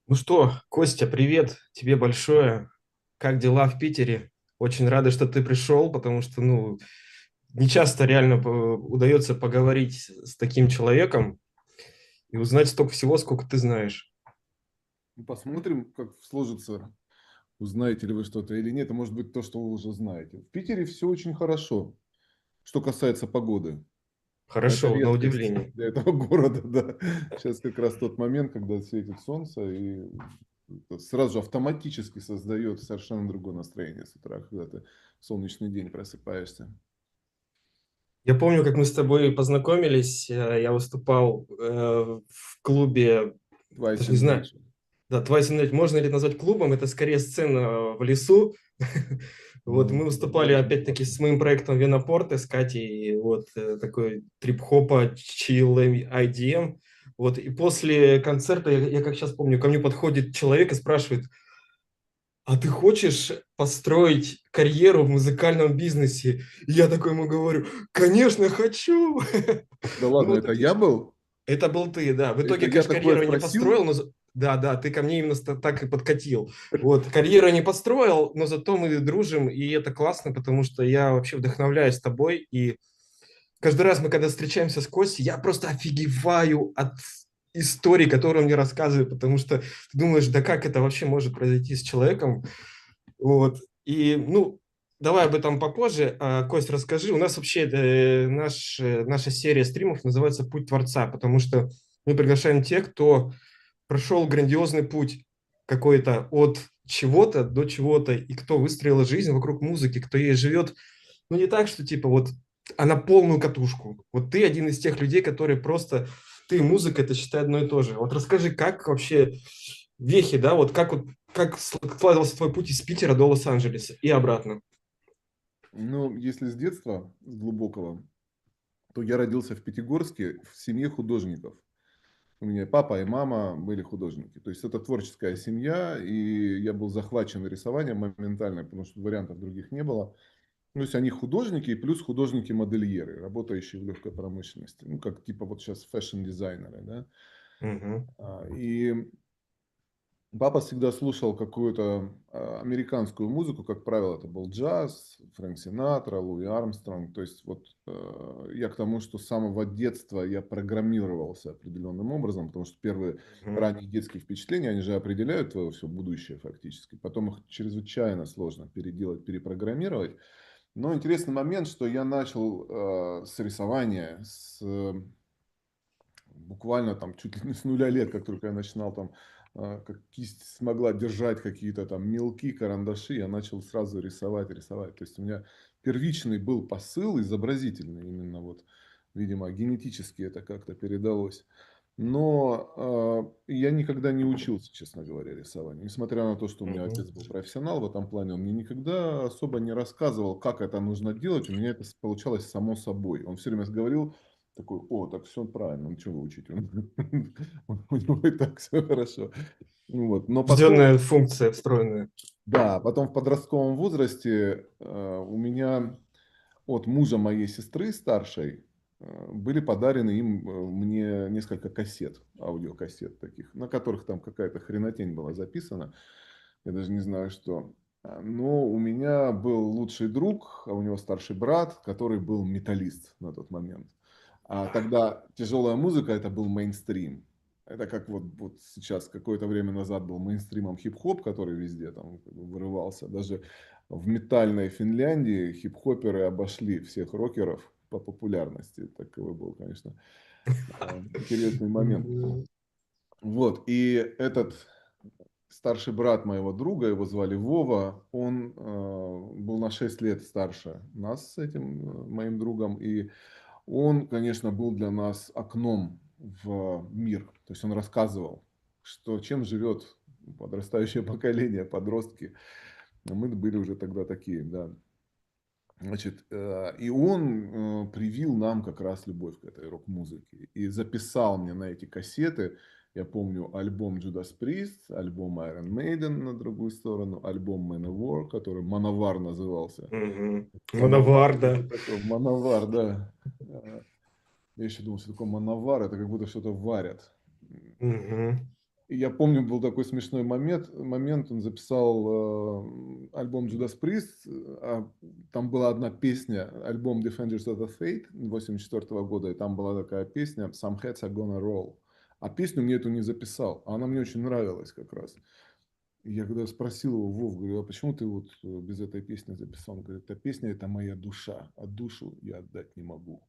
Ну что, Костя, привет тебе большое. Как дела в Питере? Очень рады, что ты пришел, потому что, не часто реально удается поговорить с таким человеком и узнать столько всего, сколько ты знаешь. Ну, посмотрим, как сложится, узнаете ли вы что-то или нет. А может быть, то, что вы уже знаете. В Питере все очень хорошо, что касается погоды. А это Хорошо, на редкость удивление. для этого города, да. Сейчас как раз тот момент, когда светит солнце, и это сразу же автоматически создает совершенно другое настроение с утра, когда ты в солнечный день просыпаешься. Я помню, как мы с тобой познакомились. Я выступал в клубе, Twice даже не in знаю, nature. да, Twice in Night можно ли это назвать клубом? Это скорее сцена в лесу. Вот Ну, мы да, выступали очень опять-таки классно. с моим проектом Винопорты с Катей, вот такой трип-хопа, чил, IDM. Вот и после концерта, я как сейчас помню, ко мне подходит человек и спрашивает: а ты хочешь построить карьеру в музыкальном бизнесе? И я такой ему говорю: конечно, хочу. Да Ну ладно, вот это я был? это был ты, да. В Это итоге, я конечно, такое карьеру я не спросил? построил, но да, да, ты ко мне именно так и подкатил. Вот, карьеру я не построил, но зато мы дружим, и это классно, потому что я вообще вдохновляюсь тобой, и каждый раз мы, когда встречаемся с Костей, я просто офигеваю от истории, которую он мне рассказывает, потому что ты думаешь, да как это вообще может произойти с человеком, вот. И, давай об этом попозже. Кость, расскажи. У нас вообще наша серия стримов называется «Путь Творца», потому что мы приглашаем тех, кто прошел грандиозный путь какой-то от чего-то до чего-то, и кто выстроил жизнь вокруг музыки, кто ей живет, ну, не так, что типа вот, а на полную катушку. Вот ты один из тех людей, которые просто, ты и музыка, это считай одно и то же. Вот расскажи, как вообще вехи, да, вот как складывался твой путь из Питера до Лос-Анджелеса и обратно. Ну, если с детства, с глубокого, то я родился в Пятигорске в семье художников. У меня папа и мама были художники. То есть это творческая семья, и я был захвачен рисованием моментально, потому что вариантов других не было. То есть они художники и плюс художники-модельеры, работающие в легкой промышленности. Ну, как типа вот сейчас фэшн-дизайнеры, да. Мгм. И папа всегда слушал какую-то американскую музыку, как правило, это был джаз, Фрэнк Синатра, Луи Армстронг. То есть вот я к тому, что с самого детства я программировался определенным образом, потому что первые Мгм. ранние детские впечатления, они же определяют твое все будущее фактически. Потом их чрезвычайно сложно переделать, перепрограммировать. Но интересный момент, что я начал с рисования, буквально там чуть ли не с нуля лет, как только я начинал там, как кисть смогла держать какие-то там мелки, карандаши, я начал сразу рисовать, рисовать. То есть у меня первичный был посыл изобразительный, именно вот, видимо, генетически это как-то передалось. Но я никогда не учился, честно говоря, рисованию. Несмотря на то, что у меня Мгм. отец был профессионал в этом плане, он мне никогда особо не рассказывал, как это нужно делать. У меня это получалось само собой. Он все время говорил, такой: о, так все правильно, ну чего вы учите? У него и так все хорошо. Ну вот. Но потом, Врожденная функция встроенная. да, потом в подростковом возрасте у меня от мужа моей сестры старшей были подарены мне несколько кассет, аудиокассет таких, на которых там какая-то хренотень была записана. Я даже не знаю, что. Но у меня был лучший друг, а у него старший брат, который был металлист на тот момент. А тогда тяжелая музыка это был мейнстрим. Это как вот сейчас, какое-то время назад был мейнстримом хип-хоп, который везде там как бы вырывался. Даже в метальной Финляндии хип-хоперы обошли всех рокеров по популярности. Таковой был, конечно, интересный момент. Мгм. Вот, и этот старший брат моего друга, его звали Вова, он был на 6 лет старше нас с этим моим другом, и он, конечно, был для нас окном в мир. То есть он рассказывал, что чем живет подрастающее поколение, подростки. А мы были уже тогда такие, да. Значит, и он привил нам как раз любовь к этой рок-музыке. И записал мне на эти кассеты, я помню, альбом Judas Priest, альбом Iron Maiden на другую сторону, альбом Manowar, который Мановар назывался. Мгм. Самовар, Мановар, да. это такой, Мановар, да. Я еще думал, что такое Мановар, это как будто что-то варят. Мгм. И я помню, был такой смешной момент он записал альбом Judas Priest, там была одна песня, альбом Defenders of the Fate 84 года, и там была такая песня Some Heads Are Gonna Roll. А песню мне эту не записал, а она мне очень нравилась как раз. И я когда спросил его, Вов, говорю, а почему ты вот без этой песни записал? Он говорит, эта песня – это моя душа, а душу я отдать не могу.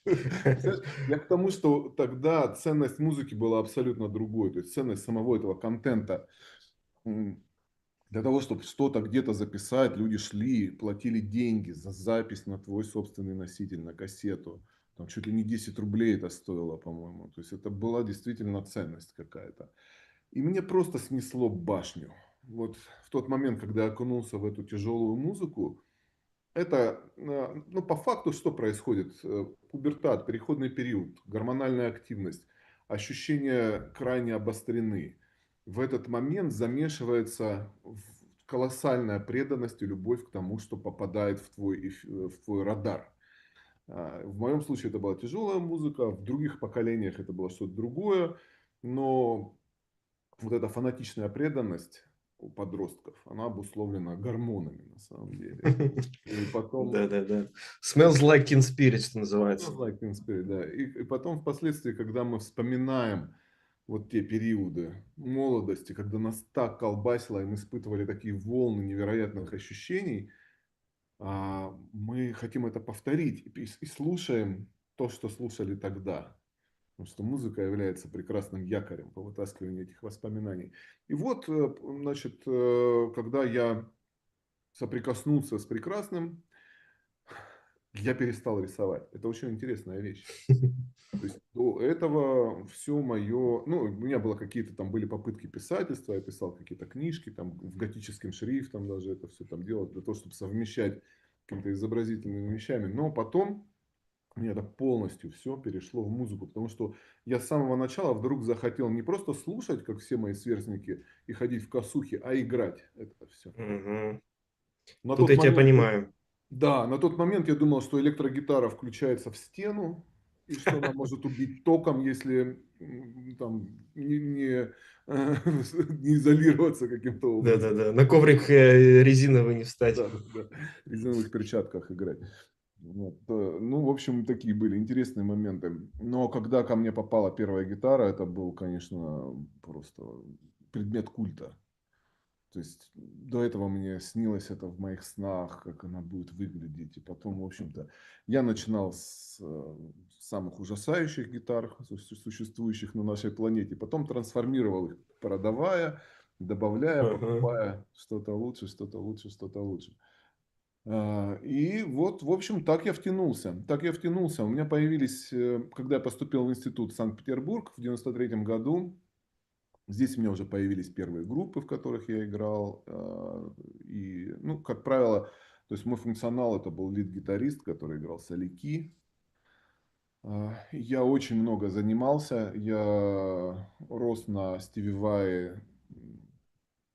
Знаешь, я к тому, что тогда ценность музыки была абсолютно другой. То есть ценность самого этого контента. Для того, чтобы что-то где-то записать, люди шли, платили деньги за запись на твой собственный носитель, на кассету. Там чуть ли не 10 рублей это стоило, по-моему. То есть это была действительно ценность какая-то. И мне просто снесло башню. Вот в тот момент, когда я окунулся в эту тяжелую музыку, это, ну, по факту, что происходит? Пубертат, переходный период, гормональная активность, ощущения крайне обострены. В этот момент замешивается колоссальная преданность и любовь к тому, что попадает в твой радар. В моем случае это была тяжелая музыка, в других поколениях это было что-то другое, но вот эта фанатичная преданность у подростков, она обусловлена гормонами на самом деле. И потом Да-да-да. Smells like Teen Spirit, что называется. Smells Like Teen Spirit, да. И потом впоследствии, когда мы вспоминаем вот те периоды молодости, когда нас так колбасило, и мы испытывали такие волны невероятных ощущений, мы хотим это повторить и слушаем то, что слушали тогда. Потому что музыка является прекрасным якорем по вытаскиванию этих воспоминаний. И вот, значит, когда я соприкоснулся с прекрасным, я перестал рисовать. Это очень интересная вещь. То есть до этого все мое, ну, у меня было какие-то там были попытки писательства, я писал какие-то книжки, там в готическим шрифтом даже это все там делал, для того, чтобы совмещать какими-то изобразительными вещами. Но потом мне это полностью все перешло в музыку, потому что я с самого начала вдруг захотел не просто слушать, как все мои сверстники, и ходить в косухи, а играть это все. Мгм. На Тут тот я тебя момент понимаю. да, на тот момент я думал, что электрогитара включается в стену, и что она может убить током, если там не изолироваться каким-то образом. Да-да-да. На коврик резиновый не встать. Да, да, в резиновых перчатках играть. Вот. Ну, в общем, такие были интересные моменты. Но когда ко мне попала первая гитара, это был, конечно, просто предмет культа. То есть до этого мне снилось это в моих снах, как она будет выглядеть. И потом, в общем-то, я начинал с самых ужасающих гитар, существующих на нашей планете. Потом трансформировал их, продавая, добавляя, Ага. покупая что-то лучше, что-то лучше, что-то лучше. И вот, в общем, так я втянулся. Так я втянулся. У меня появились, когда я поступил в институт Санкт-Петербург в 93 году, здесь у меня уже появились первые группы, в которых я играл. И, ну, как правило, то есть мой функционал это был лид-гитарист, который играл соляки. Я очень много занимался. Я рос на Стиви Вае,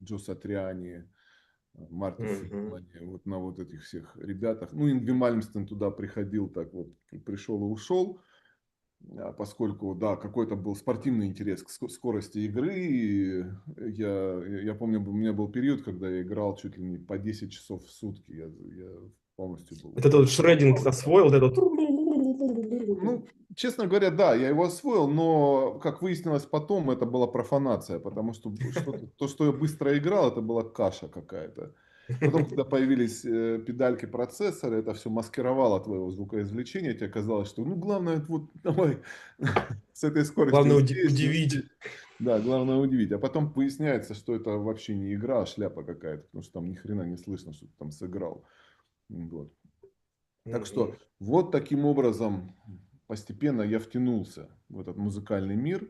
Джо Сатриани, Марти Мгм. Фримане, вот на вот этих всех ребятах. Ну, Ингви Мальмстен туда приходил, так вот, пришел и ушел. Поскольку, да, какой-то был спортивный интерес к скорости игры. И я помню, у меня был период, когда я играл чуть ли не по 10 часов в сутки. Я полностью был. Вот это вот шрединг освоил, вот это вот. Ну, честно говоря, да, я его освоил, но, как выяснилось потом, это была профанация, потому что то, что я быстро играл, это была каша какая-то. Потом, когда появились педальки процессора, это все маскировало твоего звукоизвлечения, тебе казалось, что, ну, главное, вот, давай с этой скоростью Главное здесь, не удивить. здесь. Да, главное удивить. А потом выясняется, что это вообще не игра, а шляпа какая-то, потому что там ни хрена не слышно, что ты там сыграл. Вот. Так что Мгм. вот таким образом постепенно я втянулся в этот музыкальный мир.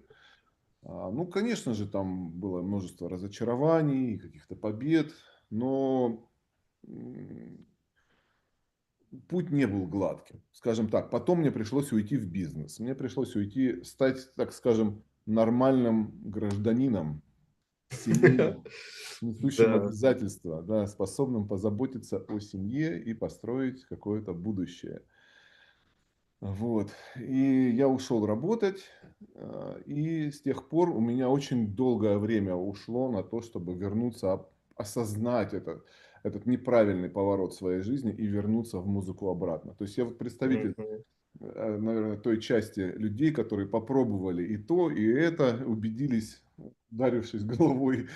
Ну, конечно же, там было множество разочарований, каких-то побед, но путь не был гладким. Скажем так, потом мне пришлось уйти в бизнес. Мне пришлось уйти, стать, так скажем, нормальным гражданином, семейным, несущим Да. обязательства, да, способным позаботиться о семье и построить какое-то будущее. Вот. И я ушел работать, и с тех пор у меня очень долгое время ушло на то, чтобы вернуться, осознать этот неправильный поворот своей жизни и вернуться в музыку обратно. То есть я вот представитель, Мгм. наверное, той части людей, которые попробовали и то, и это, убедились, ударившись головой,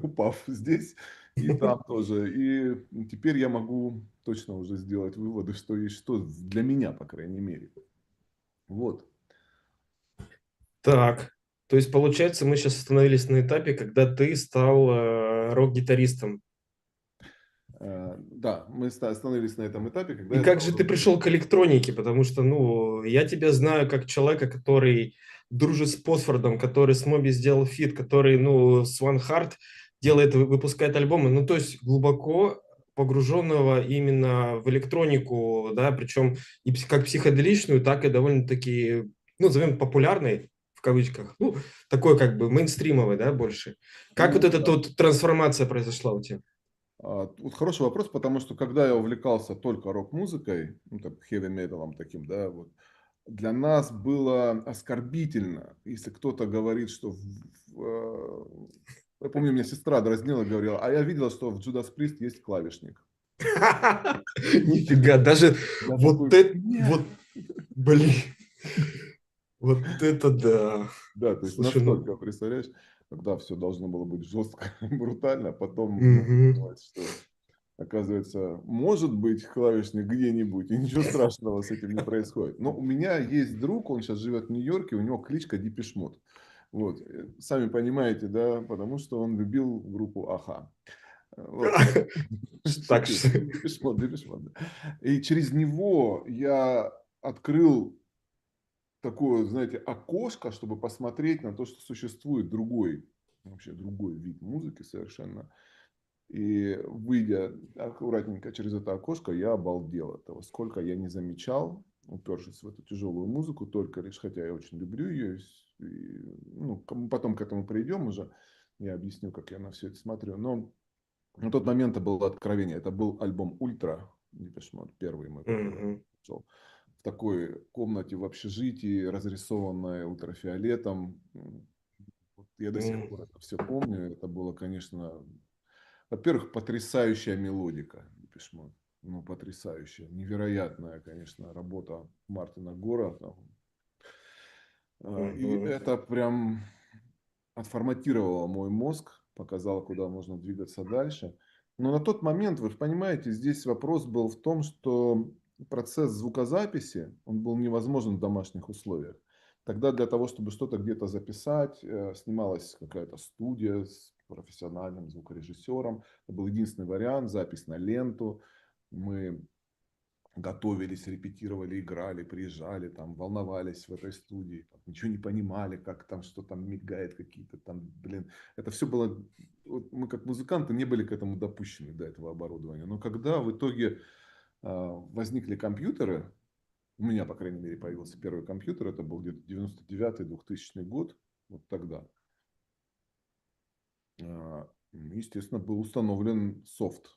упав здесь и там тоже. И теперь я могу точно уже сделать выводы, что есть что для меня, по крайней мере. Вот. Так, то есть получается, мы сейчас остановились на этапе, когда ты стал рок-гитаристом. Да, мы остановились на этом этапе, когда И я как стал же ты пришел к рок-гитаристом. электронике? Потому что, ну, я тебя знаю как человека, который дружит с Посфордом, который с Моби сделал фит, который, ну, с One Heart делает, выпускает альбомы. Ну, то есть глубоко погруженного именно в электронику, да, причем и как психоделичную, так и довольно-таки, ну, назовем популярной, в кавычках, ну, такой как бы мейнстримовой, да, больше. Как вот Ну, эта да. тут трансформация произошла у тебя? Вот хороший вопрос, потому что когда я увлекался только рок-музыкой, ну, так, хэви-металом таким, да, вот, для нас было оскорбительно, если кто-то говорит, что я помню, меня сестра дразнила, говорила, а я видела, что в Judas Priest есть клавишник. Нифига, даже Я вот такой, это, нет. вот, блин, вот это да. Да, то есть Слушай, ну, настолько, представляешь, когда все должно было быть жестко, брутально, а потом, ну, мгм. понимаешь, что, оказывается, может быть клавишник где-нибудь, и ничего страшного с этим не происходит. Но у меня есть друг, он сейчас живет в Нью-Йорке, у него кличка Депеш Мод. Вот, сами понимаете, да, потому что он любил группу Аха. Вот. Так Шучу. что, Депеш Мод, Депеш Мод, да. И через него я открыл такое, знаете, окошко, чтобы посмотреть на то, что существует другой, вообще другой вид музыки совершенно. И выйдя аккуратненько через это окошко, я обалдел от того, сколько я не замечал, упершись в эту тяжелую музыку, только лишь, хотя я очень люблю ее, ну, мы потом к этому придем уже, я объясню, как я на все это смотрю. Но на тот момент это было откровение. Это был альбом «Ультра», Депеш Мод, первый мой, который я мгм, слушал. В такой комнате в общежитии, разрисованной ультрафиолетом. Вот я до сих м, пор это все помню. Это было, конечно, во-первых, потрясающая мелодика Депеш Мод. Ну, потрясающая. Невероятная, конечно, работа Мартина Гора. Там. И мгм. это прям отформатировала мой мозг, показала, куда можно двигаться дальше. Но на тот момент, вы же понимаете, здесь вопрос был в том, что процесс звукозаписи, он был невозможен в домашних условиях. Тогда для того, чтобы что-то где-то записать, снималась какая-то студия с профессиональным звукорежиссером. Это был единственный вариант, запись на ленту. Мы готовились, репетировали, играли, приезжали, там, волновались в этой студии, там, ничего не понимали, как там, что там мигает какие-то там, блин, это все было, вот мы как музыканты не были к этому допущены, до этого оборудования, но когда в итоге возникли компьютеры, у меня, по крайней мере, появился первый компьютер, это был где-то 99-2000 год, вот тогда, естественно, был установлен софт.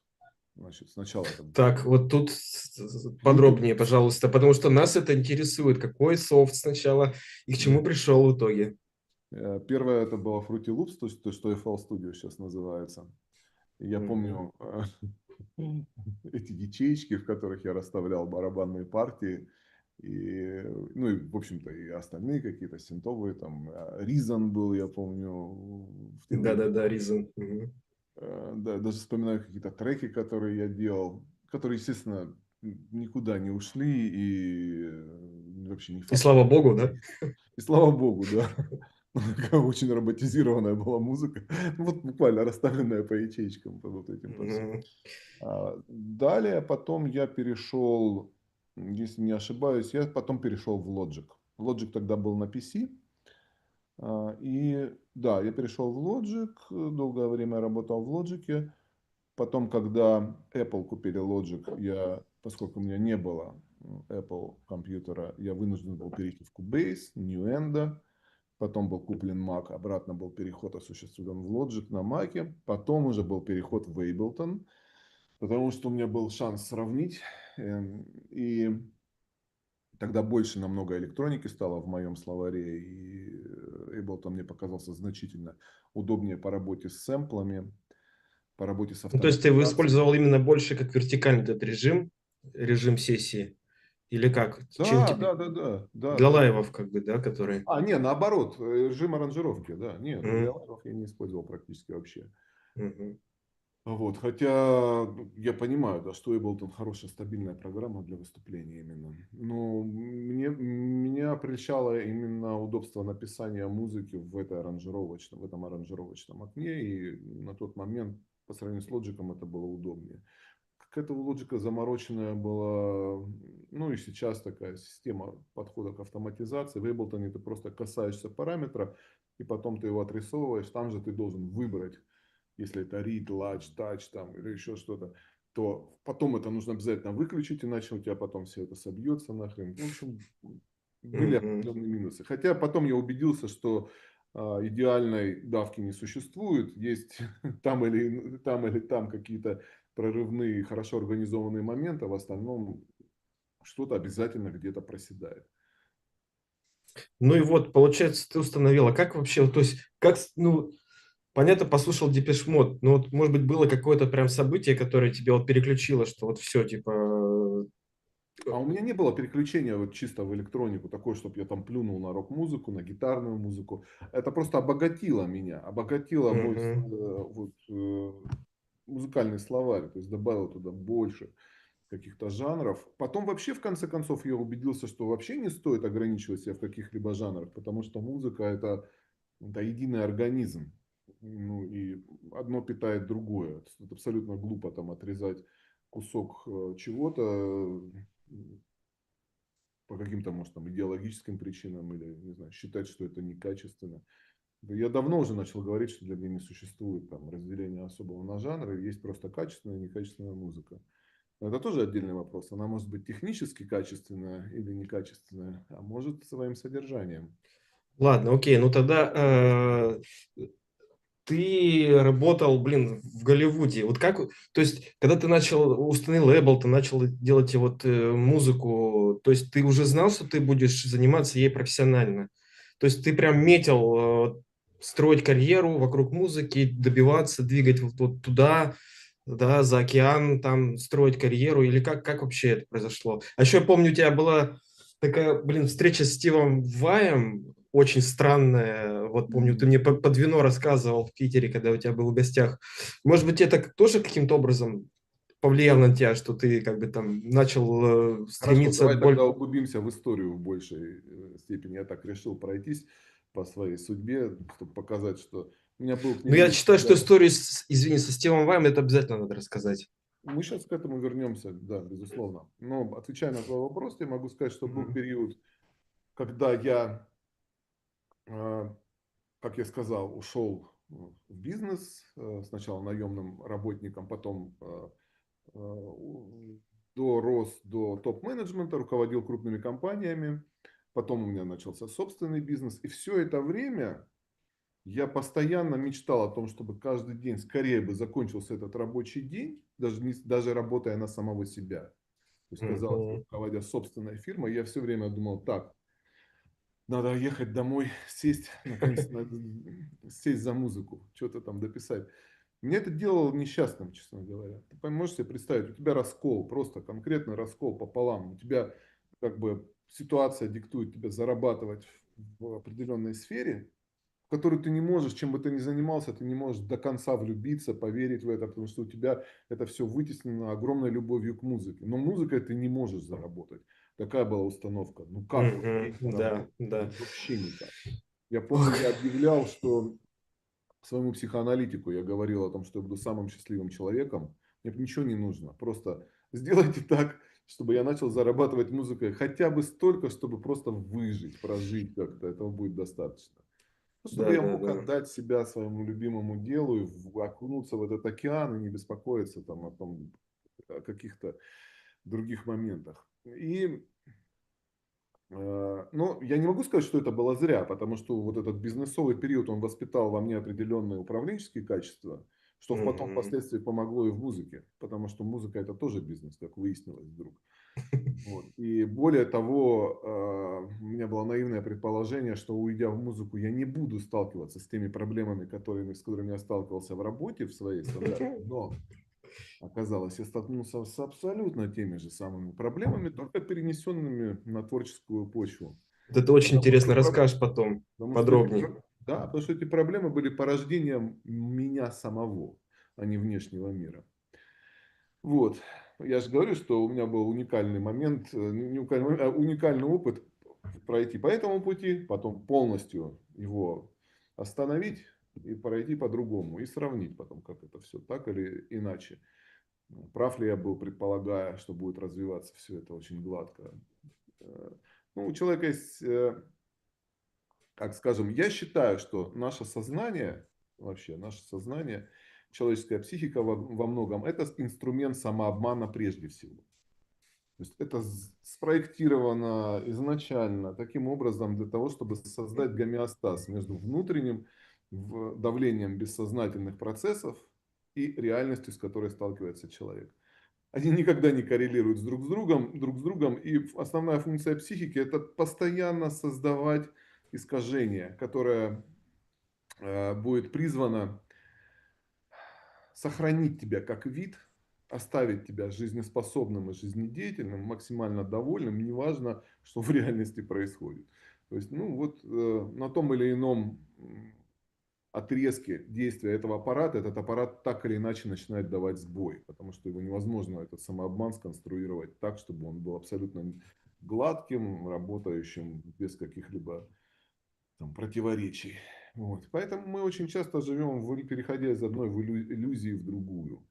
Значит, сначала это Так, вот тут Fruity подробнее, Loops. пожалуйста, потому что нас это интересует. Какой софт сначала и к чему пришел в итоге? Первое это было Fruity Loops, то, что FL Studio сейчас называется. И я Мгм. помню эти ячеечки, в которых я расставлял барабанные партии. И, ну, и, в общем-то, и остальные какие-то синтовые, там, Reason был, я помню, в те времена. Да-да-да, Reason. Мгм. Да, даже вспоминаю какие-то треки, которые я делал, которые, естественно, никуда не ушли и вообще не И факт, что слава богу, да? и слава богу, да. Такая очень роботизированная была музыка. Ну, вот буквально расставленная по ячейкам, по вот этим, по всем. Мгм. Далее потом я перешел, если не ошибаюсь, я потом перешел в Logic. Logic тогда был на PC. И да, я перешел в Logic, долгое время работал в Logic. Потом, когда Apple купили Logic, поскольку у меня не было Apple компьютера, я вынужден был перейти в Cubase, Nuendo. Потом был куплен Mac, обратно был переход осуществлен в Logic на Mac. Потом уже был переход в Ableton, потому что у меня был шанс сравнить. И Тогда больше намного электроники стало в моем словаре, и Ableton мне показался значительно удобнее по работе с сэмплами, по работе с Ну, то есть ты его автоматизацией. использовал именно больше как вертикальный этот режим, режим сессии, или как? Чем Да, тебе? да, да, да, да, Для да. лайвов, как бы, да, которые... Не, наоборот, режим аранжировки, да. Нет, для Мгм. лайвов я не использовал практически вообще. Мгм. Вот, хотя я понимаю, да, что Ableton хорошая стабильная программа для выступления именно. Но меня прельщало именно удобство написания музыки в этом аранжировочном окне. И на тот момент по сравнению с Logic это было удобнее. Какая-то у Logic замороченная была, ну и сейчас такая система подхода к автоматизации. В Ableton ты просто касаешься параметра, и потом ты его отрисовываешь. Там же ты должен выбрать, если это read, large, touch там, или еще что-то, то потом это нужно обязательно выключить, иначе у тебя потом все это собьется нахрен. В общем, были Мгм. определенные минусы. Хотя потом я убедился, что идеальной давки не существует. Есть там или там какие-то прорывные, хорошо организованные моменты, а в остальном что-то обязательно где-то проседает. Ну и вот, получается, ты установила. Как вообще, вот, то есть, как, ну, понятно, послушал Депеш Мод, но вот, может быть, было какое-то прям событие, которое тебя вот переключило, что вот все, типа... А у меня не было переключения вот чисто в электронику, такой, чтобы я там плюнул на рок-музыку, на гитарную музыку. Это просто обогатило меня, обогатило мой Мгм. музыкальный словарь, то есть добавил туда больше каких-то жанров. Потом вообще, в конце концов, я убедился, что вообще не стоит ограничивать себя в каких-либо жанрах, потому что музыка это единый организм. Ну и одно питает другое. Это абсолютно глупо там отрезать кусок чего-то по каким-то, может, там, идеологическим причинам или, не знаю, считать, что это некачественно. Да я давно уже начал говорить, что для меня не существует там разделения особого на жанры, есть просто качественная и некачественная музыка. Это тоже отдельный вопрос. Она может быть технически качественная или некачественная, а может своим содержанием. Ладно, окей, ну тогда ты работал, блин, в Голливуде. Вот как, то есть, когда ты начал, установил лейбл, ты начал делать вот музыку, то есть ты уже знал, что ты будешь заниматься ей профессионально? То есть ты прям метил строить карьеру вокруг музыки, добиваться, двигать вот туда, да, за океан, там, строить карьеру, или как вообще это произошло? А еще я помню, у тебя была такая, блин, встреча с Стивом Ваем, очень странная. Вот помню, ты Мгм. мне под вино рассказывал в Питере, когда у тебя был в гостях. Может быть, это тоже каким-то образом повлияло на тебя, что ты как бы там начал Хорошо, стремиться давай тогда боль... углубимся в историю в большей степени. Я так решил пройтись по своей судьбе, чтобы показать, что у меня был к Ну, нему я считаю, что всегда... историю, извини, со Стивом Ваем это обязательно надо рассказать. Мы сейчас к этому вернемся, да, безусловно. Но отвечая на твой вопрос, я могу сказать, что был Мгм. период, когда я, э, как я сказал, ушел в бизнес, сначала наемным работником, потом дорос до топ-менеджмента, руководил крупными компаниями, потом у меня начался собственный бизнес. И все это время я постоянно мечтал о том, чтобы каждый день скорее бы закончился этот рабочий день, даже работая на самого себя. То есть, казалось бы, Мгм. руководя собственной фирмой, я все время думал, так, надо ехать домой, сесть, наконец, сесть за музыку, что-то там дописать. Меня это делало несчастным, честно говоря. Ты можешь себе представить, у тебя раскол, просто конкретный раскол пополам. У тебя как бы ситуация диктует тебе зарабатывать в определенной сфере, в которой ты не можешь, чем бы ты ни занимался, ты не можешь до конца влюбиться, поверить в это, потому что у тебя это все вытеснено огромной любовью к музыке. Но музыкой ты не можешь заработать. Такая была установка. Ну как вот Мгм. ей Да, заработать? да. Вообще никак. Я помню, Ох. я объявлял, что своему психоаналитику я говорил о том, что я буду самым счастливым человеком. Мне ничего не нужно. Просто сделайте так, чтобы я начал зарабатывать музыкой хотя бы столько, чтобы просто выжить, прожить как-то. Этого будет достаточно. Ну, чтобы Да, я да, мог да. отдать себя своему любимому делу и окунуться в этот океан и не беспокоиться там о каких-то других моментах. И но я не могу сказать, что это было зря, потому что вот этот бизнесовый период, он воспитал во мне определенные управленческие качества, что потом Мгм. впоследствии помогло и в музыке, потому что музыка это тоже бизнес, как выяснилось вдруг. Вот. И более того, у меня было наивное предположение, что уйдя в музыку, я не буду сталкиваться с теми проблемами, с которыми я сталкивался в работе в своей стандартной. Но оказалось, я столкнулся с абсолютно теми же самыми проблемами, только перенесенными на творческую почву. Вот это очень Потому что, интересно. Расскажешь потом потому что подробнее. да, потому что эти проблемы были порождением меня самого, а не внешнего мира. Вот. Я же говорю, что у меня был уникальный момент, не уникальный, момент, а уникальный опыт пройти по этому пути, потом полностью его остановить и пройти по-другому, и сравнить потом, как это все так или иначе. Прав ли я был, предполагая, что будет развиваться все это очень гладко. Ну, у человека есть, как скажем, я считаю, что наше сознание, вообще наше сознание, человеческая психика во многом, это инструмент самообмана прежде всего. То есть это спроектировано изначально таким образом для того, чтобы создать гомеостаз между внутренним давлением бессознательных процессов и реальностью, с которой сталкивается человек. Они никогда не коррелируют друг с другом, и основная функция психики – это постоянно создавать искажение, которое будет призвано сохранить тебя как вид, оставить тебя жизнеспособным и жизнедеятельным, максимально довольным, неважно, что в реальности происходит. То есть, ну вот на том или ином отрезке действия этого аппарата, этот аппарат так или иначе начинает давать сбой, потому что его невозможно, этот самообман, сконструировать так, чтобы он был абсолютно гладким, работающим без каких-либо там, противоречий. Вот. Поэтому мы очень часто живем, переходя из одной иллюзии в другую.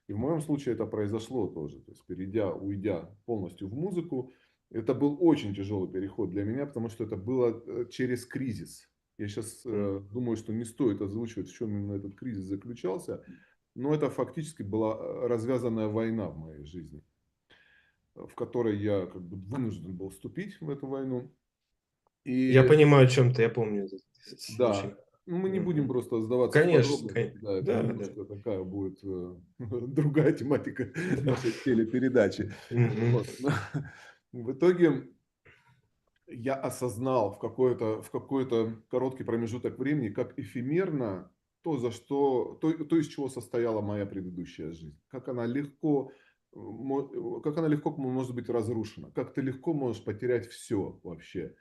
И в моем случае это произошло тоже. То есть, уйдя полностью в музыку, это был очень тяжелый переход для меня, потому что это было через кризис. Я сейчас думаю, что не стоит озвучивать, в чем именно этот кризис заключался, но это фактически была развязанная война в моей жизни, в которой я как бы вынужден был вступить в эту войну. Я И понимаю, о чем ты, я помню этот случай. да, ну, мы не будем Мгм. просто сдаваться в Конечно, подробности, да, это да, да. немножко такая будет другая тематика нашей телепередачи. Мгм. Вот. В итоге я осознал в какой-то короткий промежуток времени, как эфемерно то, из чего состояла моя предыдущая жизнь. Как она легко может быть разрушена, как ты легко можешь потерять все вообще.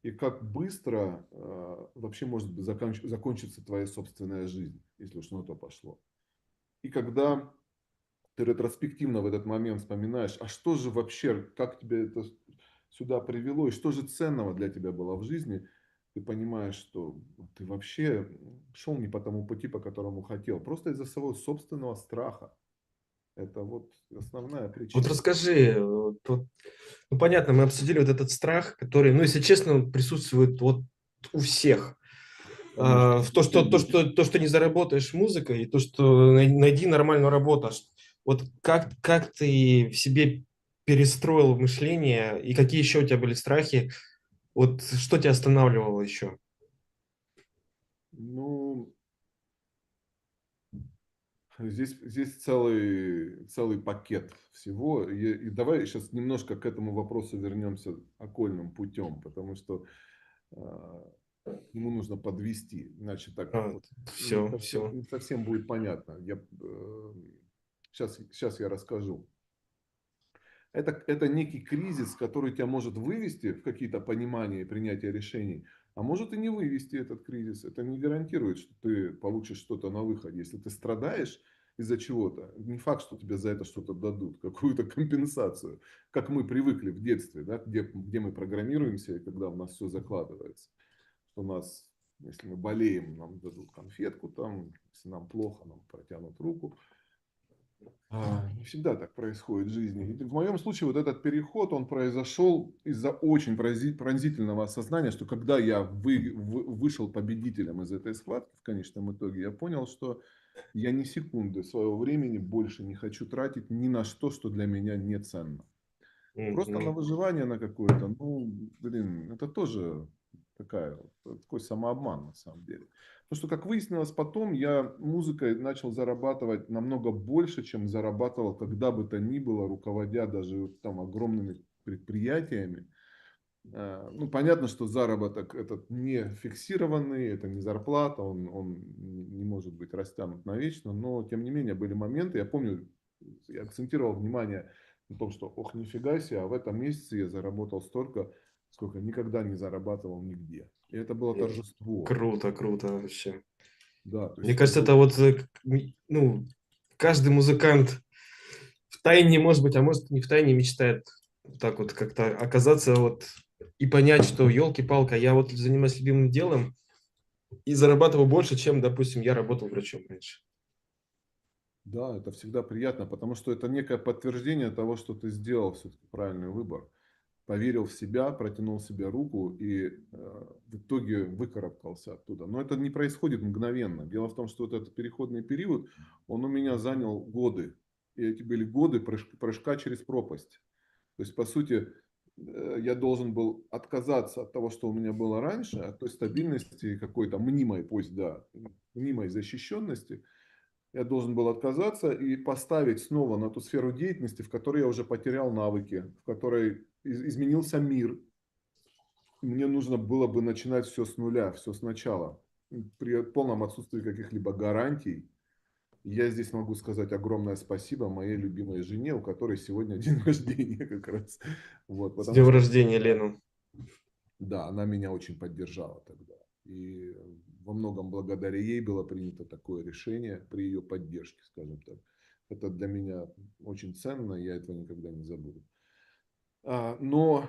И как быстро вообще может закончиться твоя собственная жизнь, если уж на то пошло. И когда ты ретроспективно в этот момент вспоминаешь, а что же вообще, как тебя это сюда привело, и что же ценного для тебя было в жизни, ты понимаешь, что ты вообще шел не по тому пути, по которому хотел, просто из-за своего собственного страха. Это вот основная Вот причина. расскажи, ну понятно, мы обсудили вот этот страх, который, ну если честно, он присутствует вот у всех. Конечно, В то, что, всех то, людей. что, то, что не заработаешь музыкой, и то, что найди нормальную работу. Вот как ты в себе перестроил мышление, и какие еще у тебя были страхи? Вот что тебя останавливало еще? Ну, здесь целый пакет всего. И давай сейчас немножко к этому вопросу вернемся окольным путем, потому что а, ему нужно подвести, иначе так вот Все, все. не совсем будет понятно. Сейчас я расскажу. Это некий кризис, который тебя может вывести в какие-то понимания и принятия решений, а может и не вывести этот кризис. Это не гарантирует, что ты получишь что-то на выходе. Если ты страдаешь из-за чего-то, не факт, что тебе за это что-то дадут, какую-то компенсацию, как мы привыкли в детстве, да, где мы программируемся и когда у нас все закладывается. Что нас, если мы болеем, нам дадут конфетку, там, если нам плохо, нам протянут руку. Не всегда так происходит в жизни. И в моем случае вот этот переход, он произошел из-за очень пронзительного осознания, что когда я вышел победителем из этой схватки, в конечном итоге, я понял, что я ни секунды своего времени больше не хочу тратить ни на что для меня не ценно. Просто на Мгм. выживание на какое-то, ну, блин, это тоже такой самообман на самом деле. Потому что, как выяснилось потом, я музыкой начал зарабатывать намного больше, чем зарабатывал когда бы то ни было, руководя даже там огромными предприятиями. Ну, понятно, что заработок этот не фиксированный, это не зарплата, он не может быть растянут навечно, но тем не менее были моменты, я помню, я акцентировал внимание на том, что ох, нифига себе, а в этом месяце я заработал столько, сколько никогда не зарабатывал нигде. И это было Ну, торжество. круто, круто вообще. Да, то Мне есть это кажется, было... это вот, ну, каждый музыкант в тайне, может быть, а может не в тайне мечтает вот так вот как-то оказаться вот и понять, что елки-палка, я вот занимаюсь любимым делом и зарабатываю больше, чем, допустим, я работал врачом раньше. Да, это всегда приятно, потому что это некое подтверждение того, что ты сделал все-таки правильный выбор. Поверил в себя, протянул себе руку и в итоге выкарабкался оттуда. Но это не происходит мгновенно. Дело в том, что вот этот переходный период, он у меня занял годы. И эти были годы прыжка через пропасть. То есть, по сути, я должен был отказаться от того, что у меня было раньше, от той стабильности какой-то мнимой, пусть да, мнимой защищенности, я должен был отказаться и поставить снова на ту сферу деятельности, в которой я уже потерял навыки, в которой изменился мир. Мне нужно было бы начинать все с нуля, все сначала, при полном отсутствии каких-либо гарантий. Я здесь могу сказать огромное спасибо моей любимой жене, у которой сегодня день рождения как раз. Вот, С потому днем что, рождения, Лена. да, она меня очень поддержала тогда. И во многом благодаря ей было принято такое решение при ее поддержке, скажем так. Это для меня очень ценно, я этого никогда не забуду. Но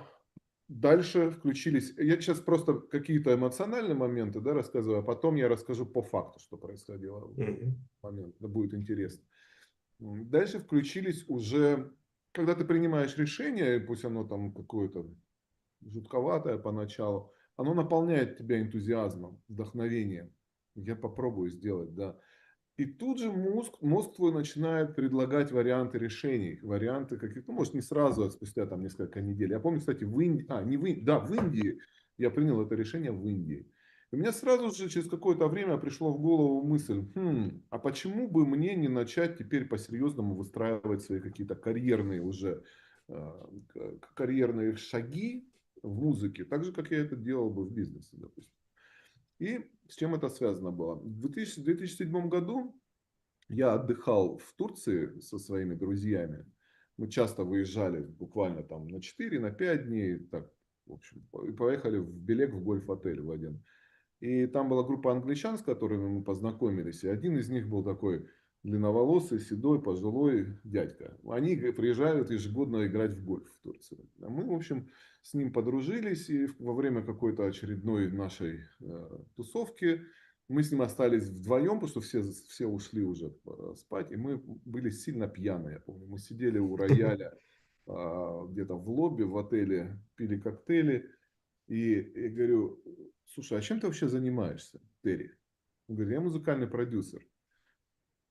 дальше включились... Я сейчас просто какие-то эмоциональные моменты, да, рассказываю, а потом я расскажу по факту, что происходило в этот Мгм. момент. Это будет интересно. Дальше включились уже... Когда ты принимаешь решение, пусть оно там какое-то жутковатое поначалу, оно наполняет тебя энтузиазмом, вдохновением. Я попробую сделать, да. И тут же мозг твой начинает предлагать варианты решений, варианты каких-то, ну, может, не сразу, а спустя там несколько недель. Я помню, кстати, в Индии, не в Индии, да, в Индии, я принял это решение в Индии. И у меня сразу же через какое-то время пришло в голову мысль, а почему бы мне не начать теперь по-серьезному выстраивать свои какие-то карьерные уже, карьерные шаги в музыке, так же, как я это делал бы в бизнесе, допустим. И с чем это связано было? В 2007 году я отдыхал в Турции со своими друзьями. Мы часто выезжали буквально там на 4, на 5 дней. Так, в общем, и поехали в Белек в гольф-отель в один. И там была группа англичан, с которыми мы познакомились. И один из них был такой длинноволосый, седой, пожилой дядька. Они приезжают ежегодно играть в гольф в Турцию. А мы, в общем, с ним подружились. И во время какой-то очередной нашей тусовки мы с ним остались вдвоем, потому что все ушли уже спать. И мы были сильно пьяные, я помню. Мы сидели у рояля где-то в лобби в отеле, пили коктейли. И я говорю, слушай, а чем ты вообще занимаешься, Терри? Он говорит, я музыкальный продюсер.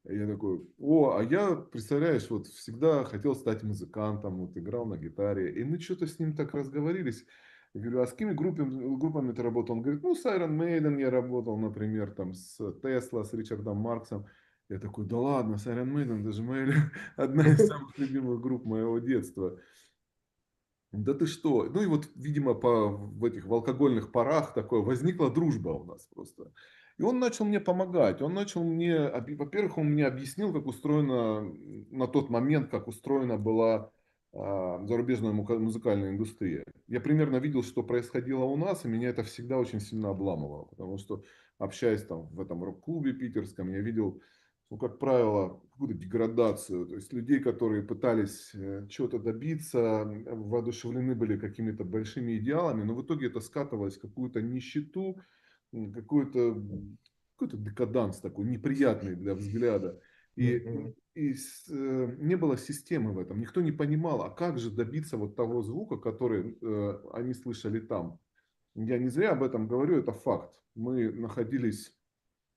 И я такой, а я, представляешь, вот всегда хотел стать музыкантом, вот играл на гитаре. И мы что-то с ним так разговорились. Я говорю, а с какими группами ты работал? Он говорит, с Iron Maiden я работал, например, там с Tesla, с Ричардом Марксом. Я такой, да ладно, с Iron Maiden, это же одна из самых любимых групп моего детства. Да ты что? Ну и вот, видимо, в этих в алкогольных парах такое возникла дружба у нас просто. И он начал мне помогать. Он начал мне, во-первых, он мне объяснил, как устроена на тот момент, как устроена была зарубежная музыкальная индустрия. Я примерно видел, что происходило у нас, и меня это всегда очень сильно обламывало, потому что общаясь там в этом рок-клубе питерском, я видел, ну, как правило, какую-то деградацию. То есть людей, которые пытались чего-то добиться, воодушевлены были какими-то большими идеалами, но в итоге это скатывалось в какую-то нищету, какой-то декаданс такой неприятный для взгляда. Мгм. Не было системы в этом. Никто не понимал, а как же добиться вот того звука, который они слышали там. Я не зря об этом говорю, это факт. Мы находились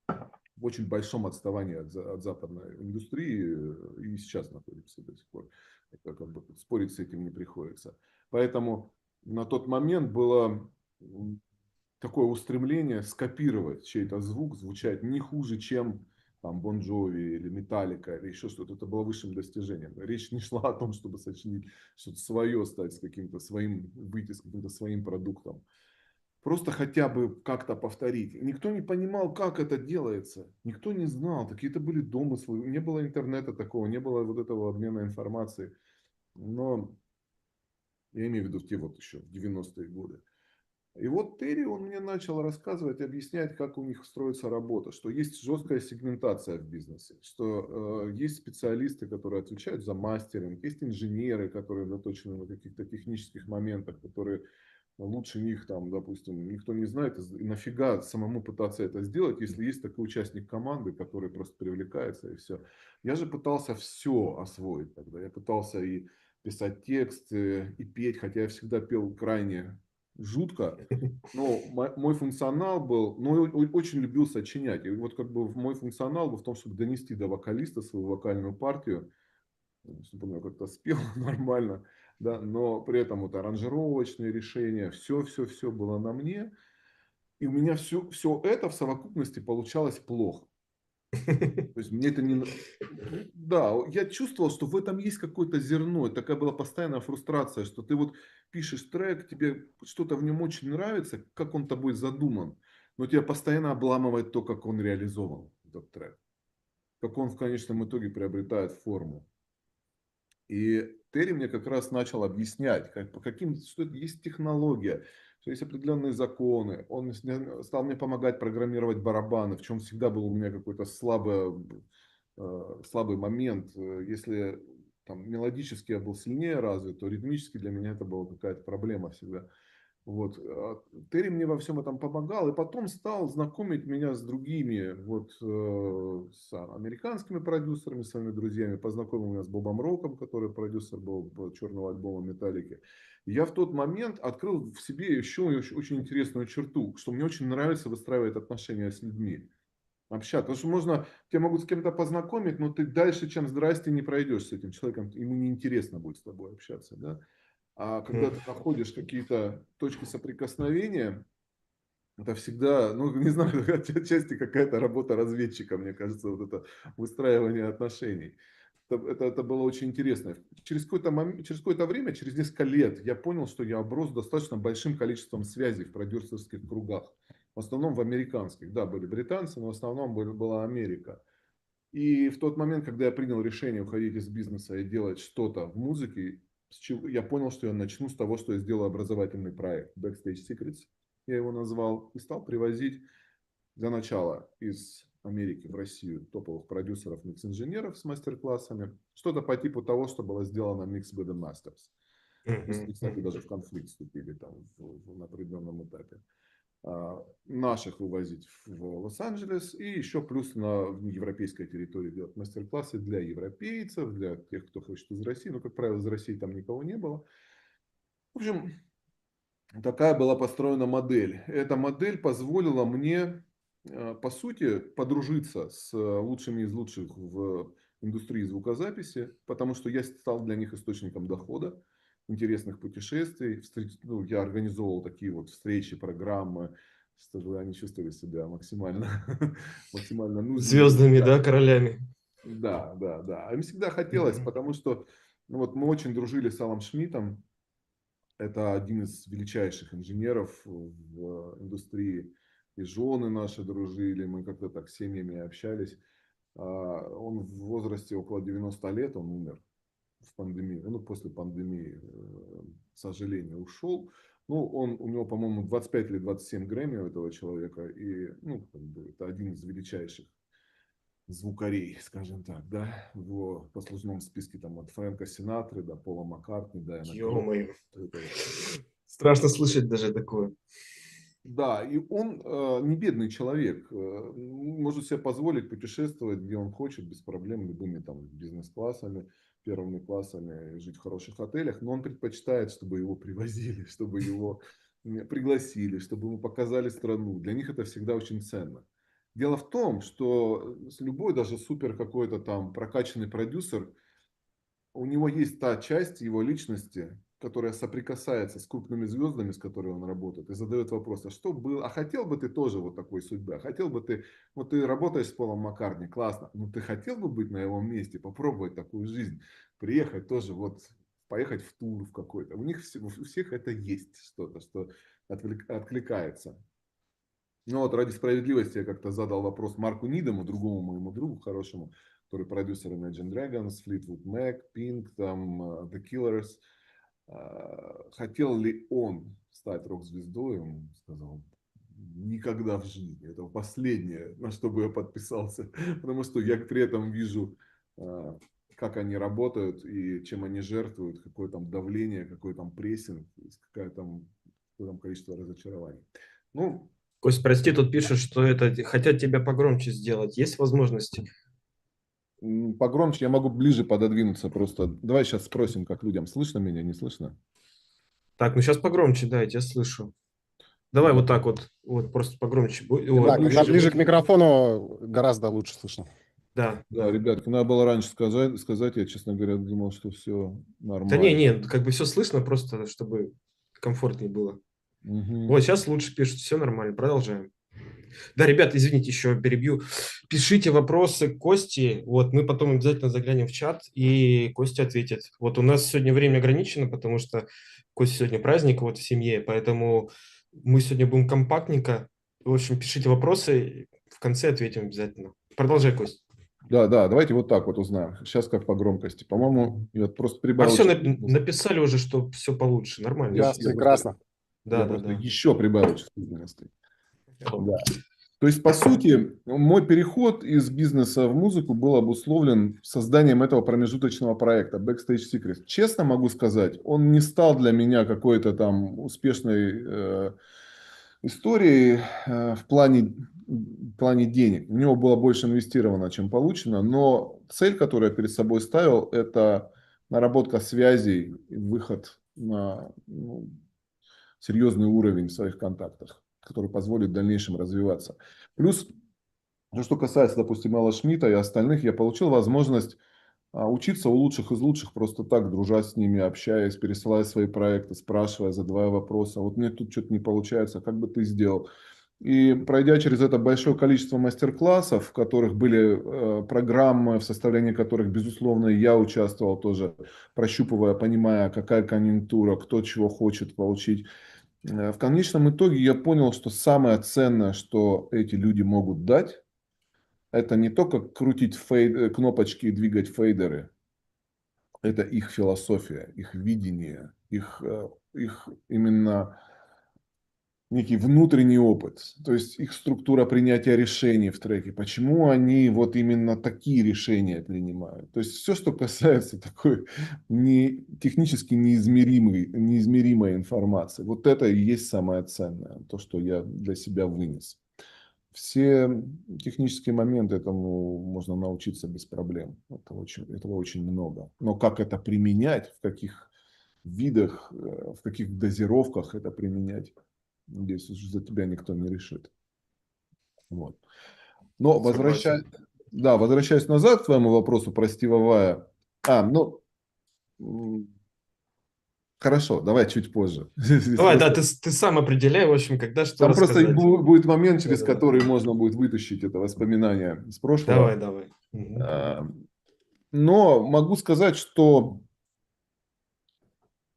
в очень большом отставании от западной индустрии и сейчас находимся до сих пор. Это как бы спорить с этим не приходится. Поэтому на тот момент было такое устремление скопировать чей-то звук, звучать не хуже, чем там Бон Джови или Металлика или еще что-то, это было высшим достижением. Речь не шла о том, чтобы сочинить что-то свое, стать с каким-то своим, выйти с каким-то своим продуктом. Просто хотя бы как-то повторить. Никто не понимал, как это делается. Никто не знал. Какие-то были домыслы. Не было интернета такого, не было вот этого обмена информацией. Но я имею в виду в те вот еще в 90-е годы. И вот Терри, он мне начал рассказывать, объяснять, как у них строится работа, что есть жесткая сегментация в бизнесе, что есть специалисты, которые отвечают за мастеринг, есть инженеры, которые заточены на каких-то технических моментах, которые лучше них там, допустим, никто не знает, и нафига самому пытаться это сделать, если есть такой участник команды, который просто привлекается и все. Я же пытался все освоить тогда. Я пытался и писать тексты, и петь, хотя я всегда пел крайне жутко. Но мой функционал был, ну, я очень любил сочинять. И вот как бы мой функционал был в том, чтобы донести до вокалиста свою вокальную партию, чтобы он как-то спел нормально, да, но при этом вот аранжировочные решения, все было на мне. И у меня все это в совокупности получалось плохо. То есть мне это не... Да, я чувствовал, что в этом есть какое-то зерно. И такая была постоянная фрустрация, что ты вот пишешь трек, тебе что-то в нем очень нравится, как он тобой задуман. Но тебя постоянно обламывает то, как он реализован, этот трек. Как он в конечном итоге приобретает форму. И Терри мне как раз начал объяснять, как, по каким, что есть технология, что есть определенные законы. Он стал мне помогать программировать барабаны, в чем всегда был у меня какой-то слабый момент. Если там, мелодически я был сильнее развит, то ритмически для меня это была какая-то проблема всегда. Вот. Терри мне во всем этом помогал, и потом стал знакомить меня с другими, вот, с американскими продюсерами, своими друзьями. Познакомил меня с Бобом Роком, который продюсер был черного альбома Металлики. Я в тот момент открыл в себе еще очень интересную черту, что мне очень нравится выстраивать отношения с людьми, общаться. Потому что можно, тебя могут с кем-то познакомить, но ты дальше, чем здрасте, не пройдешь с этим человеком, ему неинтересно будет с тобой общаться, да. А когда ты находишь какие-то точки соприкосновения, это всегда, ну, не знаю, отчасти какая-то работа разведчика, мне кажется, вот это выстраивание отношений. Это было очень интересно. Через какое-то время, через несколько лет, я понял, что я оброс достаточно большим количеством связей в продюсерских кругах. В основном в американских. Да, были британцы, но в основном была Америка. И в тот момент, когда я принял решение уходить из бизнеса и делать что-то в музыке, я понял, что я начну с того, что я сделаю образовательный проект Backstage Secrets, я его назвал, и стал привозить для начала из Америки в Россию топовых продюсеров, микс-инженеров с мастер-классами. Что-то по типу того, что было сделано в Mix Bed Masters. Мы с ними, кстати, даже в конфликт вступили там на определенном этапе. Наших вывозить в Лос-Анджелес и еще плюс на европейской территории делать мастер-классы для европейцев, для тех, кто хочет из России. Но, как правило, из России там никого не было. В общем, такая была построена модель. Эта модель позволила мне, по сути, подружиться с лучшими из лучших в индустрии звукозаписи, потому что я стал для них источником дохода, интересных путешествий. Ну, я организовывал такие вот встречи, программы, чтобы они чувствовали себя максимально, максимально нужными. Звездами, да, королями. Да, да, да. А им всегда хотелось, потому что ну, вот мы очень дружили с Аллом Шмидтом. Это один из величайших инженеров в индустрии. И жены наши дружили, мы как-то так с семьями общались. Он в возрасте около 90 лет, он умер в пандемию, ну, после пандемии, к сожалению, ушел. Ну, у него, по-моему, 25 или 27 Грэмми у этого человека. И, ну, как бы, это один из величайших звукарей, скажем так, да, в его послужном списке там от Фрэнка Синатры до Пола Маккартни, Дайана Кросс. Ё-моё. Страшно слышать даже такое. Да, и он не бедный человек, может себе позволить путешествовать, где он хочет, без проблем, любыми там бизнес-классами, первыми классами, жить в хороших отелях, но он предпочитает, чтобы его привозили, чтобы его пригласили, чтобы ему показали страну. Для них это всегда очень ценно. Дело в том, что любой даже супер какой-то там прокачанный продюсер, у него есть та часть его личности, которая соприкасается с крупными звездами, с которыми он работает, и задает вопрос, а что было, а хотел бы ты тоже вот такой судьбы, а хотел бы ты, вот ты работаешь с Полом Маккартни, классно, но ты хотел бы быть на его месте, попробовать такую жизнь, приехать тоже вот, поехать в тур в какой-то, у них у всех это есть что-то, что откликается. Ну вот ради справедливости я как-то задал вопрос Марку Нидому, другому моему другу хорошему, который продюсер Imagine Dragons, Fleetwood Mac, Pink, там, The Killers. Хотел ли он стать рок-звездой? Он сказал, никогда в жизни. Это последнее, на что бы я подписался. Потому что я при этом вижу, как они работают и чем они жертвуют, какое там давление, какой там прессинг, какое там количество разочарований. Ну, Кость, прости, тут пишут, что это хотят тебя погромче сделать. Есть возможность? погромче я могу ближе пододвинуться просто. Давай сейчас спросим, как людям. Слышно меня, не слышно? Так, ну сейчас погромче, да, я тебя слышу. Давай Да. вот так вот, вот просто погромче. Я Ой, Да, могу когда еще... ближе. ближе к микрофону, гораздо лучше слышно. Да, Да, да. ребятки, надо было раньше сказать. Я, честно говоря, думал, что все Да не, нормально. не, как бы все слышно, просто чтобы комфортнее было. Угу. Вот, сейчас лучше пишут, все нормально, продолжаем. Да, ребят, извините, еще перебью. Пишите вопросы к Косте, вот, мы потом обязательно заглянем в чат, и Костя ответит. Вот у нас сегодня время ограничено, потому что Костя сегодня праздник вот в семье, поэтому мы сегодня будем компактненько. В общем, пишите вопросы, в конце ответим обязательно. Продолжай, Кость. Да, да, давайте вот так вот узнаем. Сейчас как по громкости. По-моему, я просто А прибавил... все, написали уже, что все получше, нормально. Сейчас Я просто, прекрасно. я Да, да, просто да. еще прибавил чувствительности. Да. То есть, по сути, мой переход из бизнеса в музыку был обусловлен созданием этого промежуточного проекта Backstage Secrets. Честно могу сказать, он не стал для меня какой-то там успешной историей в плане денег. У него было больше инвестировано, чем получено, но цель, которую я перед собой ставил, это наработка связей и выход на серьезный уровень в своих контактах, который позволит в дальнейшем развиваться. Плюс, что касается, допустим, Элла Шмидта и остальных, я получил возможность учиться у лучших из лучших, просто так, дружать с ними, общаясь, пересылая свои проекты, спрашивая, задавая вопросы. Вот мне тут что-то не получается, как бы ты сделал? И пройдя через это большое количество мастер-классов, в которых были программы, в составлении которых, безусловно, я участвовал тоже, прощупывая, понимая, какая конъюнктура, кто чего хочет получить. В конечном итоге я понял, что самое ценное, что эти люди могут дать, это не только крутить кнопочки и двигать фейдеры, это их философия, их видение, их именно некий внутренний опыт, то есть их структура принятия решений в треке, почему они вот именно такие решения принимают. То есть все, что касается такой технически неизмеримой информации, вот это и есть самое ценное, то, что я для себя вынес. Все технические моменты этому можно научиться без проблем. Этого очень много. Но как это применять, в каких видах, в каких дозировках это применять, здесь уже за тебя никто не решит. Вот. Но Согласен. возвращаясь назад к твоему вопросу про Стива Вая. Хорошо, давай чуть позже. Здесь Давай, да, просто... ты сам определяй, в общем, когда что Там просто рассказать. будет момент, Да, через да, да. который можно будет вытащить это воспоминание из прошлого. Давай, давай. Мгм. А, Но могу сказать, что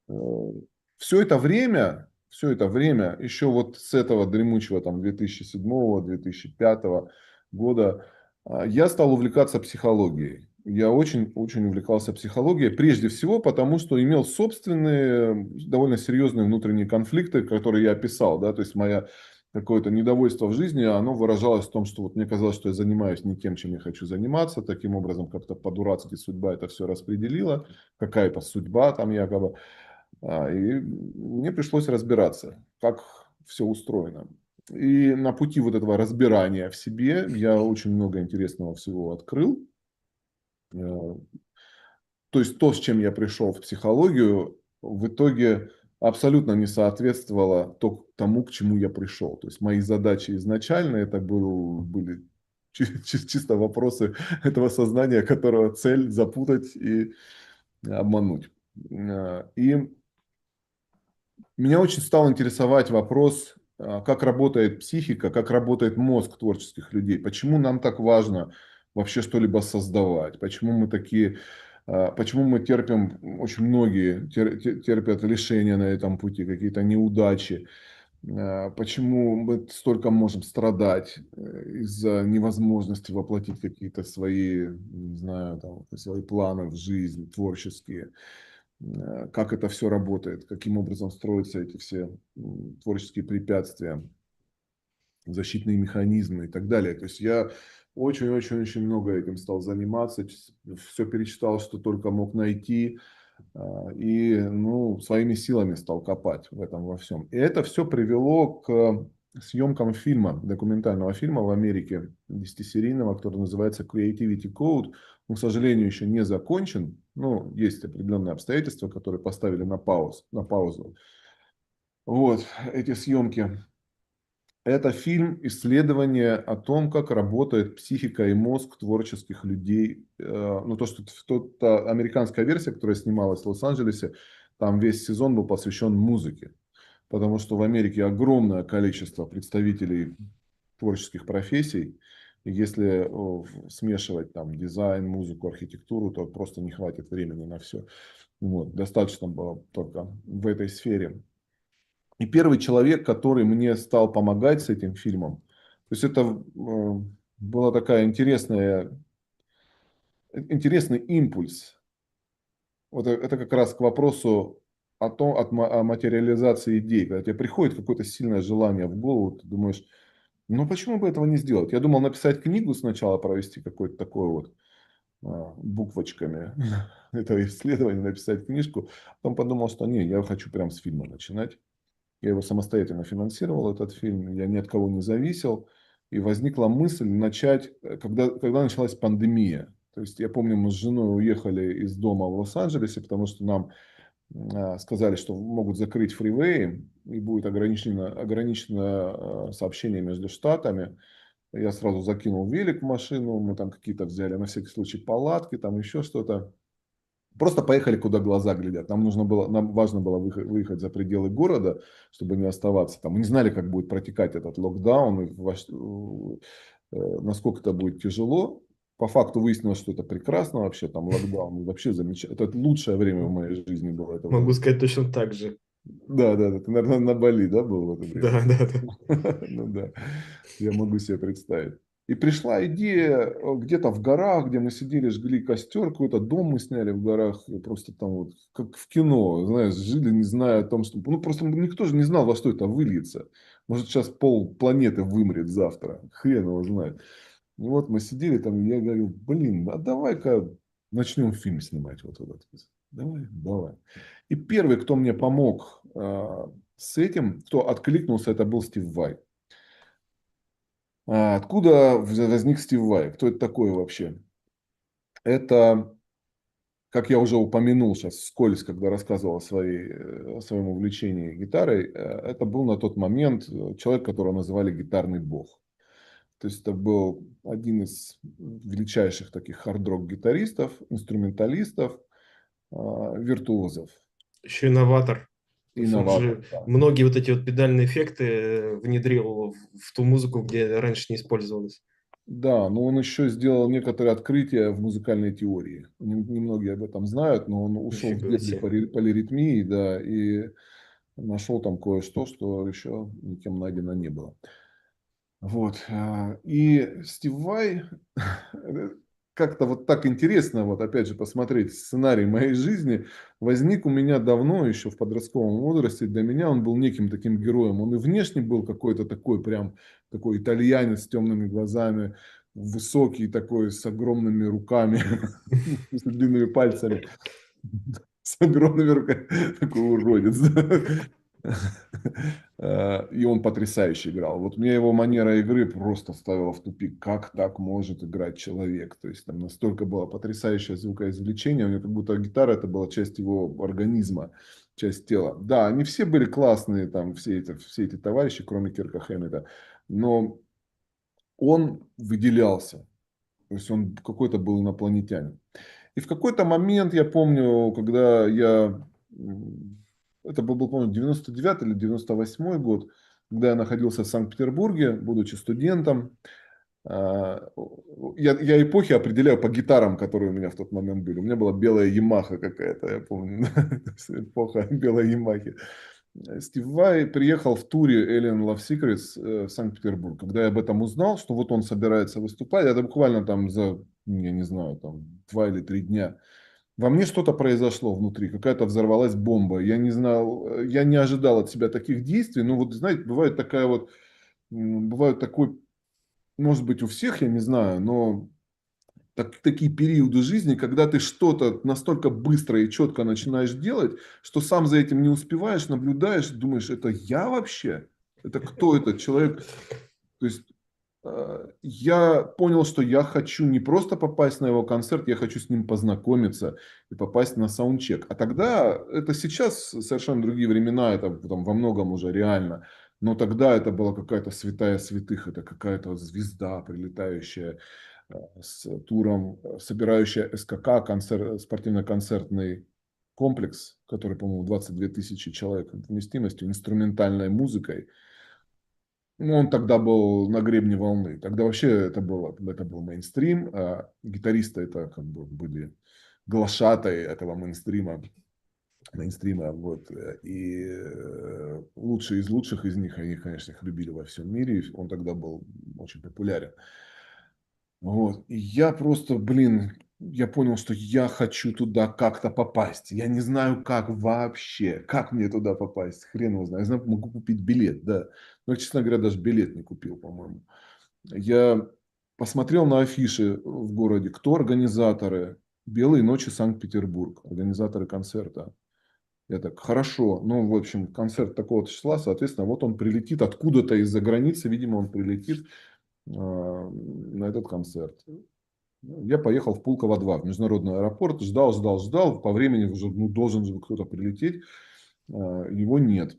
все это время, еще вот с этого дремучего там 2007-2005 года, я стал увлекаться психологией. Я очень увлекался психологией, прежде всего потому, что имел собственные довольно серьезные внутренние конфликты, которые я описал, да, то есть мое какое-то недовольство в жизни, оно выражалось в том, что вот мне казалось, что я занимаюсь не тем, чем я хочу заниматься, таким образом как-то по-дурацки судьба это все распределила, какая-то судьба там якобы. И мне пришлось разбираться, как все устроено. И на пути вот этого разбирания в себе я очень много интересного всего открыл. То есть то, с чем я пришел в психологию, в итоге абсолютно не соответствовало тому, к чему я пришел. То есть мои задачи изначально это были чисто вопросы этого сознания, которого цель запутать и обмануть. И меня очень стал интересовать вопрос, как работает психика, как работает мозг творческих людей. Почему нам так важно вообще что-либо создавать? Почему мы такие, почему мы терпим, очень многие терпят лишения на этом пути, какие-то неудачи. Почему мы столько можем страдать из-за невозможности воплотить какие-то свои, не знаю, там, свои планы в жизнь, творческие. Как это все работает, каким образом строятся эти все творческие препятствия, защитные механизмы и так далее. То есть я очень-очень-очень много этим стал заниматься, все перечитал, что только мог найти, и ну, своими силами стал копать в этом во всем. И это все привело к съемкам фильма, документального фильма в Америке, 10-серийного, который называется Creativity Code. Он, к сожалению, еще не закончен. Ну, есть определенные обстоятельства, которые поставили на паузу. Вот эти съемки. Это фильм исследование о том, как работает психика и мозг творческих людей. Ну, то, что американская версия, которая снималась в Лос-Анджелесе, там весь сезон был посвящен музыке. Потому что в Америке огромное количество представителей творческих профессий. И если смешивать там дизайн, музыку, архитектуру, то просто не хватит времени на все. Вот, достаточно было только в этой сфере. И первый человек, который мне стал помогать с этим фильмом, то есть это была такая интересный импульс. Вот это как раз к вопросу о том, о материализации идей. Когда тебе приходит какое-то сильное желание в голову, ты думаешь, ну почему бы этого не сделать? Я думал написать книгу сначала, провести какое-то такое вот буквочками это исследование, написать книжку. Потом подумал, что не, я хочу прям с фильма начинать. Я его самостоятельно финансировал, этот фильм, я ни от кого не зависел. И возникла мысль начать, когда началась пандемия. То есть я помню, мы с женой уехали из дома в Лос-Анджелесе, потому что нам сказали, что могут закрыть фривеи и будет ограничено сообщение между штатами. Я сразу закинул велик в машину, мы там какие-то взяли на всякий случай палатки, там еще что-то. Просто поехали, куда глаза глядят. Нам важно было выехать за пределы города, чтобы не оставаться там. Мы не знали, как будет протекать этот локдаун, и насколько это будет тяжело. По факту выяснилось, что это прекрасно вообще, там локдаун вообще замечательно. Это лучшее время в моей жизни было. Это Могу было. сказать точно так же. Да, да, да. Ты, наверное, на Бали, да, был в это время? Да, да, да. Ну да, я могу себе представить. И пришла идея где-то в горах, где мы сидели, жгли костер, какой-то дом мы сняли в горах, и просто там вот, как в кино, знаешь, жили, не зная о том, что... Ну, просто никто же не знал, во что это выльется. Может, сейчас пол планеты вымрет завтра, хрен его знает. И вот мы сидели там, и я говорю, блин, а давай-ка начнем фильм снимать вот этот. Давай, давай. И первый, кто мне помог с этим, кто откликнулся, это был Стив Vai. Откуда возник Стив Vai? Кто это такой вообще? Это, как я уже упомянул сейчас вскользь, когда рассказывал о своем увлечении гитарой, это был на тот момент человек, которого называли гитарный бог. То есть это был один из величайших таких хард-рок гитаристов, инструменталистов, виртуозов, Еще инноватор. То есть он инноваторов. же Да. многие вот эти вот педальные эффекты внедрил в ту музыку, где раньше не использовалось. Да, но он еще сделал некоторые открытия в музыкальной теории. Немногие об этом знают, но он ушел в Нифига дебри себе. полиритмии, да, и нашел там кое-что, что еще никем найдено не было. Вот. И Стив Vai, как-то вот так интересно, вот опять же, посмотреть сценарий моей жизни, возник у меня давно, еще в подростковом возрасте. Для меня он был неким таким героем. Он и внешне был какой-то такой прям, такой итальянец с темными глазами, высокий такой, с огромными руками, с длинными пальцами, с огромными руками, такой уродец. И он потрясающе играл. Вот мне его манера игры просто ставила в тупик. Как так может играть человек? То есть там настолько было потрясающее звукоизвлечение. У него как будто гитара это была часть его организма, часть тела. Да, они все были классные, там все эти товарищи, кроме Кирка Хэммита. Но он выделялся. То есть он какой-то был инопланетянин. И в какой-то момент, я помню, когда я это был, по-моему, 99 или 98 год, когда я находился в Санкт-Петербурге, будучи студентом. А, я эпохи определяю по гитарам, которые у меня в тот момент были. У меня была белая Ямаха какая-то, я помню, эпоха белой Ямахи. Стив Vai приехал в туре Alien Love Secrets в Санкт-Петербург. Когда я об этом узнал, что вот он собирается выступать, это буквально там за, я не знаю, там 2 или 3 дня. Во мне что-то произошло внутри, какая-то взорвалась бомба. Я не знал, я не ожидал от себя таких действий. Но вот, знаете, бывает такая вот, бывает такой, может быть, у всех, я не знаю, но такие периоды жизни, когда ты что-то настолько быстро и четко начинаешь делать, что сам за этим не успеваешь, наблюдаешь, думаешь, это я вообще? Это кто этот человек? То есть я понял, что я хочу не просто попасть на его концерт, я хочу с ним познакомиться и попасть на саундчек. А тогда, это сейчас совершенно другие времена, это там во многом уже реально. Но тогда это была какая-то святая святых, это какая-то вот звезда, прилетающая с туром, собирающая СКК, спортивно-концертный комплекс, который, по-моему, 22 тысячи человек вместимостью, инструментальной музыкой. Ну, он тогда был на гребне волны. Тогда вообще это был мейнстрим, а гитаристы это как бы были глашатай этого мейнстрима, вот. И лучшие из лучших из них, они, конечно, их любили во всем мире. Он тогда был очень популярен. Вот. И я просто, блин, я понял, что я хочу туда как-то попасть. Я не знаю, как вообще, как мне туда попасть. Хрен его знает. Я знаю, могу купить билет, да. Но я, честно говоря, даже билет не купил, по-моему. Я посмотрел на афиши в городе, кто организаторы. «Белые ночи Санкт-Петербург», организаторы концерта. Я так, хорошо, ну, в общем, концерт такого числа, соответственно, вот он прилетит откуда-то из-за границы, видимо, он прилетит на этот концерт. Я поехал в Пулково-2, в международный аэропорт, ждал, по времени уже должен же кто-то прилететь, его нет.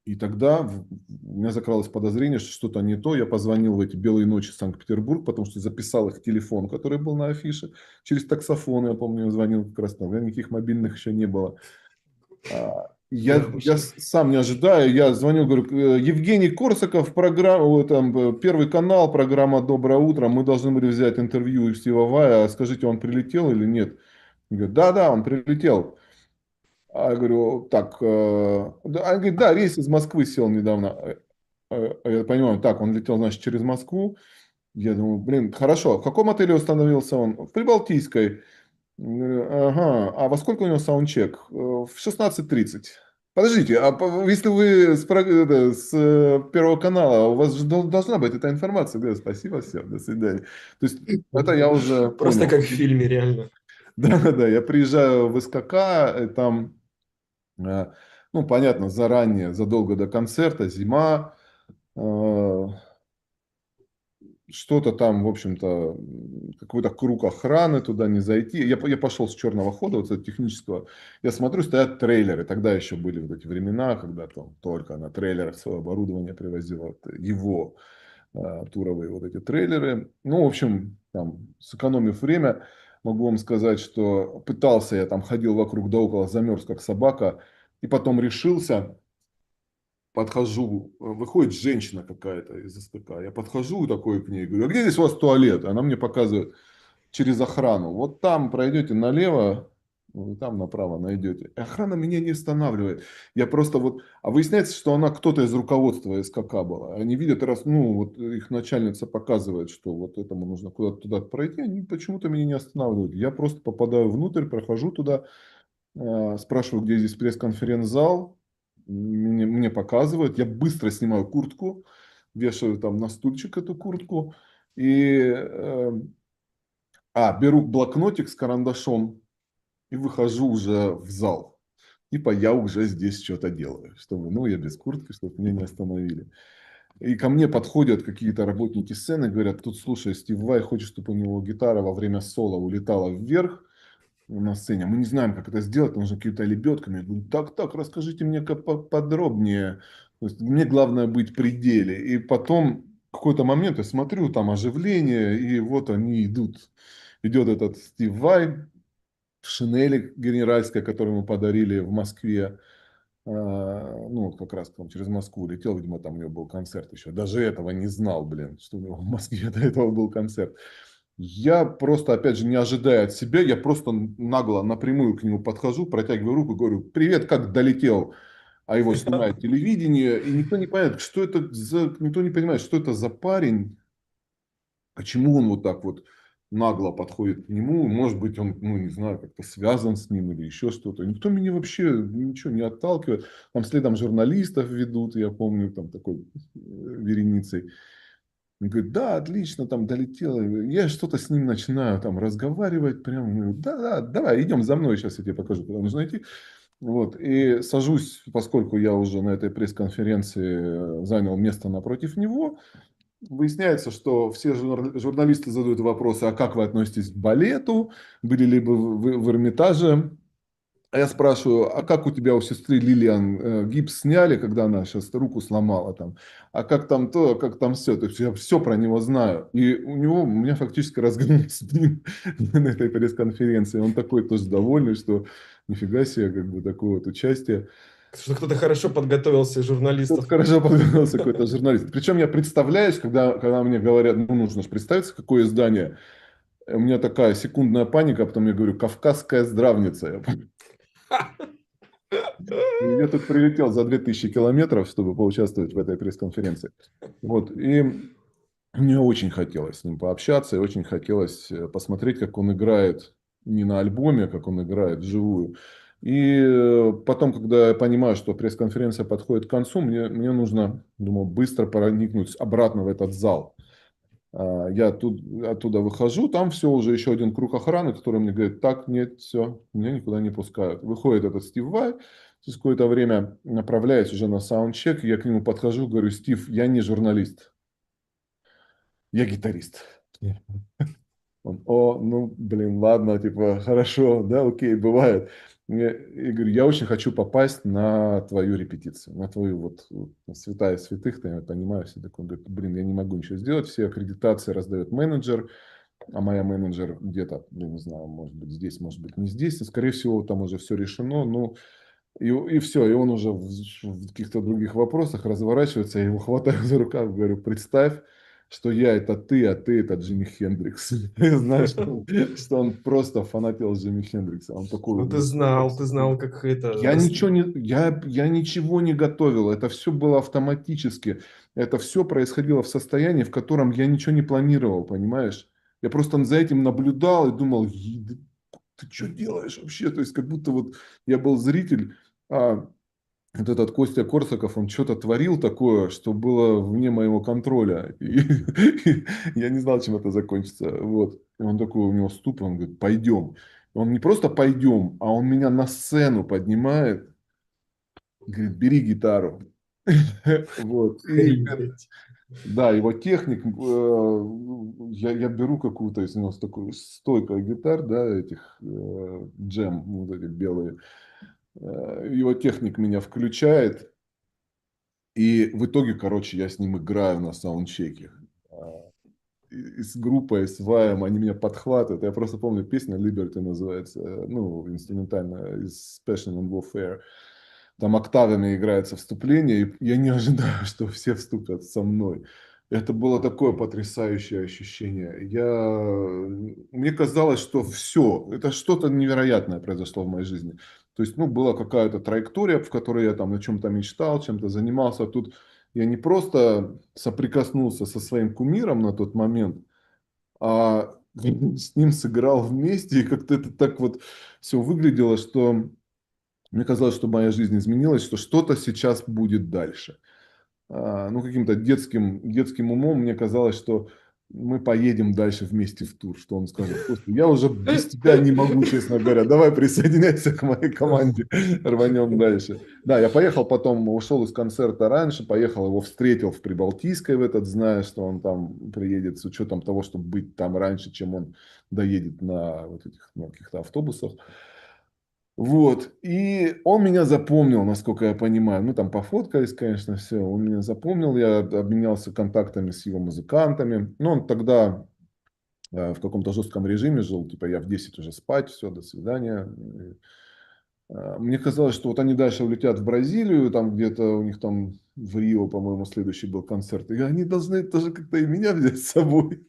И тогда у меня закралось подозрение, что что-то не то. Я позвонил в эти белые ночи в Санкт-Петербург, потому что записал их телефон, который был на афише. Через таксофон, я помню, звонил как раз там. Никаких мобильных еще не было. Я сам не ожидаю, я звоню, говорю, Евгений Корсаков, программа, там, Первый канал, программа «Доброе утро», мы должны были взять интервью у Стива Вая, скажите, он прилетел или нет? Он говорит, да, он прилетел. А я говорю, так, да, он говорит, да, рейс из Москвы сел недавно. Я понимаю, так, он летел, значит, через Москву. Я думаю, блин, хорошо, в каком отеле установился он? В Прибалтийской. Ага, а во сколько у него саундчек? В 16:30. Подождите, если вы с Первого канала, у вас же должна быть эта информация. Да, спасибо, все, до свидания. То есть это я уже Просто понял. как в фильме, реально. Да, я приезжаю в СКК, там, ну, понятно, заранее, задолго до концерта, зима, что-то там, в общем-то, какой-то круг охраны, туда не зайти. Я пошел с черного хода, вот с этого технического. Я смотрю, стоят трейлеры. Тогда еще были вот эти времена, когда там только на трейлерах свое оборудование привозило. Вот его туровые вот эти трейлеры. Ну, в общем, там, сэкономив время, могу вам сказать, что пытался я там, ходил вокруг да около, замерз как собака. И потом решился, подхожу, выходит женщина какая-то из СПК. Я подхожу такой к ней, говорю, а где здесь у вас туалет? Она мне показывает через охрану. Вот там пройдете налево, там направо найдете. И охрана меня не останавливает. Я просто вот... А выясняется, что она кто-то из руководства СКК была. Они видят, раз, ну, вот их начальница показывает, что вот этому нужно куда-то туда пройти, они почему-то меня не останавливают. Я просто попадаю внутрь, прохожу туда, спрашиваю, где здесь пресс-конференц-зал. Мне показывают, я быстро снимаю куртку, вешаю там на стульчик эту куртку и беру блокнотик с карандашом и выхожу уже в зал. Типа я уже здесь что-то делаю, чтобы, ну, я без куртки, чтобы меня не остановили. И ко мне подходят какие-то работники сцены, говорят, тут, слушай, Стив Vai хочет, чтобы у него гитара во время соло улетала вверх на сцене. Мы не знаем, как это сделать, нужно какими-то лебедками. Я говорю, так, расскажите мне подробнее. То есть, мне главное быть в пределе. И потом в какой-то момент я смотрю, там оживление, и вот они идут. Идет этот Стив Vai, в шинели генеральской, которую мы подарили в Москве. Ну, вот как раз там через Москву летел, видимо, там у него был концерт еще. Даже этого не знал, блин, что у него в Москве до этого был концерт. Я просто, опять же, не ожидая от себя, я просто нагло напрямую к нему подхожу, протягиваю руку, говорю: привет, как долетел? А его снимает телевидение, и никто не понимает, что это за, никто не понимает, что это за парень, почему он вот так вот нагло подходит к нему. Может быть, он, ну, не знаю, как-то связан с ним или еще что-то. Никто меня вообще ничего не отталкивает. Там следом журналистов ведут, я помню, там такой вереницей. Он говорит: да, отлично, там долетело. Я что-то с ним начинаю там разговаривать. Прям, говорю: да, да, давай, идем за мной, сейчас я тебе покажу, куда нужно идти. Вот, и сажусь, поскольку я уже на этой пресс-конференции занял место напротив него. Выясняется, что все журналисты задают вопросы: а как вы относитесь к балету? Были ли вы в Эрмитаже? А я спрашиваю: а как у тебя у сестры Лилиан гипс сняли, когда она сейчас руку сломала там? А как там то, а как там все? То есть я все про него знаю. И у меня фактически разговор с ним на этой пресс-конференции. Он такой тоже довольный, что нифига себе, как бы такое вот участие. Что кто-то хорошо подготовился из Тут журналистов. хорошо подготовился какой-то журналист. Причем я представляюсь, когда мне говорят: ну, нужно же представиться, какое издание. У меня такая секундная паника, а потом я говорю: «Кавказская здравница». Я помню. И я тут прилетел за 2000 километров, чтобы поучаствовать в этой пресс-конференции. Вот. И мне очень хотелось с ним пообщаться, и очень хотелось посмотреть, как он играет не на альбоме, как он играет вживую. И потом, когда я понимаю, что пресс-конференция подходит к концу, мне нужно, думаю, быстро проникнуть обратно в этот зал. Я оттуда выхожу, там все, уже еще один круг охраны, который мне говорит: так, нет, все, меня никуда не пускают. Выходит этот Стив Vai, через какое-то время направляюсь уже на саундчек, я к нему подхожу, говорю: Стив, я не журналист, я гитарист. Он: о, ну, блин, ладно, типа, хорошо, да, окей, бывает. И говорю: я очень хочу попасть на твою репетицию, на твою вот святая святых, ты понимаешь, все такое. Он говорит: блин, я не могу ничего сделать, все аккредитации раздает менеджер, а моя менеджер где-то, я не знаю, может быть здесь, может быть не здесь, и, скорее всего, там уже все решено, ну, и все, и он уже в каких-то других вопросах разворачивается, я его хватаю за рукав, говорю: представь, что я это ты, а ты это Джимми Хендрикс. И знаешь, что он просто фанател Джимми Хендрикса. Он такой: Ну, ты знал, как это... я ничего не готовил, это все было автоматически. Это все происходило в состоянии, в котором я ничего не планировал, понимаешь? Я просто за этим наблюдал и думал: ты что делаешь вообще? То есть, как будто вот я был зритель, а вот этот Костя Корсаков, он что-то творил такое, что было вне моего контроля. И я не знал, чем это закончится. Вот. И он такой, у него ступор, он говорит: пойдем. Он не просто пойдем, а он меня на сцену поднимает, говорит: бери гитару. Вот. И Охренеть. да, его техник, я беру какую-то, из него такую стойка гитар, да, этих джем, вот эти белые. Его техник меня включает, и в итоге, короче, я с ним играю на саундчеке. И с группой, с Ваем, они меня подхватывают. Я просто помню, песня Liberty называется, ну, инструментальная, из Passion and Warfare. Там октавами играется вступление, и я не ожидаю, что все вступят со мной. Это было такое потрясающее ощущение. Мне казалось, что все, это что-то невероятное произошло в моей жизни. То есть, ну, была какая-то траектория, в которой я там на чем-то мечтал, чем-то занимался. Тут я не просто соприкоснулся со своим кумиром на тот момент, а с ним сыграл вместе. И как-то это так вот все выглядело, что мне казалось, что моя жизнь изменилась, что что-то сейчас будет дальше. Ну, каким-то детским умом мне казалось, что мы поедем дальше вместе в тур, что он скажет: слушай, я уже без тебя не могу, честно говоря, давай присоединяйся к моей команде, рванем дальше. Да, я поехал потом, ушел из концерта раньше, поехал, его встретил в Прибалтийской в этот, зная, что он там приедет, с учетом того, чтобы быть там раньше, чем он доедет на вот этих, на каких-то автобусах. Вот. И он меня запомнил, насколько я понимаю. Ну, там пофоткались, конечно, все. Он меня запомнил. Я обменялся контактами с его музыкантами. Ну, он тогда в каком-то жестком режиме жил, типа я в 10 уже спать, все, до свидания. Мне казалось, что вот они дальше улетят в Бразилию, там где-то у них там в Рио, по-моему, следующий был концерт, и они должны тоже как-то и меня взять с собой.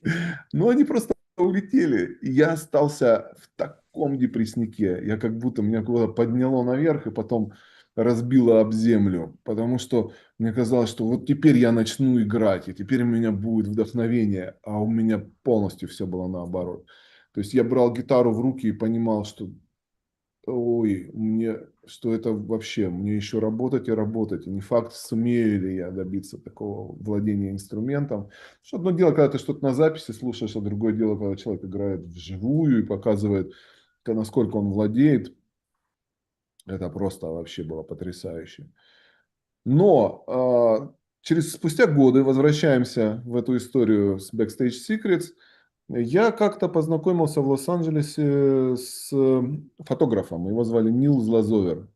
Но они просто улетели, и я остался в таком депресснике. Я как будто меня куда-то подняло наверх и потом разбило об землю, потому что мне казалось, что вот теперь я начну играть, и теперь у меня будет вдохновение, а у меня полностью все было наоборот. То есть я брал гитару в руки и понимал, что ой, мне, что это вообще, мне еще работать и работать. И не факт, сумею ли я добиться такого владения инструментом. Что одно дело, когда ты что-то на записи слушаешь, а другое дело, когда человек играет вживую и показывает, насколько он владеет. Это просто вообще было потрясающе. Но спустя годы возвращаемся в эту историю с Backstage Secrets. Я как-то познакомился в Лос-Анджелесе с фотографом. Его звали Нил Злазовер.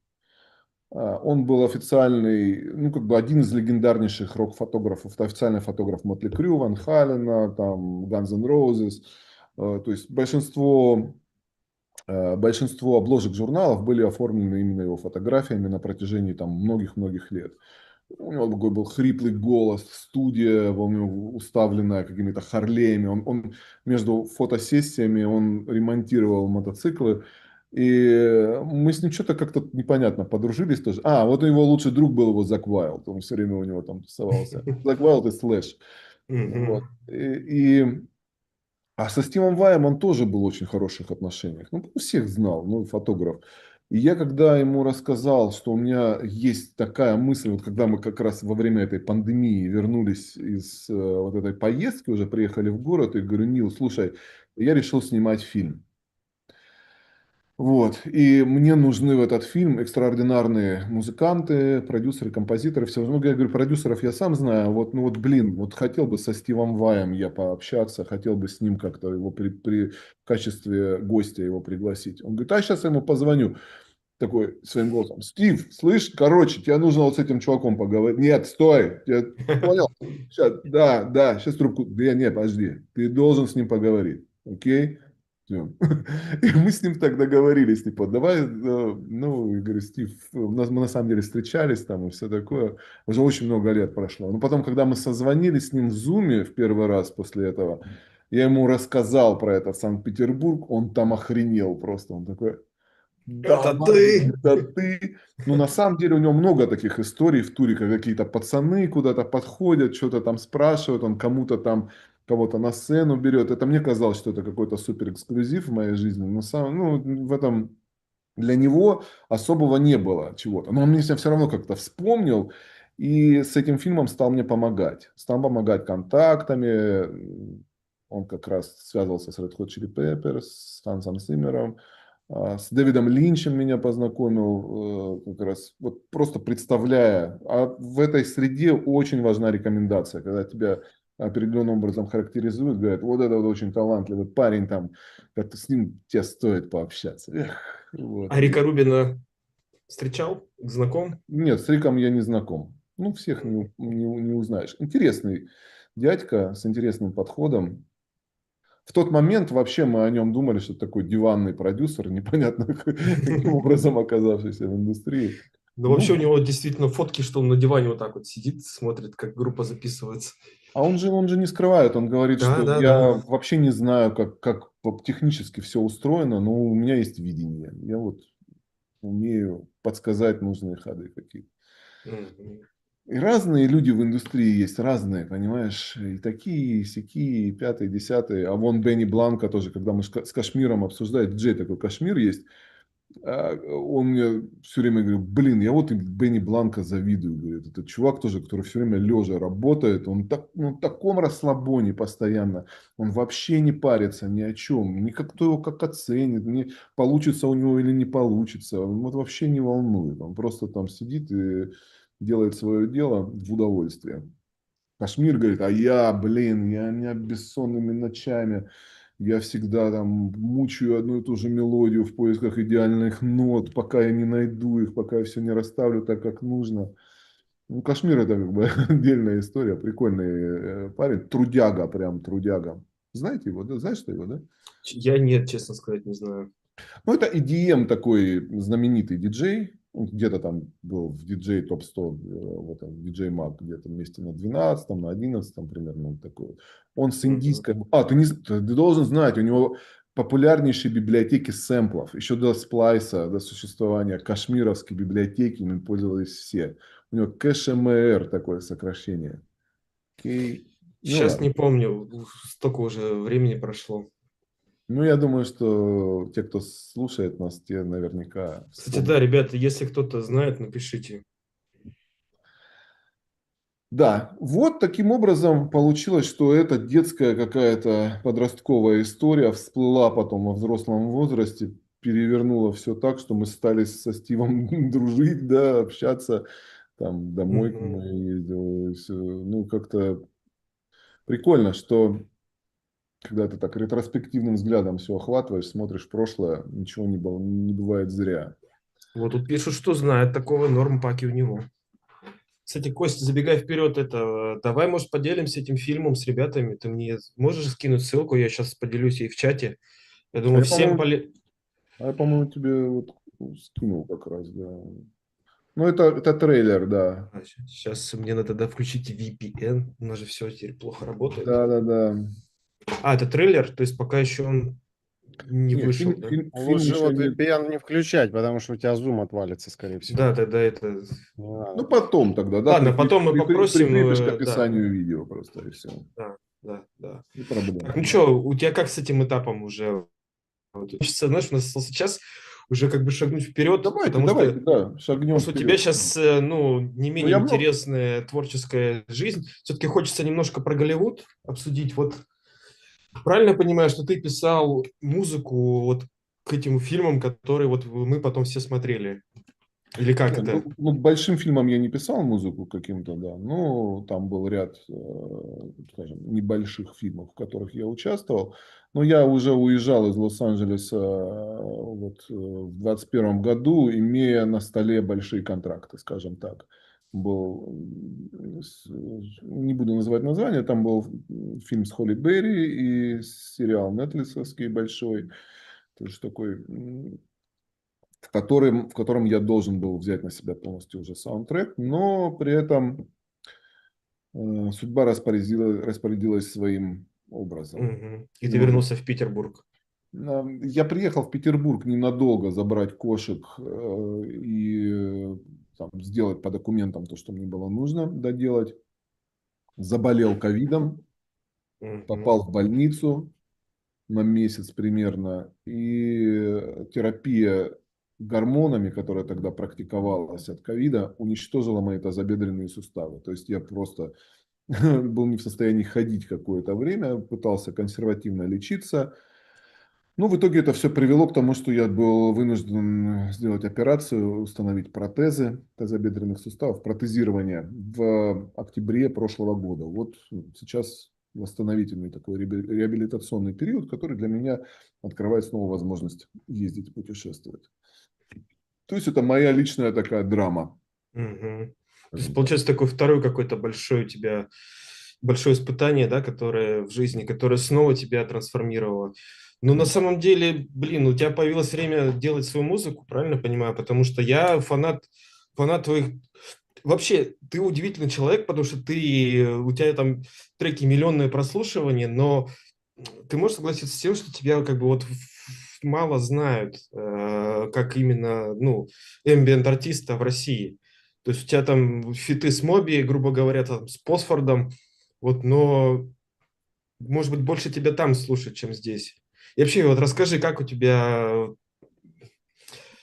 Он был официальный, ну, как бы один из легендарнейших рок-фотографов. Это официальный фотограф Мотли Крю, Ван Халена, там, Guns N' Roses. То есть большинство обложек журналов были оформлены именно его фотографиями на протяжении там многих-многих лет. У него такой был хриплый голос, студия у него уставленная какими-то Харлеями. Он между фотосессиями он ремонтировал мотоциклы. И мы с ним что-то как-то непонятно подружились тоже. Вот у него лучший друг был его Зак Уайлд. Он все время у него там тусовался. Зак Уайлд и Слэш. Вот. А со Стивом Ваем он тоже был в очень хороших отношениях. Ну, всех знал, ну, фотограф. И я когда ему рассказал, что у меня есть такая мысль, вот когда мы как раз во время этой пандемии вернулись из вот этой поездки, уже приехали в город, и говорю, Нил, слушай, я решил снимать фильм. Вот. И мне нужны в этот фильм экстраординарные музыканты, продюсеры, композиторы, все. Ну, я говорю, продюсеров я сам знаю. Вот, ну вот, блин, вот хотел бы со Стивом Ваем я пообщаться, хотел бы с ним как-то его в качестве гостя его пригласить. Он говорит, сейчас я ему позвоню. Такой своим голосом, Стив, слышь, короче, тебе нужно вот с этим чуваком поговорить. Нет, стой, я понял? Сейчас, да, сейчас трубку. Да, нет, подожди, ты должен с ним поговорить, окей? Всё. И мы с ним так договорились, типа, давай, ну, я говорю, Стив, мы на самом деле встречались там и все такое, уже очень много лет прошло. Но потом, когда мы созвонились с ним в Зуме в первый раз после этого, я ему рассказал про это в Санкт-Петербург, он там охренел просто, он такой, да Это ладно, ты! это ты. Ну, на самом деле у него много таких историй в туре, когда какие-то пацаны куда-то подходят, что-то там спрашивают, он кому-то там, кого-то на сцену берет. Это мне казалось, что это какой-то супер эксклюзив в моей жизни. Но ну, в этом для него особого не было чего-то. Но он мне все равно как-то вспомнил. И с этим фильмом стал мне помогать. Стал помогать контактами. Он как раз связывался с Red Hot Chili Peppers, с Хансом Циммером. С Дэвидом Линчем меня познакомил, как раз вот просто представляя. А в этой среде очень важна рекомендация, когда тебя определенным образом характеризуют, говорят, вот это вот очень талантливый парень, там, как-то с ним тебе стоит пообщаться. Эх, вот. А Рика Рубина встречал? Знаком? Нет, с Риком я не знаком. Ну, всех не узнаешь. Интересный дядька с интересным подходом. В тот момент вообще мы о нем думали, что это такой диванный продюсер, непонятно каким образом оказавшийся в индустрии. Но вообще у Ну, него действительно фотки, что он на диване вот так вот сидит, смотрит, как группа записывается. а он же не скрывает, он говорит, Да, что да, я да. вообще не знаю, как технически все устроено, но у меня есть видение. Я вот умею подсказать нужные ходы какие-то. Мгм. И разные люди в индустрии есть, разные, понимаешь, и такие, и сякие, и пятые, и десятые. А вон Бенни Бланко тоже, когда мы с Кашмиром обсуждаем, диджей такой Кашмир есть, он мне все время говорит, блин, я вот и Бенни Бланко завидую, говорит, этот чувак тоже, который все время лежа работает, он так, ну, в таком расслабоне постоянно, он вообще не парится ни о чем, ни кто его как оценит, ни получится у него или не получится, он вот вообще не волнует, он просто там сидит и делает свое дело в удовольствие. Кашмир говорит, а я, блин, я не бессонными ночами, я всегда там мучаю одну и ту же мелодию в поисках идеальных нот, пока я не найду их, пока я все не расставлю так, как нужно. Ну, Кашмир это как бы отдельная история, прикольный парень, трудяга, прям трудяга. Знаете его, да? Знаешь, что его, да? Я нет, честно сказать, не знаю. Ну, это EDM такой знаменитый диджей. Он где-то там был в диджей топ-100, вот он, диджей Маг, где-то вместе на 12-м, на 11-м примерно вот такой. Он с Мгм. индийской... ты должен знать, у него популярнейшие библиотеки сэмплов. Еще до сплайса, до существования кашмировской библиотеки им пользовались все. У него КШМР такое сокращение. Окей. Ну Сейчас ладно. не помню, столько уже времени прошло. Ну, я думаю, что те, кто слушает нас, те наверняка Кстати, вспомнят. да, ребята, если кто-то знает, напишите. Да, вот таким образом получилось, что эта детская какая-то подростковая история всплыла потом во взрослом возрасте, перевернула все так, что мы стали со Стивом дружить, да, общаться, там домой к нему Мгм. ездил, и всё. Ну, как-то прикольно, что когда ты так ретроспективным взглядом все охватываешь, смотришь в прошлое, ничего не бывает зря. Вот тут пишут, что знает такого норм паки у него. Кстати, Костя, забегай вперед, давай, может, поделимся этим фильмом с ребятами. Ты мне можешь скинуть ссылку, я сейчас поделюсь ей в чате. Я А думаю, я, всем по-моему, поле... тебе вот скинул как раз, да. Ну, это трейлер, да. Сейчас мне надо тогда включить VPN. У нас же все теперь плохо работает. Да, да, да. А, это трейлер, то есть пока еще он не Нет, вышел, да? фильм Лучше еще вот не... VPN не включать, потому что у тебя зум отвалится, скорее всего. Да, тогда это... Не Ну, надо. потом тогда, да, Ладно, потом мы попросим, прикрепишь к да, описанию видео просто, и все. да, да, да. Не проблема. Так, ну что, у тебя как с этим этапом уже? Вот, хочется, знаешь, у нас остался час уже как бы шагнуть вперед, Давайте, да, потому шагнем что у тебя вперед. сейчас, ну, не Ну, менее я много... интересная творческая жизнь. Все-таки хочется немножко про Голливуд обсудить. Вот правильно понимаю, что ты писал музыку вот к этим фильмам, которые вот мы потом все смотрели? Или как Нет, это? ну, к большим фильмам я не писал музыку каким-то, да, но там был ряд, скажем, небольших фильмов, в которых я участвовал. Но я уже уезжал из Лос-Анджелеса вот, в 21 году, имея на столе большие контракты, скажем так. Был, не буду называть название, там был фильм с Холли Берри и сериал нетфликсовский большой, то есть такой в котором я должен был взять на себя полностью уже саундтрек, но при этом судьба распорядилась своим образом. Мгм. И ты Немного. вернулся в Петербург. Я приехал в Петербург ненадолго забрать кошек и там, сделать по документам то, что мне было нужно доделать. Заболел ковидом, Мгм. попал в больницу на месяц примерно. И терапия гормонами, которая тогда практиковалась от ковида, уничтожила мои тазобедренные суставы. То есть я просто был не в состоянии ходить какое-то время, пытался консервативно лечиться. Ну, в итоге это все привело к тому, что я был вынужден сделать операцию, установить протезы тазобедренных суставов, протезирование в октябре прошлого года. Вот сейчас восстановительный такой реабилитационный период, который для меня открывает снова возможность ездить, путешествовать. То есть это моя личная такая драма, Мгм. То есть, скажем так. получается, такой второй какой-то большой у тебя, большое испытание, да, которое в жизни, которое снова тебя трансформировало. Но на самом деле, блин, у тебя появилось время делать свою музыку, правильно понимаю? Потому что я фанат твоих... Вообще, ты удивительный человек, потому что у тебя там треки миллионное прослушивание, но ты можешь согласиться с тем, что тебя как бы вот мало знают, как именно, ну, эмбиент-артиста в России. То есть у тебя там фиты с Моби, грубо говоря, там, с Посфордом, вот, но, может быть, больше тебя там слушать, чем здесь. И вообще, вот расскажи, как у тебя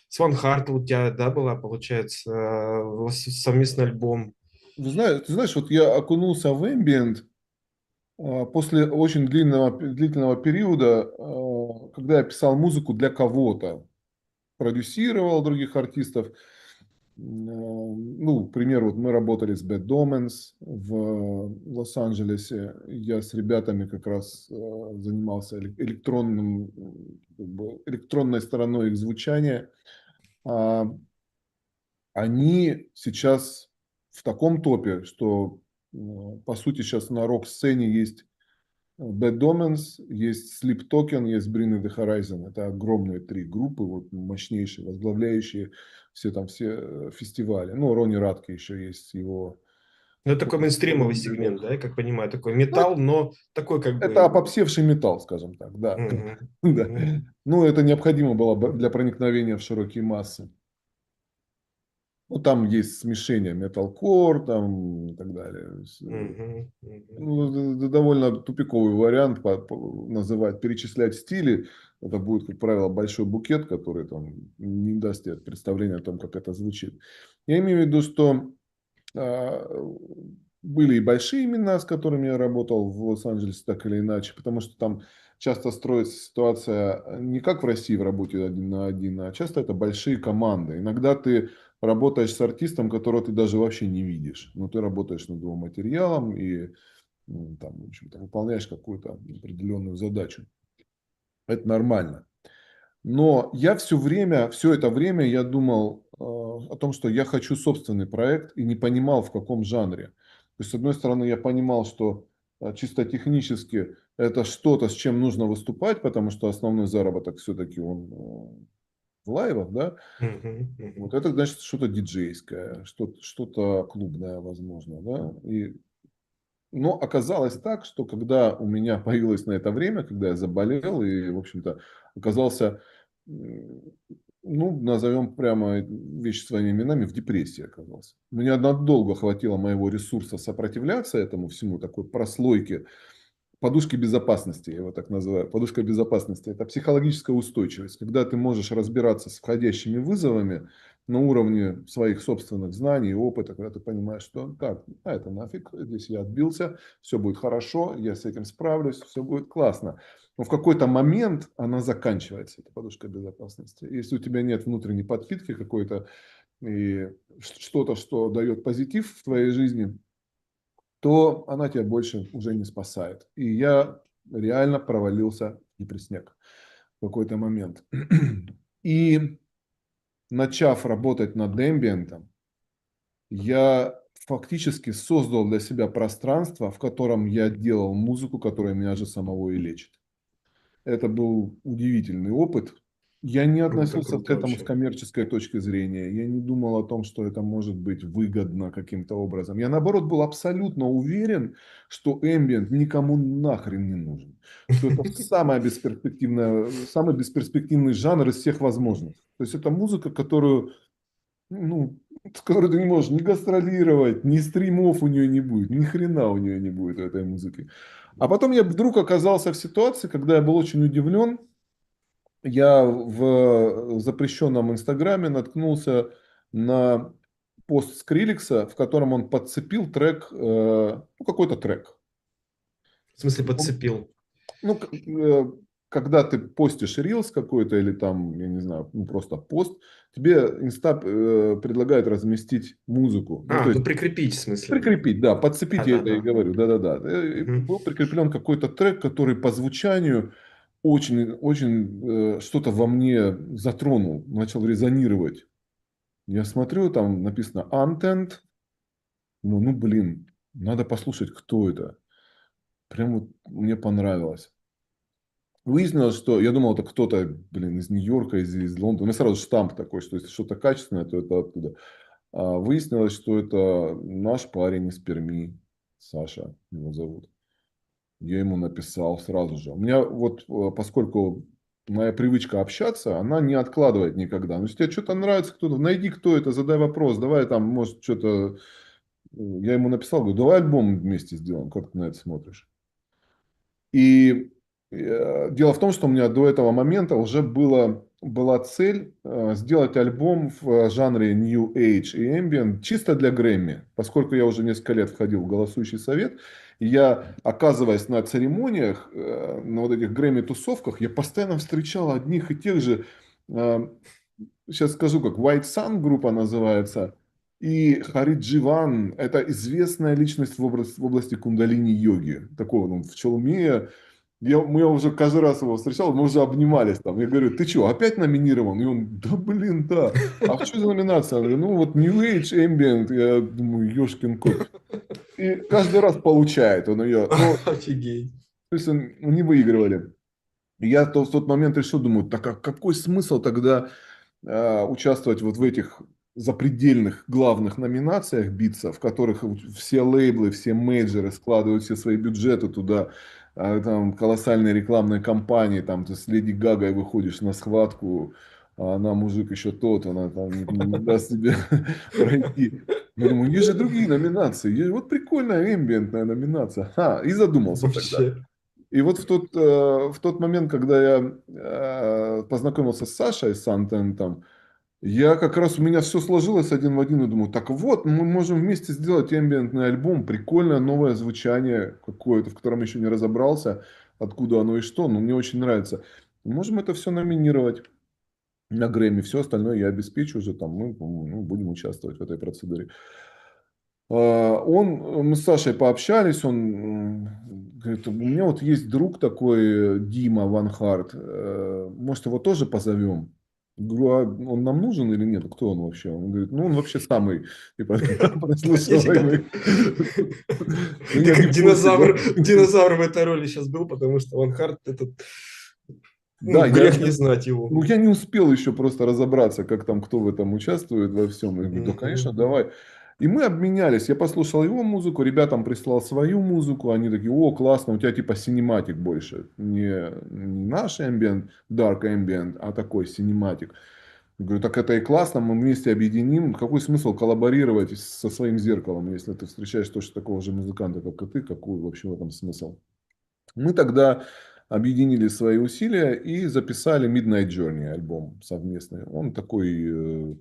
Сван Харт у тебя, да, была, получается, совместный альбом. Ты знаешь, вот я окунулся в ambient после очень длительного периода, когда я писал музыку для кого-то, продюсировал других артистов. Ну, к примеру, вот мы работали с Bad Omens в Лос-Анджелесе. Я с ребятами как раз занимался электронной стороной их звучания. А Они сейчас в таком топе, что, по сути, сейчас на рок-сцене есть Bad Omens, есть Sleep Token, есть Bring Me The Horizon. Это огромные 3 группы, вот, мощнейшие, возглавляющие все фестивали. Ну, Ронни Радке еще есть его. Ну, это такой мейнстримовый сегмент, да, я как понимаю, такой Ну, металл, но такой как это бы... опопсевший металл, скажем так, да. Мгм, Да. мгм, Ну, это необходимо было для проникновения в широкие массы. Ну, там есть смешение металкор, там и так далее. мгм, мгм. Ну, это довольно тупиковый вариант называть, перечислять стили. Это будет, как правило, большой букет, который там не даст тебе представления о том, как это звучит. Я имею в виду, что а, были и большие имена, с которыми я работал в Лос-Анджелесе, так или иначе, потому что там часто строится ситуация не как в России в работе один на один, а часто это большие команды. Иногда ты работаешь с артистом, которого ты даже вообще не видишь, но ты работаешь над его материалом и там, в общем-то, выполняешь какую-то определенную задачу. Это нормально. Но я все это время я думал о том, что я хочу собственный проект и не понимал, в каком жанре. То есть, с одной стороны, я понимал, что чисто технически это что-то, с чем нужно выступать, потому что основной заработок все-таки он в лайвах, да. Мгм, мгм. Вот это значит что-то диджейское, что-то клубное, возможно, да. Но оказалось так, что когда у меня появилось на это время, когда я заболел и, в общем-то, оказался, ну, назовем прямо вещи своими именами, в депрессии оказался. Мне надолго хватило моего ресурса сопротивляться этому всему, такой прослойке, подушки безопасности, я его так называю. Подушка безопасности – это психологическая устойчивость, когда ты можешь разбираться с входящими вызовами на уровне своих собственных знаний и опыта, когда ты понимаешь, что так, а это нафиг, здесь я отбился, все будет хорошо, я с этим справлюсь, все будет классно. Но в какой-то момент она заканчивается, эта подушка безопасности. Если у тебя нет внутренней подпитки какой-то и что-то, что дает позитив в твоей жизни, то она тебя больше уже не спасает. И я реально провалился в депресняк в какой-то момент. И начав работать над эмбиентом, я фактически создал для себя пространство, в котором я делал музыку, которая меня же самого и лечит. Это был удивительный опыт. Я не Круто, относился к круто этому с вообще. коммерческой точки зрения. Я не думал о том, что это может быть выгодно каким-то образом. Я, наоборот, был абсолютно уверен, что ambient никому нахрен не нужен. Что это самый бесперспективный жанр из всех возможных. То есть это музыка, ну, с которой ты не можешь ни гастролировать, ни стримов у нее не будет, ни хрена у нее не будет у этой музыки. А потом я вдруг оказался в ситуации, когда я был очень удивлен. Я в запрещенном Инстаграме наткнулся на пост Скриликса, в котором он подцепил трек, ну, какой-то трек. В смысле Он- подцепил? ну, когда ты постишь рилс какой-то или там, я не знаю, ну, просто пост, тебе Инста предлагает разместить музыку. Ну, то А, ну есть прикрепить в смысле. прикрепить, да, подцепить, я это и Да-да-да. говорю, да-да-да. Мгм. Был прикреплен какой-то трек, который по звучанию очень, очень что-то во мне затронул, начал резонировать. Я смотрю, там написано Untent, ну, блин, надо послушать, кто это. Прям вот мне понравилось. Выяснилось, что я думал, это кто-то, блин, из Нью-Йорка, из Лондона. У меня сразу штамп такой, что если что-то качественное, то это оттуда. А выяснилось, что это наш парень из Перми, Саша его зовут. Я ему написал сразу же. У меня вот, поскольку моя привычка общаться, она не откладывает никогда. Но если тебе что-то нравится, кто-то, найди, кто это, задай вопрос, давай там, может, что-то... Я ему написал, говорю, давай альбом вместе сделаем, как ты на это смотришь? И дело в том, что у меня до этого момента уже была цель сделать альбом в жанре New Age и Ambient чисто для Грэмми, поскольку я уже несколько лет входил в голосующий совет. И я, оказываясь на церемониях, на вот этих Грэмми-тусовках, я постоянно встречал одних и тех же, э, сейчас скажу, как White Sun группа называется, и Харит Дживан, это известная личность в области кундалини-йоги. Такого он в челме. Мы уже каждый раз его встречал, мы уже обнимались там. Я говорю, ты что, опять номинирован? И он, да блин, да. А что за номинация? Я говорю, ну вот New Age Ambient. Я думаю, ешкин кот. И каждый раз получает он ее. Но Офигеть. То есть они выигрывали. И я в тот момент решил, думаю, так а какой смысл тогда участвовать вот в этих запредельных главных номинациях биться, в которых все лейблы, все мейджоры складывают все свои бюджеты туда, там колоссальные рекламные кампании, там ты с Леди Гагой выходишь на схватку, а она мужик еще тот, она там не даст себе пройти. Я думаю, есть же другие номинации, вот прикольная эмбиентная номинация. И задумался тогда. Вообще. И вот в тот момент, когда я познакомился с Сашей Сантентом, я как раз, у меня все сложилось один в один, и думаю, так вот, мы можем вместе сделать эмбиентный альбом, прикольное новое звучание какое-то, в котором еще не разобрался, откуда оно и что, но мне очень нравится. Можем это все номинировать на Грэмми, все остальное я обеспечу уже, там, мы будем участвовать в этой процедуре. Мы с Сашей пообщались, он говорит, у меня вот есть друг такой, Дима Ван Харт, может его тоже позовем? Говорю, а он нам нужен или нет? Кто он вообще? Он говорит, ну он вообще самый, типа, прослушиваемый. Ну Ты я не как в курсе, динозавр, да. динозавр в этой роли сейчас был, потому что Ван Харт, этот, Да, грех не знать его. ну, я не успел еще просто разобраться, как там, кто в этом участвует во всем. Я говорю, да, конечно, Мгм. давай. И мы обменялись. Я послушал его музыку, ребятам прислал свою музыку. Они такие, о, классно, у тебя типа синематик больше. Не наш ambient, dark ambient, а такой синематик. Я говорю, так это и классно, мы вместе объединим. Какой смысл коллаборировать со своим зеркалом, если ты встречаешь точно такого же музыканта, как и ты? Какой вообще в этом смысл? Мы тогда объединили свои усилия и записали Midnight Journey альбом совместный. Он такой,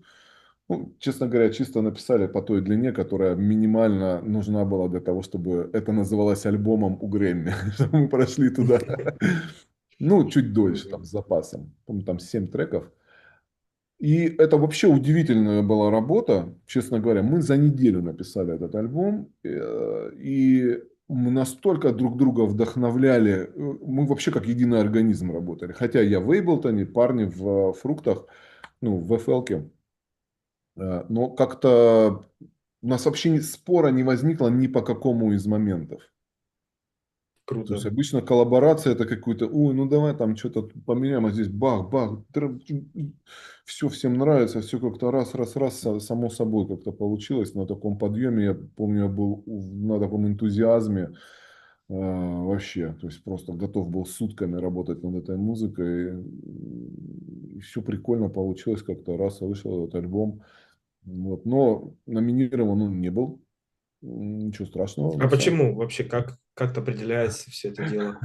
ну, честно говоря, чисто написали по той длине, которая минимально нужна была для того, чтобы это называлось альбомом у Грэмми. Мы прошли туда, ну, чуть дольше, там, с запасом. Помню, там 7 треков. И это вообще удивительная была работа, честно говоря. Мы за неделю написали этот альбом, и мы настолько друг друга вдохновляли. Мы вообще как единый организм работали. Хотя я в Эйблтоне, парни в Фруктах, ну, в FL-ке. Но как-то у нас вообще спора не возникло ни по какому из моментов. То есть Круто. обычно коллаборация это какой-то, ой, ну давай там что-то поменяем, а здесь бах, все всем нравится, все как-то раз, само собой как-то получилось на таком подъеме. Я помню, я был на таком энтузиазме вообще, то есть просто готов был сутками работать над этой музыкой. И все прикольно получилось как-то, раз вышел этот альбом. Вот. Но номинирован он не был. Ничего страшного, А на самом. почему вообще, как определяется все это дело?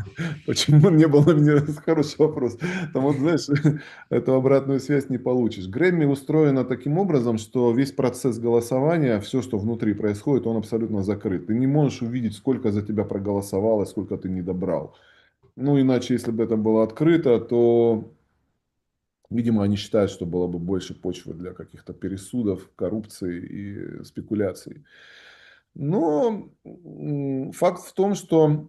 Почему он не был номинирован? Это хороший вопрос. Там вот, знаешь, эту обратную связь не получишь. Грэмми устроена таким образом, что весь процесс голосования, все, что внутри происходит, он абсолютно закрыт. Ты не можешь увидеть, сколько за тебя проголосовало, сколько ты не добрал. Ну, иначе, если бы это было открыто, то, видимо, они считают, что было бы больше почвы для каких-то пересудов, коррупции и спекуляций. Но факт в том, что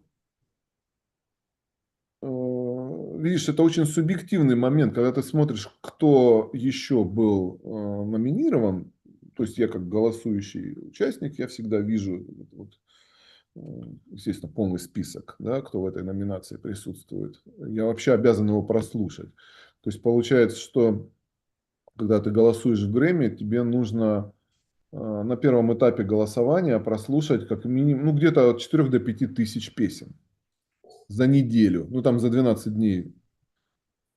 видишь, это очень субъективный момент, когда ты смотришь, кто еще был номинирован. То есть я как голосующий участник, я всегда вижу, вот, э, естественно, полный список, да, кто в этой номинации присутствует. Я вообще обязан его прослушать. То есть получается, что когда ты голосуешь в Грэмми, тебе нужно на первом этапе голосования прослушать как минимум, ну, где-то от 4 до 5 тысяч песен за неделю, ну, там за 12 дней.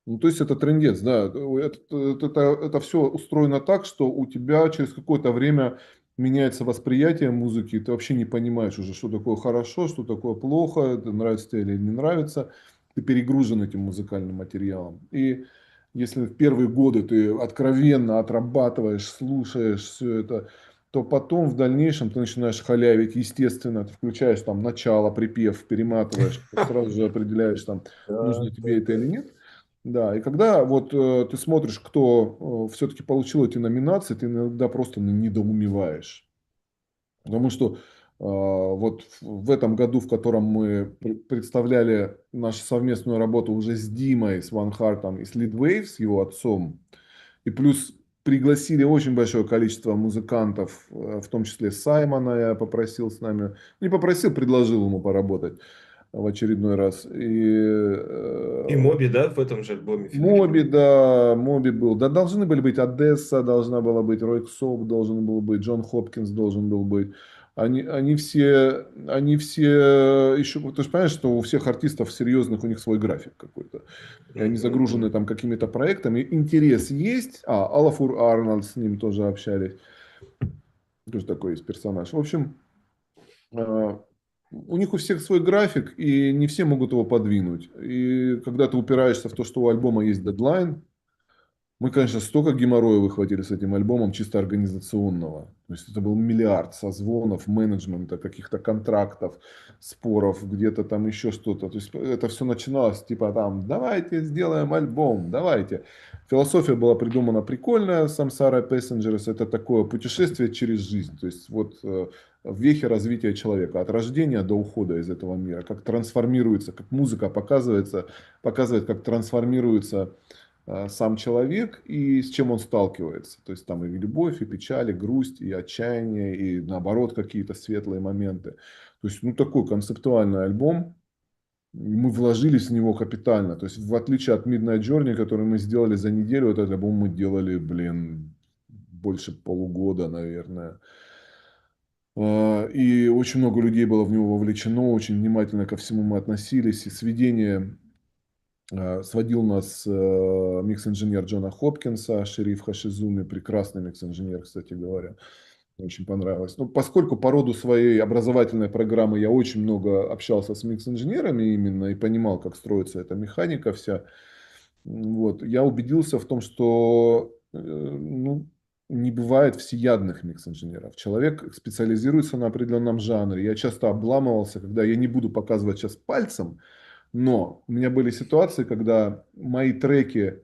Ну, то есть это трындец, да. Это все устроено так, что у тебя через какое-то время меняется восприятие музыки, и ты вообще не понимаешь уже, что такое хорошо, что такое плохо, это нравится тебе или не нравится. Ты перегружен этим музыкальным материалом. И если в первые годы ты откровенно отрабатываешь, слушаешь все это, то потом в дальнейшем ты начинаешь халявить, естественно, ты включаешь там начало, припев, перематываешь, сразу же определяешь там, Да, нужно тебе да, это да. или нет. Да, и когда вот ты смотришь, кто все-таки получил эти номинации, ты иногда просто недоумеваешь. Потому что вот в этом году, в котором мы представляли нашу совместную работу уже с Димой, с Ван Хартом и с Leadwave, с его отцом, и плюс пригласили очень большое количество музыкантов, в том числе Саймона я попросил с нами, не попросил, предложил ему поработать. в очередной раз. И Моби, да, в этом же альбоме Моби, фигурирует. да, Моби был. Да, должны были быть Одесса, должна была быть, Рой Ксоп должен был быть, Джон Хопкинс должен был быть. Они все еще, ты же понимаешь, что у всех артистов серьезных у них свой график какой-то. И они загружены там какими-то проектами. Интерес есть. Алафур Арнольд, с ним тоже общались. Тоже такой есть персонаж. В общем, а, у них у всех свой график, и не все могут его подвинуть. И когда ты упираешься в то, что у альбома есть дедлайн, мы, конечно, столько геморроя выхватили с этим альбомом чисто организационного. То есть это был миллиард созвонов, менеджмента, каких-то контрактов, споров, где-то там еще что-то. То есть это все начиналось типа там, давайте сделаем альбом, давайте. Философия была придумана прикольная, Samsara Passengers, это такое путешествие через жизнь. То есть вот в вехе развития человека, от рождения до ухода из этого мира, как трансформируется, как музыка показывает, как трансформируется сам человек и с чем он сталкивается. То есть там и любовь, и печаль, и грусть, и отчаяние, и наоборот какие-то светлые моменты. То есть, ну, такой концептуальный альбом. Мы вложились в него капитально. То есть, в отличие от Midnight Journey, который мы сделали за неделю, этот альбом мы делали, блин, больше полугода, наверное. И очень много людей было в него вовлечено, очень внимательно ко всему мы относились. И сведение сводил нас микс-инженер Джона Хопкинса, шериф Хашизуми, прекрасный микс-инженер, кстати говоря. Очень понравилось. Ну, поскольку по роду своей образовательной программы я очень много общался с микс-инженерами именно и понимал, как строится эта механика вся, вот, я убедился в том, что ну, не бывает всеядных микс-инженеров. Человек специализируется на определенном жанре. Я часто обламывался, когда я не буду показывать сейчас пальцем, но у меня были ситуации, когда мои треки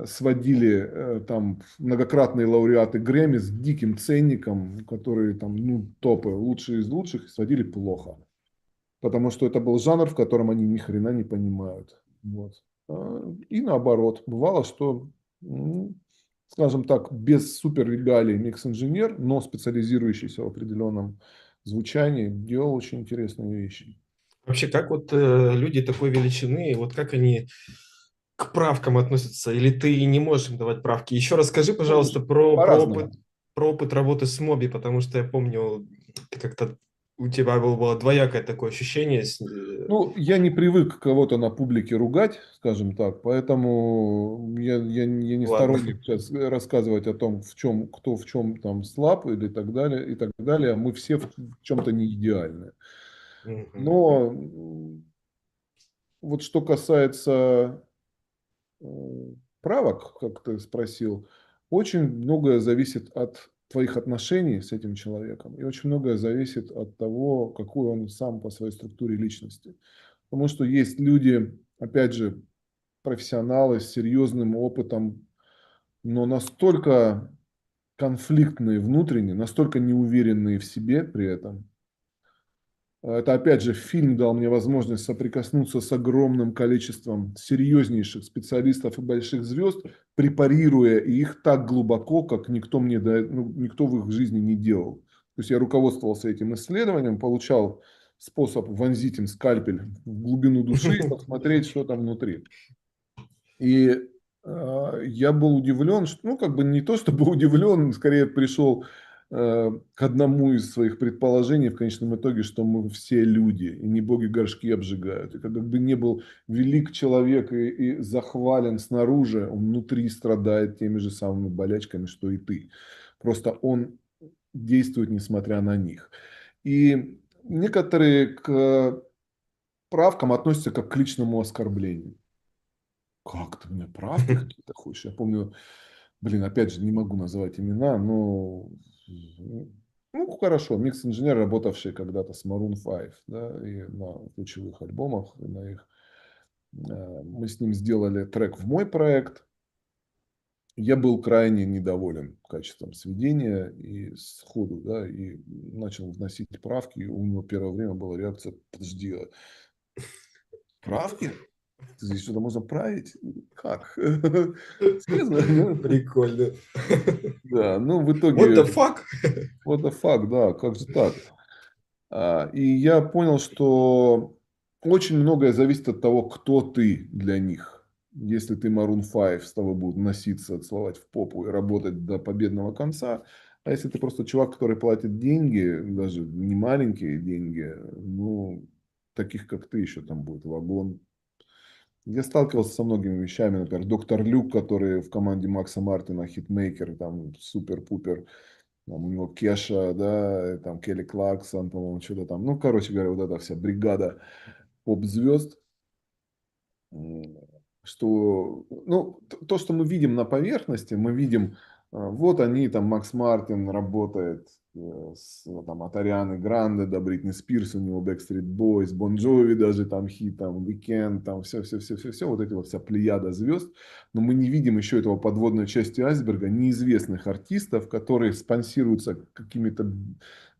сводили там многократные лауреаты Грэмми с диким ценником, которые там, ну, топы, лучшие из лучших, и сводили плохо. Потому что это был жанр, в котором они ни хрена не понимают. Вот. И наоборот, бывало, что, скажем так, без супер регалий микс-инженер, но специализирующийся в определенном звучании, делал очень интересные вещи. Вообще, как вот люди такой величины, вот как они к правкам относятся? Или ты не можешь им давать правки? Еще расскажи, пожалуйста, По-разному. про опыт работы с Моби, потому что я помню, ты как-то у тебя было двоякое такое ощущение. Ну, я не привык кого-то на публике ругать, скажем так, поэтому я не Ладно. сторонник сейчас рассказывать о том, в чем, кто в чем там слаб или так далее, и так далее. Мы все в чем-то не идеальны. Мгм. Но вот что касается э, правок, как ты спросил, очень многое зависит от твоих отношений с этим человеком, и очень многое зависит от того, какой он сам по своей структуре личности. Потому что есть люди, опять же, профессионалы с серьезным опытом, но настолько конфликтные внутренне, настолько неуверенные в себе при этом. Это, опять же, фильм дал мне возможность соприкоснуться с огромным количеством серьезнейших специалистов и больших звезд, препарируя их так глубоко, как никто в их жизни не делал. То есть я руководствовался этим исследованием, получал способ вонзить им скальпель в глубину души и посмотреть, что там внутри. И я был удивлен, что, ну, как бы не то чтобы удивлен, скорее пришел к одному из своих предположений в конечном итоге, что мы все люди, и не боги горшки обжигают. И как бы не был велик человек и захвален снаружи, он внутри страдает теми же самыми болячками, что и ты. Просто он действует несмотря на них. И некоторые к правкам относятся как к личному оскорблению. Как ты мне правки какие-то хочешь? Я помню, блин, опять же, не могу называть имена, но ну, хорошо, микс-инженер, работавший когда-то с Maroon 5, да, и на ключевых альбомах, и на их, мы с ним сделали трек в мой проект. Я был крайне недоволен качеством сведения и сходу, да, и начал вносить правки, и у него первое время была реакция: подожди, правки? Здесь что-то можно править? Как? Серьезно? Прикольно. Да, ну в What the итоге, fuck? what the fuck, да, как же так? И я понял, что очень многое зависит от того, кто ты для них. Если ты Maroon 5, с тобой будут носиться, целовать в попу и работать до победного конца. А если ты просто чувак, который платит деньги, даже не маленькие деньги, ну, таких, как ты, еще там будет вагон. Я сталкивался со многими вещами, например, доктор Люк, который в команде Макса Мартина, хитмейкер, там супер-пупер, там у него Кеша, да, там Келли Кларксон, по-моему, что-то там. Ну, короче говоря, вот эта вся бригада поп-звезд, что, ну, то, что мы видим на поверхности, мы видим, вот они, там, Макс Мартин работает там, от Арианы Гранде до Бритни Спирс, у него Backstreet Boys, Бон Джови даже там хит, там, Weekend, там, все, вот эти вот вся плеяда звезд, но мы не видим еще этого подводной части айсберга, неизвестных артистов, которые спонсируются какими-то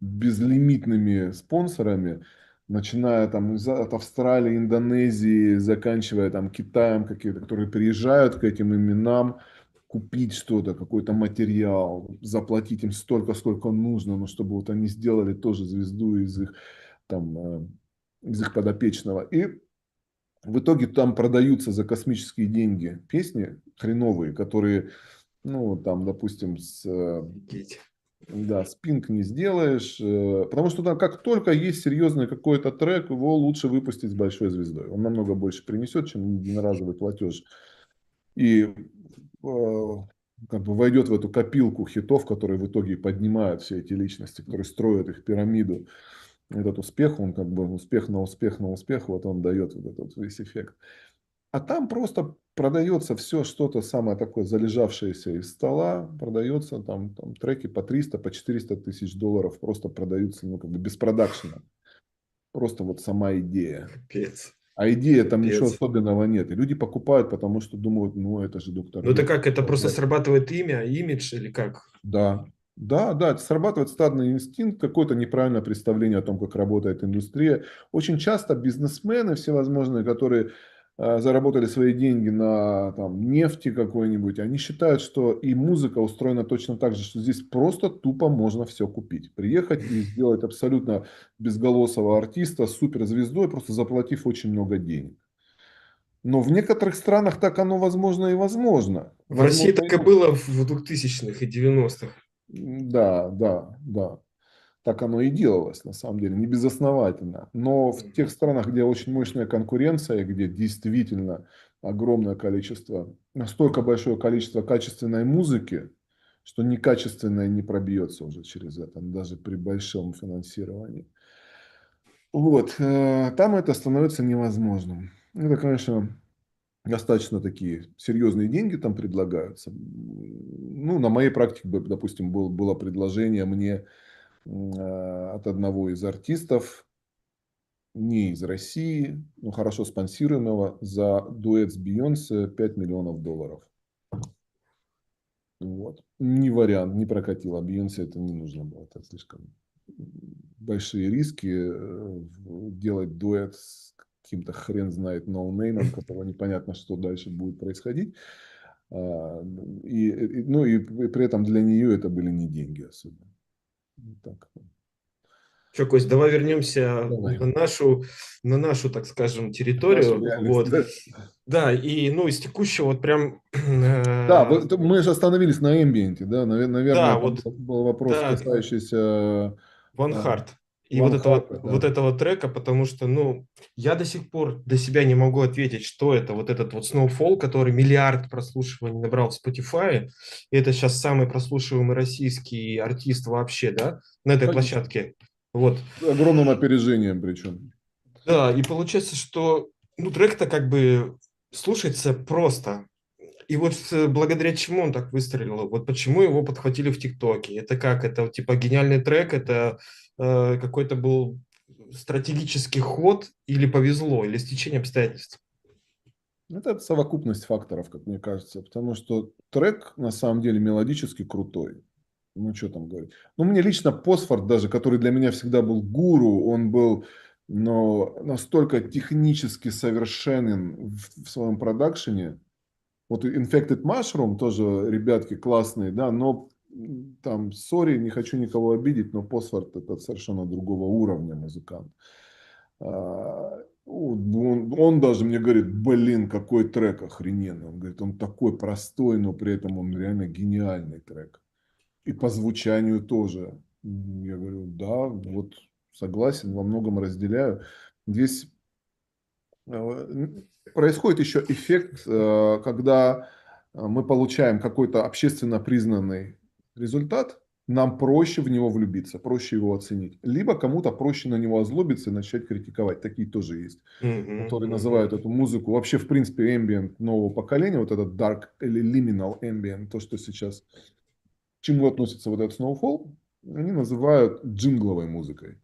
безлимитными спонсорами, начиная там от Австралии, Индонезии, заканчивая там Китаем какие-то, которые приезжают к этим именам, купить что-то, какой-то материал, заплатить им столько, сколько нужно, но чтобы вот они сделали тоже звезду из их там из их подопечного. И в итоге там продаются за космические деньги песни хреновые, которые, ну, там, допустим, Офигеть. да, спинг не сделаешь, потому что там как только есть серьезный какой-то трек, его лучше выпустить с большой звездой. Он намного больше принесет, чем единоразовый платеж. И как бы войдет в эту копилку хитов, которые в итоге поднимают все эти личности, которые строят их пирамиду. Этот успех, он как бы успех на успех на успех, вот он дает вот этот вот весь эффект. А там просто продается все что-то самое такое залежавшееся из стола, продается там треки по 300, по 400 тысяч долларов просто продаются, ну, как бы без продакшена. Просто вот сама идея. Капец. А идея там ничего Капец. особенного нет. И люди покупают, потому что думают, ну, это же доктор Ну это Люк. как, это просто срабатывает имя, имидж или как? Да, да, это срабатывает стадный инстинкт, какое-то неправильное представление о том, как работает индустрия. Очень часто бизнесмены всевозможные, которые заработали свои деньги на там, нефти какой-нибудь, они считают, что и музыка устроена точно так же, что здесь просто тупо можно все купить. Приехать и сделать абсолютно безголосого артиста суперзвездой, просто заплатив очень много денег. Но в некоторых странах так оно возможно и возможно. В России Возможно так и и нужно. было в 2000-х и 90-х. Да. Так оно и делалось, на самом деле, не безосновательно. Но в тех странах, где очень мощная конкуренция, где действительно огромное количество, настолько большое количество качественной музыки, что некачественная не пробьется уже через это, даже при большом финансировании. Вот, там это становится невозможным. Это, конечно, достаточно такие серьезные деньги там предлагаются. Ну, на моей практике, допустим, было предложение мне от одного из артистов, не из России, но хорошо спонсируемого, за дуэт с Бейонсе 5 миллионов долларов. Вот. Не вариант, не прокатило. Бейонсе это не нужно было. Это слишком большие риски делать дуэт с каким-то хрен знает ноунеймом, которого непонятно, что дальше будет происходить. Ну, и при этом для нее это были не деньги особенно. Вот так. Что, Кость, давай вернемся Давай. на нашу, так скажем, Нашу территорию. реальность, Вот. да? Да, и ну, из текущего вот прям, Да, мы же остановились на эмбиенте, да, наверное, да, там вот, был вопрос, да, касающийся Ван э, Харт. И Ван Харта, вот да. этого трека, потому что, ну, я до сих пор для себя не могу ответить, что это, вот этот вот Snowfall, который миллиард прослушиваний набрал в Spotify, и это сейчас самый прослушиваемый российский артист вообще, да, на этой Конечно. площадке. Вот. С огромным опережением причем. Да, и получается, что, ну, трек-то как бы слушается просто. И вот благодаря чему он так выстрелил? Вот почему его подхватили в ТикТоке? Это как? Это типа гениальный трек? Это какой-то был стратегический ход или повезло, или стечение обстоятельств? Это совокупность факторов, как мне кажется, потому что трек на самом деле мелодически крутой. Ну, что там говорить. Ну, мне лично Посфорд даже, который для меня всегда был гуру, он был, но настолько технически совершенен в своем продакшене. Вот Infected Mushroom тоже ребятки классные, да, но там, сори, не хочу никого обидеть, но Посфорд это совершенно другого уровня музыкант. Он даже мне говорит, блин, какой трек охрененный. Он говорит, он такой простой, но при этом он реально гениальный трек. И по звучанию тоже. Я говорю, да, вот согласен, во многом разделяю. Здесь происходит еще эффект, когда мы получаем какой-то общественно признанный результат, нам проще в него влюбиться, проще его оценить. Либо кому-то проще на него озлобиться и начать критиковать. Такие тоже есть, которые называют эту музыку, вообще в принципе ambient нового поколения, вот этот dark или liminal ambient, то, что сейчас, к чему относится вот этот Snowfall, они называют джингловой музыкой.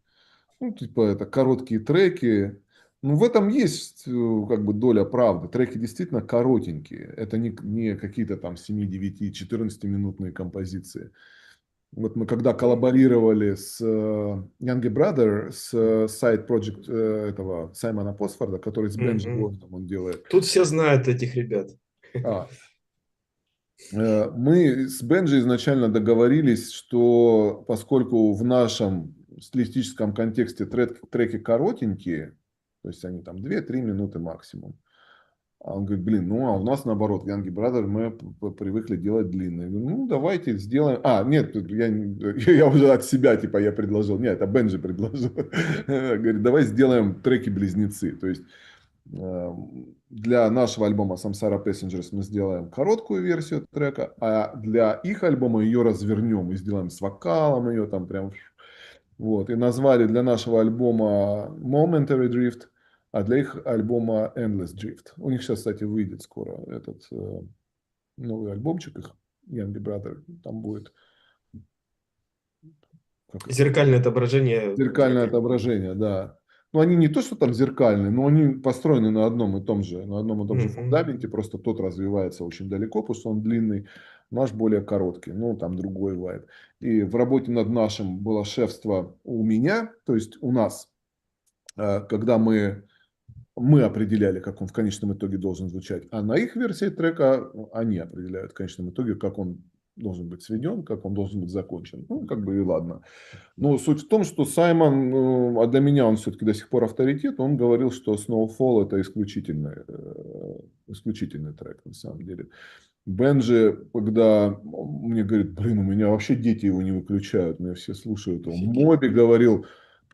Ну, типа это короткие треки. Ну, в этом есть как бы доля правды. Треки действительно коротенькие. Это не какие-то там 7, 9, 14-минутные композиции. Вот мы когда коллаборировали с Young Brother, с сайт проект этого Саймона Посфорда, который с Бенджи Гордоном он делает. Тут все знают этих ребят. Мы с Бенджи изначально договорились, что поскольку в нашем стилистическом контексте треки коротенькие, то есть они там 2-3 минуты максимум, а он говорит, блин, ну а у нас наоборот, в Young Brother мы привыкли делать длинные. Я говорю, ну давайте сделаем. Нет, я уже от себя типа я предложил. Нет, это Бенджи предложил. Говорит, давай сделаем треки-близнецы. То есть для нашего альбома Samsara Passengers мы сделаем короткую версию трека, а для их альбома ее развернем и сделаем с вокалом ее там прям. Вот. И назвали для нашего альбома Momentary Drift, а для их альбома Endless Drift. У них сейчас, кстати, выйдет скоро этот новый альбомчик их, Young Brother. Там будет зеркальное отображение. зеркальное отображение, да. Ну, они не то, что там зеркальные, но они построены на одном и том же, фундаменте, просто тот развивается очень далеко, потому что он длинный, наш более короткий, ну, там другой вайб. И в работе над нашим было шефство у меня, то есть у нас, когда мы определяли, как он в конечном итоге должен звучать, а на их версии трека они определяют в конечном итоге, как он должен быть сведен, как он должен быть закончен. Ну, как бы и ладно. Но суть в том, что Саймон, а для меня он все-таки до сих пор авторитет, он говорил, что Snowfall это исключительный трек на самом деле. Бенджи, когда мне говорит, блин, у меня вообще дети его не выключают, меня все слушают его. Моби говорил,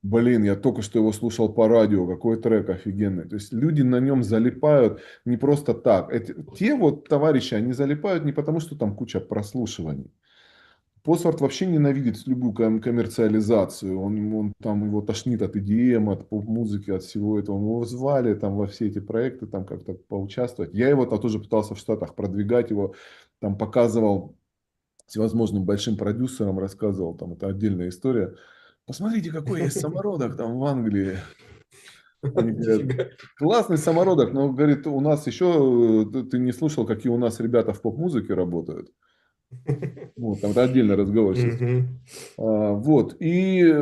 блин, я только что его слушал по радио, какой трек офигенный. То есть люди на нем залипают не просто так. Те вот товарищи, они залипают не потому, что там куча прослушиваний. Посвард вообще ненавидит любую коммерциализацию. Он там его тошнит от EDM, от поп-музыки, от всего этого. Мы его звали там во все эти проекты, там как-то поучаствовать. Я его тоже пытался в Штатах продвигать, его там показывал всевозможным большим продюсерам, рассказывал, там это отдельная история. Посмотрите, какой есть самородок там в Англии. Они говорят, классный самородок, но, говорит, у нас еще, ты не слышал, какие у нас ребята в поп-музыке работают. Вот, там это отдельный разговор сейчас. Вот, и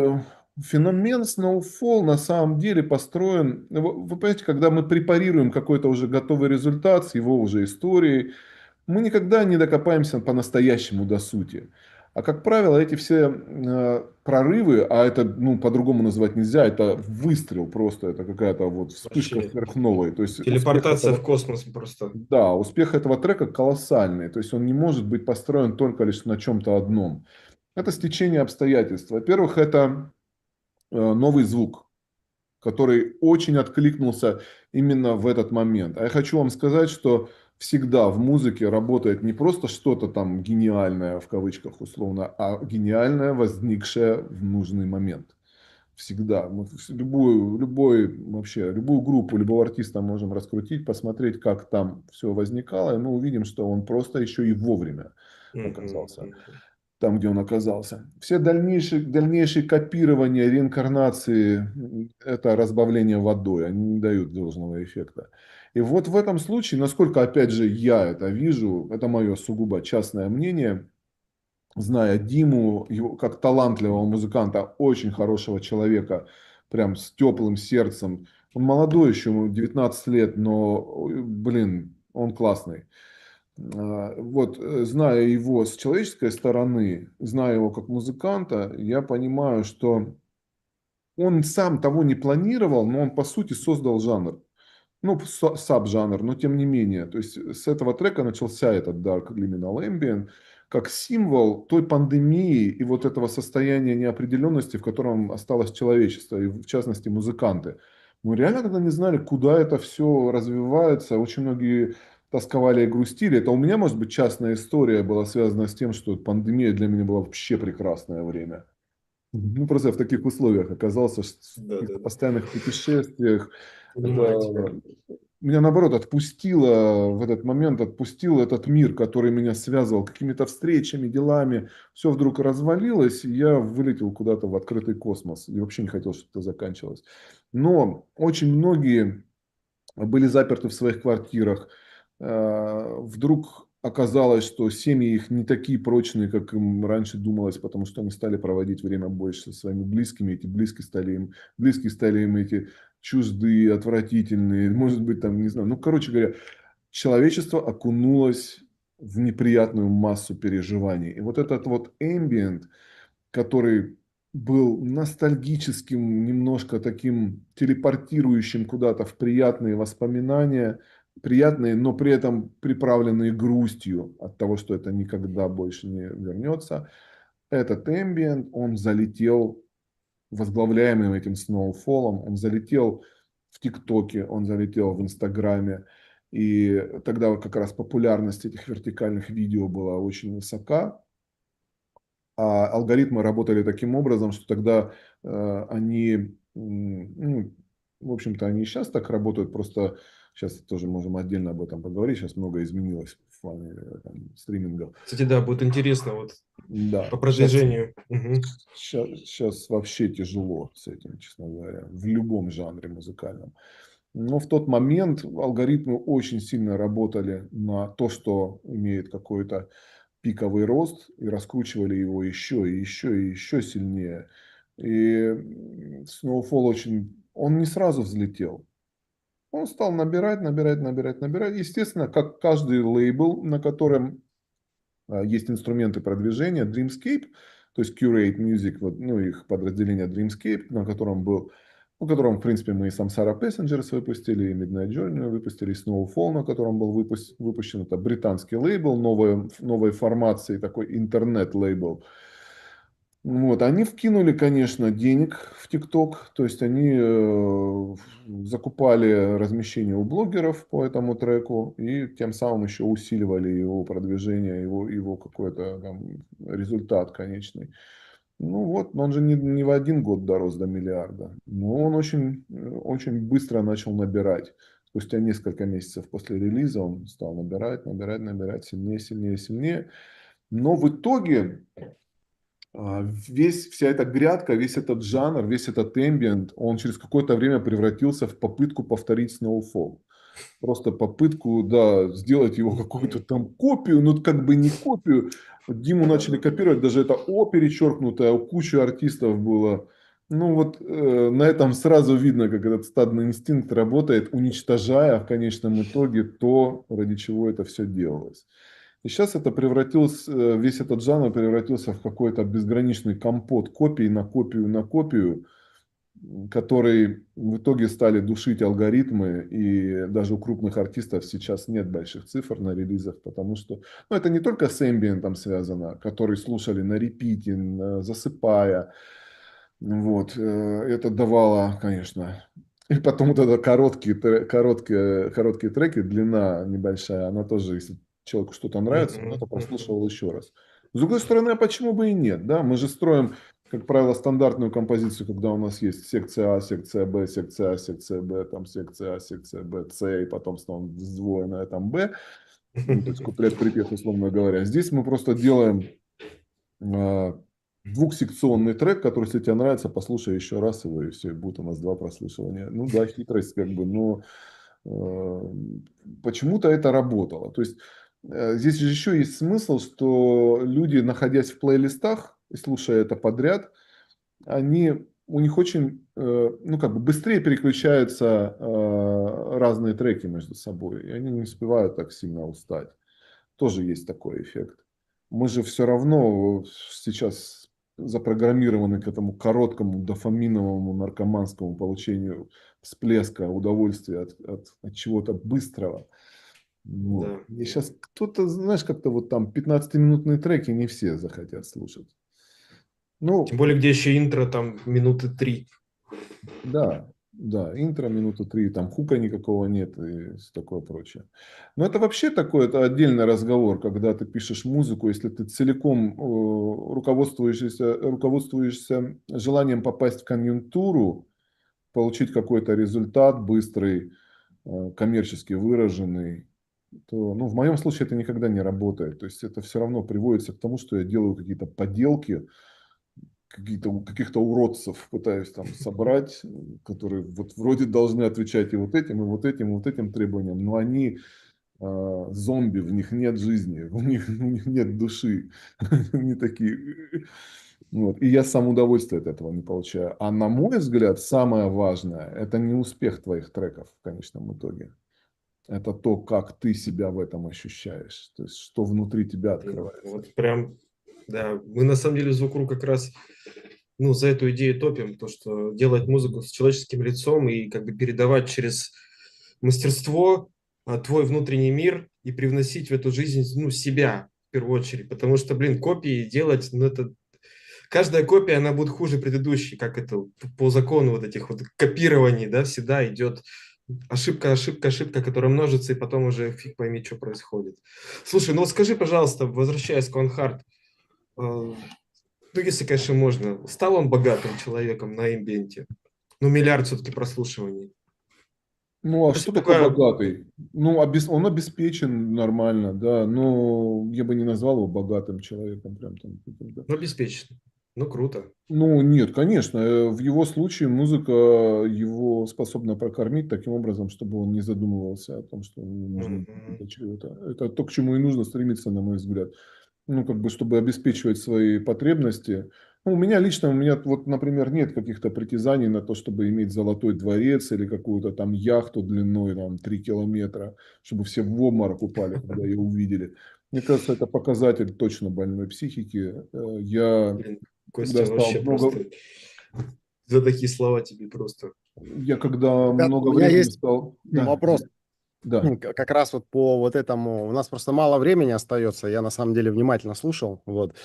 феномен Snowfall на самом деле построен, вы понимаете, когда мы препарируем какой-то уже готовый результат с его уже историей, мы никогда не докопаемся по-настоящему до сути. А как правило, эти все прорывы, а это ну, по-другому назвать нельзя, это выстрел просто, это какая-то вот вспышка Вообще. сверхновой. То есть Телепортация в космос просто. Да, успех этого трека колоссальный. То есть он не может быть построен только лишь на чем-то одном. Это стечение обстоятельств. Во-первых, это новый звук, который очень откликнулся именно в этот момент. А я хочу вам сказать, что всегда в музыке работает не просто что-то там гениальное, в кавычках условно, а гениальное, возникшее в нужный момент. Всегда. Мы любую группу, любого артиста можем раскрутить, посмотреть, как там все возникало, и мы увидим, что он просто еще и вовремя оказался там, где он оказался. Все дальнейшие копирования, реинкарнации – это разбавление водой, они не дают должного эффекта. И вот в этом случае, насколько, опять же, я это вижу, это мое сугубо частное мнение, зная Диму, его как талантливого музыканта, очень хорошего человека, прям с теплым сердцем. Он молодой еще, ему 19 лет, но, блин, он классный. Вот, зная его с человеческой стороны, зная его как музыканта, я понимаю, что он сам того не планировал, но он по сути создал жанр. Ну, саб-жанр, но тем не менее. То есть с этого трека начался этот Dark Liminal Ambient как символ той пандемии и вот этого состояния неопределенности, в котором осталось человечество, и в частности музыканты. Мы реально тогда не знали, куда это все развивается. Очень многие тосковали и грустили. Это у меня, может быть, частная история была связана с тем, что пандемия для меня была вообще прекрасное время. Ну, просто я в таких условиях оказался, в Да, да, каких-то да. постоянных путешествиях. Понимаю тебя. Это меня, наоборот, отпустило в этот момент, отпустил этот мир, который меня связывал какими-то встречами, делами. Все вдруг развалилось, и я вылетел куда-то в открытый космос. И вообще не хотел, чтобы это заканчивалось. Но очень многие были заперты в своих квартирах. Вдруг оказалось, что семьи их не такие прочные, как им раньше думалось, потому что они стали проводить время больше со своими близкими. Эти близкие стали им эти чуждые, отвратительные, может быть, там, не знаю. Ну, короче говоря, человечество окунулось в неприятную массу переживаний. И вот этот вот ambient, который был ностальгическим, немножко таким телепортирующим куда-то в приятные воспоминания, приятные, но при этом приправленные грустью от того, что это никогда больше не вернется. Этот ambient, он залетел, возглавляемый этим Snowfall, он залетел в ТикТоке, он залетел в Инстаграме. И тогда как раз популярность этих вертикальных видео была очень высока. А алгоритмы работали таким образом, что тогда они, ну, в общем-то, они и сейчас так работают, просто сейчас тоже можем отдельно об этом поговорить, сейчас многое изменилось в плане там, стримингов. Кстати, да, будет интересно вот Да, по продвижению. Мгм. сейчас вообще тяжело с этим, честно говоря, в любом жанре музыкальном. Но в тот момент алгоритмы очень сильно работали на то, что имеет какой-то пиковый рост, и раскручивали его еще и еще и еще сильнее. И Snowfall очень, он не сразу взлетел. Он стал набирать, набирать, набирать, набирать. Естественно, как каждый лейбл, на котором есть инструменты продвижения, Dreamscape, то есть Curate Music, вот, ну, их подразделение Dreamscape, на котором был, на котором, в принципе, мы и Samsara Passengers выпустили, и Midnight Journey выпустили, и Snowfall, на котором был выпущен, это британский лейбл, новой формации, такой интернет-лейбл. Вот, они вкинули, конечно, денег в ТикТок, то есть они закупали размещение у блогеров по этому треку и тем самым еще усиливали его продвижение, его какой-то там результат конечный. Ну вот, но он же не в один год дорос до миллиарда, но он очень быстро начал набирать. Спустя несколько месяцев после релиза он стал набирать, набирать, набирать сильнее, сильнее, сильнее. Но в итоге вся эта грядка, весь этот жанр, весь этот ambient, он через какое-то время превратился в попытку повторить Snowfall. Просто попытку, да, сделать его какую-то там копию, но как бы не копию. Диму начали копировать, даже это О перечеркнутое, у кучи артистов было. Ну вот на этом сразу видно, как этот стадный инстинкт работает, уничтожая в конечном итоге то, ради чего это все делалось. И сейчас это превратилось, весь этот жанр превратился в какой-то безграничный компот копий на копию, который в итоге стали душить алгоритмы, и даже у крупных артистов сейчас нет больших цифр на релизах, потому что, ну, это не только с эмбиентом связано, который слушали на репите, засыпая, вот, это давало, конечно, и потом вот это короткие треки, длина небольшая, она тоже, если человеку что-то нравится, он Мгм. это Мгм. прослушивал еще раз. С другой стороны, а почему бы и нет, да? Мы же строим, как правило, стандартную композицию, когда у нас есть секция А, секция Б, секция А, секция Б, там секция А, секция Б, С, и потом снова сдвоенная там Б, ну, то есть куплет-припев, условно говоря. Здесь мы просто делаем двухсекционный трек, который, если тебе нравится, послушай еще раз его, и все, и будет у нас два прослушивания. Ну да, хитрость как бы, но почему-то это работало. То есть здесь же еще есть смысл, что люди, находясь в плейлистах и слушая это подряд, у них очень, ну как бы быстрее переключаются разные треки между собой, и они не успевают так сильно устать. Тоже есть такой эффект. Мы же все равно сейчас запрограммированы к этому короткому дофаминовому наркоманскому получению всплеска удовольствия от чего-то быстрого. Вот. Да. И сейчас кто-то, знаешь, как-то вот там 15-минутные треки не все захотят слушать. Тем Ну, более, где еще интро там минуты 3. да, да, интро минуты 3, там хука никакого нет и все такое прочее. Но это вообще такой, это отдельный разговор, когда ты пишешь музыку, если ты целиком руководствуешься желанием попасть в конъюнктуру, получить какой-то результат быстрый, коммерчески выраженный, то, ну, в моем случае это никогда не работает. То есть это все равно приводится к тому, что я делаю какие-то поделки, каких-то уродцев пытаюсь там собрать, которые вот вроде должны отвечать и вот этим, и вот этим, и вот этим требованиям, но они зомби, в них нет жизни, у них нет души, они такие. Вот. И я сам удовольствие от этого не получаю. А на мой взгляд, самое важное, это не успех твоих треков в конечном итоге. Это то, как ты себя в этом ощущаешь. То есть, что внутри тебя открывается. Вот прям, да. Мы на самом деле Звукру как раз, ну, за эту идею топим, то, что делать музыку с человеческим лицом и как бы передавать через мастерство твой внутренний мир и привносить в эту жизнь, ну, себя в первую очередь. Потому что, блин, копии делать, ну, это каждая копия, она будет хуже предыдущей, как это по закону вот этих вот копирований, да, всегда идет ошибка, ошибка, ошибка, которая множится, и потом уже фиг пойми, что происходит. Слушай, ну вот скажи, пожалуйста, возвращаясь к One Heart, ну, если, конечно, можно, стал он богатым человеком на эмбиенте? Ну, миллиард все-таки прослушиваний. Ну, а Ну, если что такое такое, богатый? Ну, он обеспечен нормально, да, но я бы не назвал его богатым человеком. Прям там каким-то. ну, обеспечен. Ну, круто. Ну, нет, конечно. В его случае музыка его способна прокормить таким образом, чтобы он не задумывался о том, что ему нужно Мгм. чего-то. Это то, к чему и нужно стремиться, на мой взгляд. Ну, как бы, чтобы обеспечивать свои потребности. Ну, у меня вот, например, нет каких-то притязаний на то, чтобы иметь золотой дворец или какую-то там яхту длиной там 3 километра, чтобы все в обморок упали, когда ее увидели. Мне кажется, это показатель точно больной психики. Блин, Когда Костя, стал вообще много, просто за такие слова тебе просто. я когда Ребят, у много меня времени есть стал, да, вопрос. да. Как раз вот по вот этому. У нас просто мало времени остается. Я на самом деле внимательно слушал. Вот.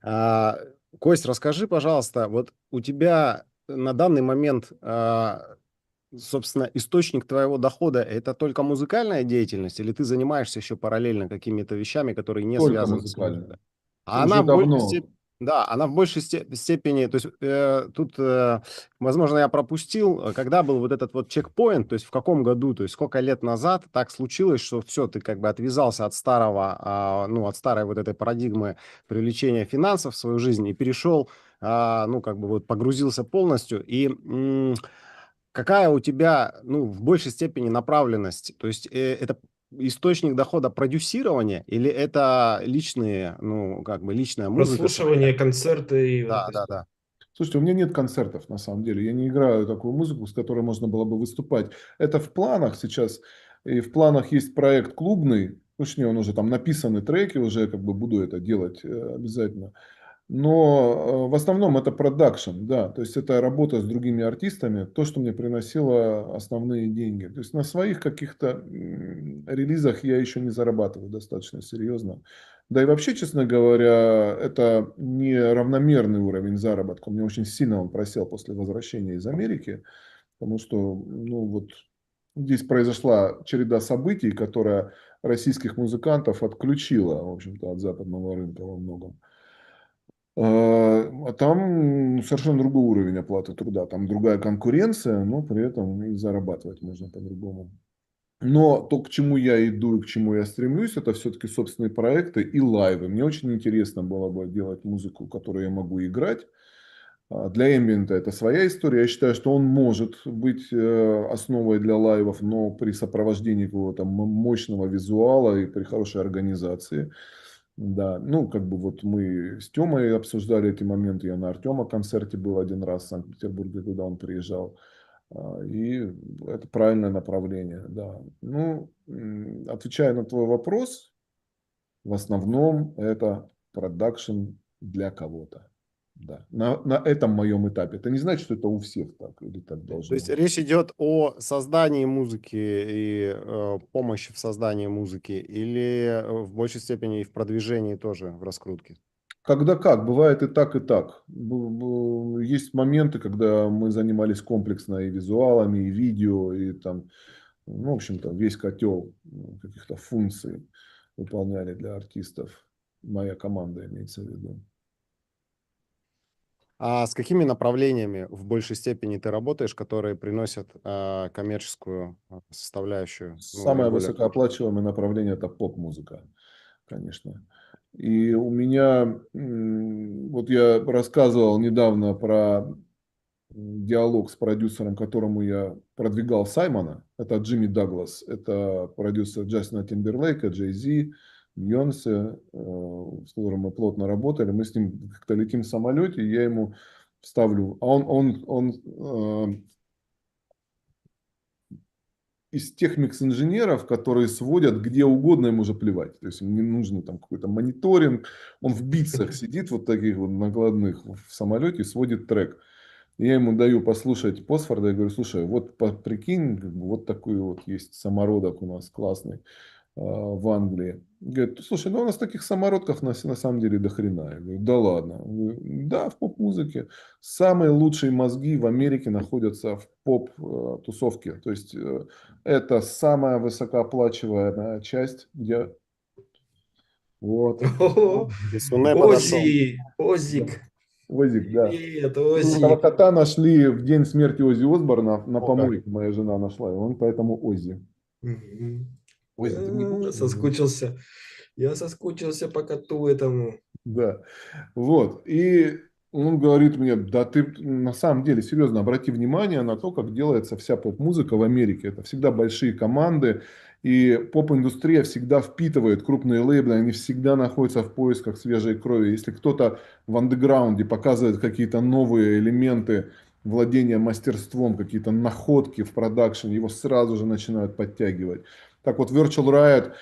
А, Кость, расскажи, пожалуйста, вот у тебя на данный момент, собственно, источник твоего дохода — это только музыкальная деятельность, или ты занимаешься еще параллельно какими-то вещами, которые не Только связаны с музыкой? музыкальная. А Уже она в большей давно. степени, да, она в большей степени, то есть тут, возможно, я пропустил, когда был вот этот вот чекпоинт, то есть в каком году, то есть сколько лет назад так случилось, что все, ты как бы отвязался от старого, ну, от старой вот этой парадигмы привлечения финансов в свою жизнь и перешел, ну, как бы вот погрузился полностью, и какая у тебя, ну, в большей степени направленность, то есть это источник дохода продюсирования или это личные, ну, как бы личная музыка твоя? Прослушивание, концерты и вот Да, это да, все. да. Слушайте, у меня нет концертов, на самом деле. Я не играю такую музыку, с которой можно было бы выступать. Это в планах сейчас. И в планах есть проект клубный. Точнее, он уже там написаны треки, уже как бы буду это делать обязательно. Но в основном это продакшн, да, то есть это работа с другими артистами, то, что мне приносило основные деньги. То есть на своих каких-то релизах я еще не зарабатываю достаточно серьезно. Да и вообще, честно говоря, это не равномерный уровень заработка. У меня очень сильно он просел после возвращения из Америки, потому что, ну вот, здесь произошла череда событий, которая российских музыкантов отключила, в общем-то, от западного рынка во многом. А там совершенно другой уровень оплаты труда, там другая конкуренция, но при этом и зарабатывать можно по-другому. Но то, к чему я иду и к чему я стремлюсь, это все-таки собственные проекты и лайвы. Мне очень интересно было бы делать музыку, которую я могу играть. Для эмбиента это своя история. Я считаю, что он может быть основой для лайвов, но при сопровождении какого-то мощного визуала и при хорошей организации. Да, ну, как бы вот мы с Тёмой обсуждали эти моменты. Я на Артема концерте был один раз в Санкт-Петербурге, когда он приезжал. И это правильное направление, да. Ну, отвечая на твой вопрос, в основном это продакшн для кого-то. Да. На этом моем этапе. Это не значит, что это у всех так или так То должно есть быть. речь идет о создании музыки и помощи в создании музыки, или в большей степени и в продвижении тоже, в раскрутке? Когда как, бывает и так, и так. Есть моменты, когда мы занимались комплексно и визуалами, и видео, и там, ну, в общем-то, весь котел каких-то функций выполняли для артистов. Моя команда имеется в виду. А с какими направлениями в большей степени ты работаешь, которые приносят коммерческую составляющую, ну, Самое наиболее крупную? высокооплачиваемое направление – это поп-музыка, конечно. И у меня, вот я рассказывал недавно про диалог с продюсером, которому я продвигал Саймона. Это Джимми Даглас. Это продюсер Джастина Тимберлейка, Джей Зи, Бейонсе, с которым мы плотно работали. Мы с ним как-то летим в самолете, и я ему ставлю... А он из тех микс-инженеров, которые сводят где угодно, ему уже плевать. То есть ему не нужно там какой-то мониторинг. Он в битсах сидит вот таких вот накладных в самолете и сводит трек. Я ему даю послушать Посфорда и говорю, слушай, вот прикинь, как бы вот такой вот есть самородок у нас классный в Англии. Говорит, слушай, ну у нас таких самородков на самом деле до хрена. Я говорю, да ладно. Я говорю, да, в поп-музыке. Самые лучшие мозги в Америке находятся в поп-тусовке. То есть это самая высокооплачиваемая часть, где вот. О, Десуне подошел. Оззи, Да. Озик, Озик, да. привет, Этого Оззи. кота нашли в день смерти Оззи Осборна на О, как. помойке. Моя жена нашла его. Он поэтому Оззи. Мгм. Оззи, ты мне будешь? Соскучился. Я соскучился по коту этому. Да. Вот. И он говорит мне, да ты на самом деле, серьезно, обрати внимание на то, как делается вся поп-музыка в Америке. Это всегда большие команды, и поп-индустрия всегда впитывает крупные лейблы, они всегда находятся в поисках свежей крови. Если кто-то в андеграунде показывает какие-то новые элементы владения мастерством, какие-то находки в продакшене, его сразу же начинают подтягивать. Так вот, Virtual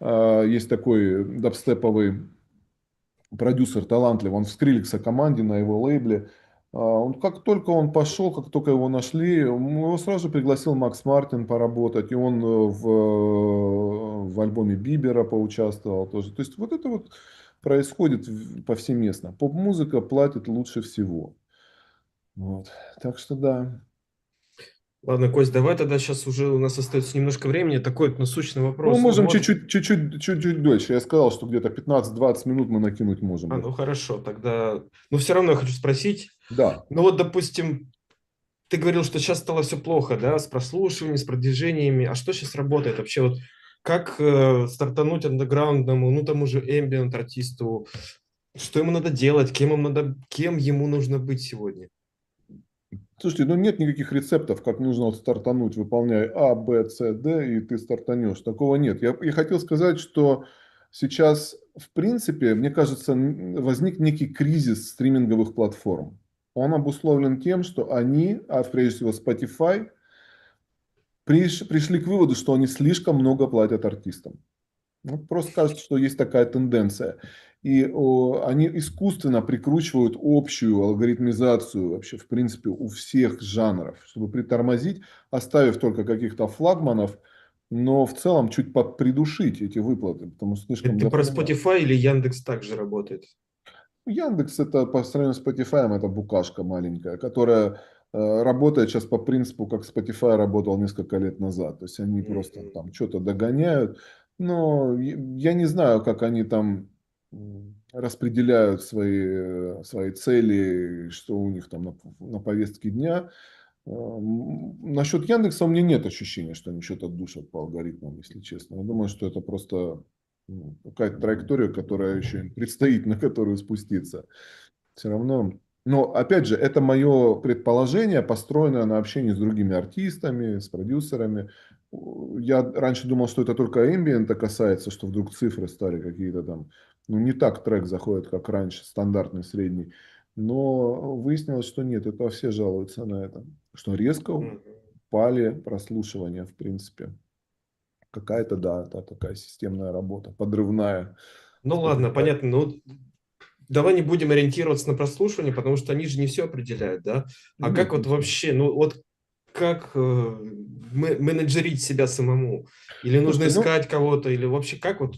Riot, есть такой дабстеповый продюсер талантливый, он в Скриллекса команде на его лейбле. Он, как только он пошел, как только его нашли, его сразу же пригласил Макс Мартин поработать, и он в альбоме Бибера поучаствовал тоже. То есть вот это вот происходит повсеместно. Поп-музыка платит лучше всего. Вот. Так что да. Ладно, Кость, давай тогда сейчас уже у нас остается немножко времени. Такой вот насущный Ну, мы вопрос. Ну можем вот, чуть-чуть дольше. Я сказал, что где-то 15-20 минут мы накинуть можем. ну хорошо, тогда... Но все равно я хочу спросить. Да. Ну вот, допустим, ты говорил, что сейчас стало все плохо, да, с прослушиванием, с продвижениями. А что сейчас работает вообще? Вот как стартануть андеграундному, ну тому же ambient артисту? Что ему надо делать? Кем ему нужно быть сегодня? Слушайте, ну нет никаких рецептов, как нужно вот стартануть, выполняя А, Б, С, Д, и ты стартанешь. Такого нет. Я хотел сказать, что сейчас, в принципе, мне кажется, возник некий кризис стриминговых платформ. Он обусловлен тем, что они, а прежде всего Spotify, пришли к выводу, что они слишком много платят артистам. Ну, просто кажется, что есть такая тенденция. И они искусственно прикручивают общую алгоритмизацию вообще, в принципе, у всех жанров, чтобы притормозить, оставив только каких-то флагманов, но в целом чуть придушить эти выплаты, потому что слишком Это про доходно. Spotify или Яндекс также работает? Яндекс это по сравнению с Spotify это букашка маленькая, которая работает сейчас по принципу, как Spotify работал несколько лет назад. То есть они просто Мгм. там что-то догоняют. Но я не знаю, как они там распределяют свои цели, что у них там на повестке дня. Насчет Яндекса у меня нет ощущения, что они что-то душат по алгоритмам, если честно. Я думаю, что это просто какая-то траектория, которая еще им предстоит, на которую спуститься. Все равно. Но, опять же, это мое предположение, построенное на общении с другими артистами, с продюсерами. Я раньше думал, что это только эмбиента касается, что вдруг цифры стали какие-то там. Ну, не так трек заходит, как раньше, стандартный, средний. Но выяснилось, что нет, это все жалуются на это. Что резко Мгм. упали прослушивания, в принципе. Какая-то, да, такая системная работа, подрывная. Ну ладно, понятно. Ну, давай не будем ориентироваться на прослушивание, потому что они же не все определяют, да? А Ну, как вот естественно. вообще, ну вот как менеджерить себя самому? Или нужно Слушай, ну, искать кого-то, или вообще как вот,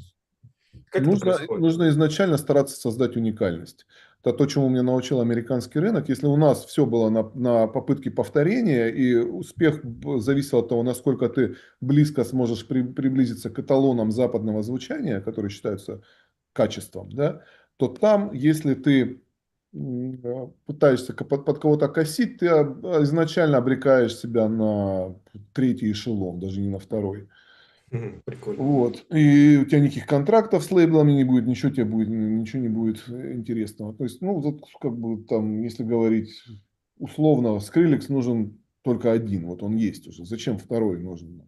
как это нужно, происходит? нужно изначально стараться создать уникальность. Это то, чему меня научил американский рынок. Если у нас все было на попытке повторения, и успех зависел от того, насколько ты близко сможешь приблизиться к эталонам западного звучания, которые считаются качеством, да, то там, если ты пытаешься под кого-то косить, ты изначально обрекаешь себя на третий эшелон, даже не на второй. Мгм, прикольно. Вот. И у тебя никаких контрактов с лейблами не будет, ничего тебе будет, ничего не будет интересного. То есть, ну, вот как бы там, если говорить условно, Skrillex нужен только один, вот он есть уже. Зачем второй нужен?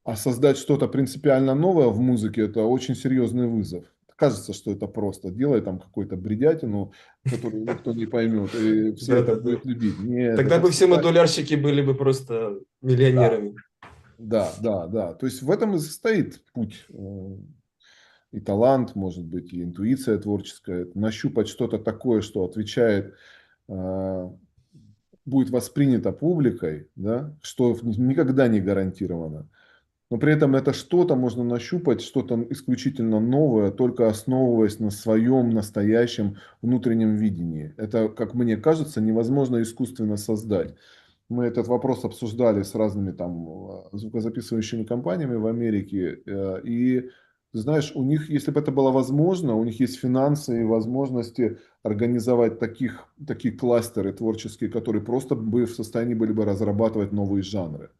А создать что-то принципиально новое в музыке – это очень серьезный вызов. Кажется, что это просто. Делай там какую-то бредятину, которую никто не поймет, и все это Да-да-да. будут любить. Нет, Тогда это бы все всегда... модулярщики были бы просто Да, миллионерами. да. То есть в этом и состоит путь. И талант, может быть, и интуиция творческая. Это нащупать что-то такое, что отвечает, э, будет воспринято публикой, да, что никогда не гарантировано. Но при этом это что-то можно нащупать, что-то исключительно новое, только основываясь на своем настоящем внутреннем видении. Это, как мне кажется, невозможно искусственно создать. Мы этот вопрос обсуждали с разными там звукозаписывающими компаниями в Америке. И ты знаешь, у них, если бы это было возможно, у них есть финансы и возможности организовать такие кластеры творческие, которые просто бы в состоянии были бы разрабатывать новые жанры.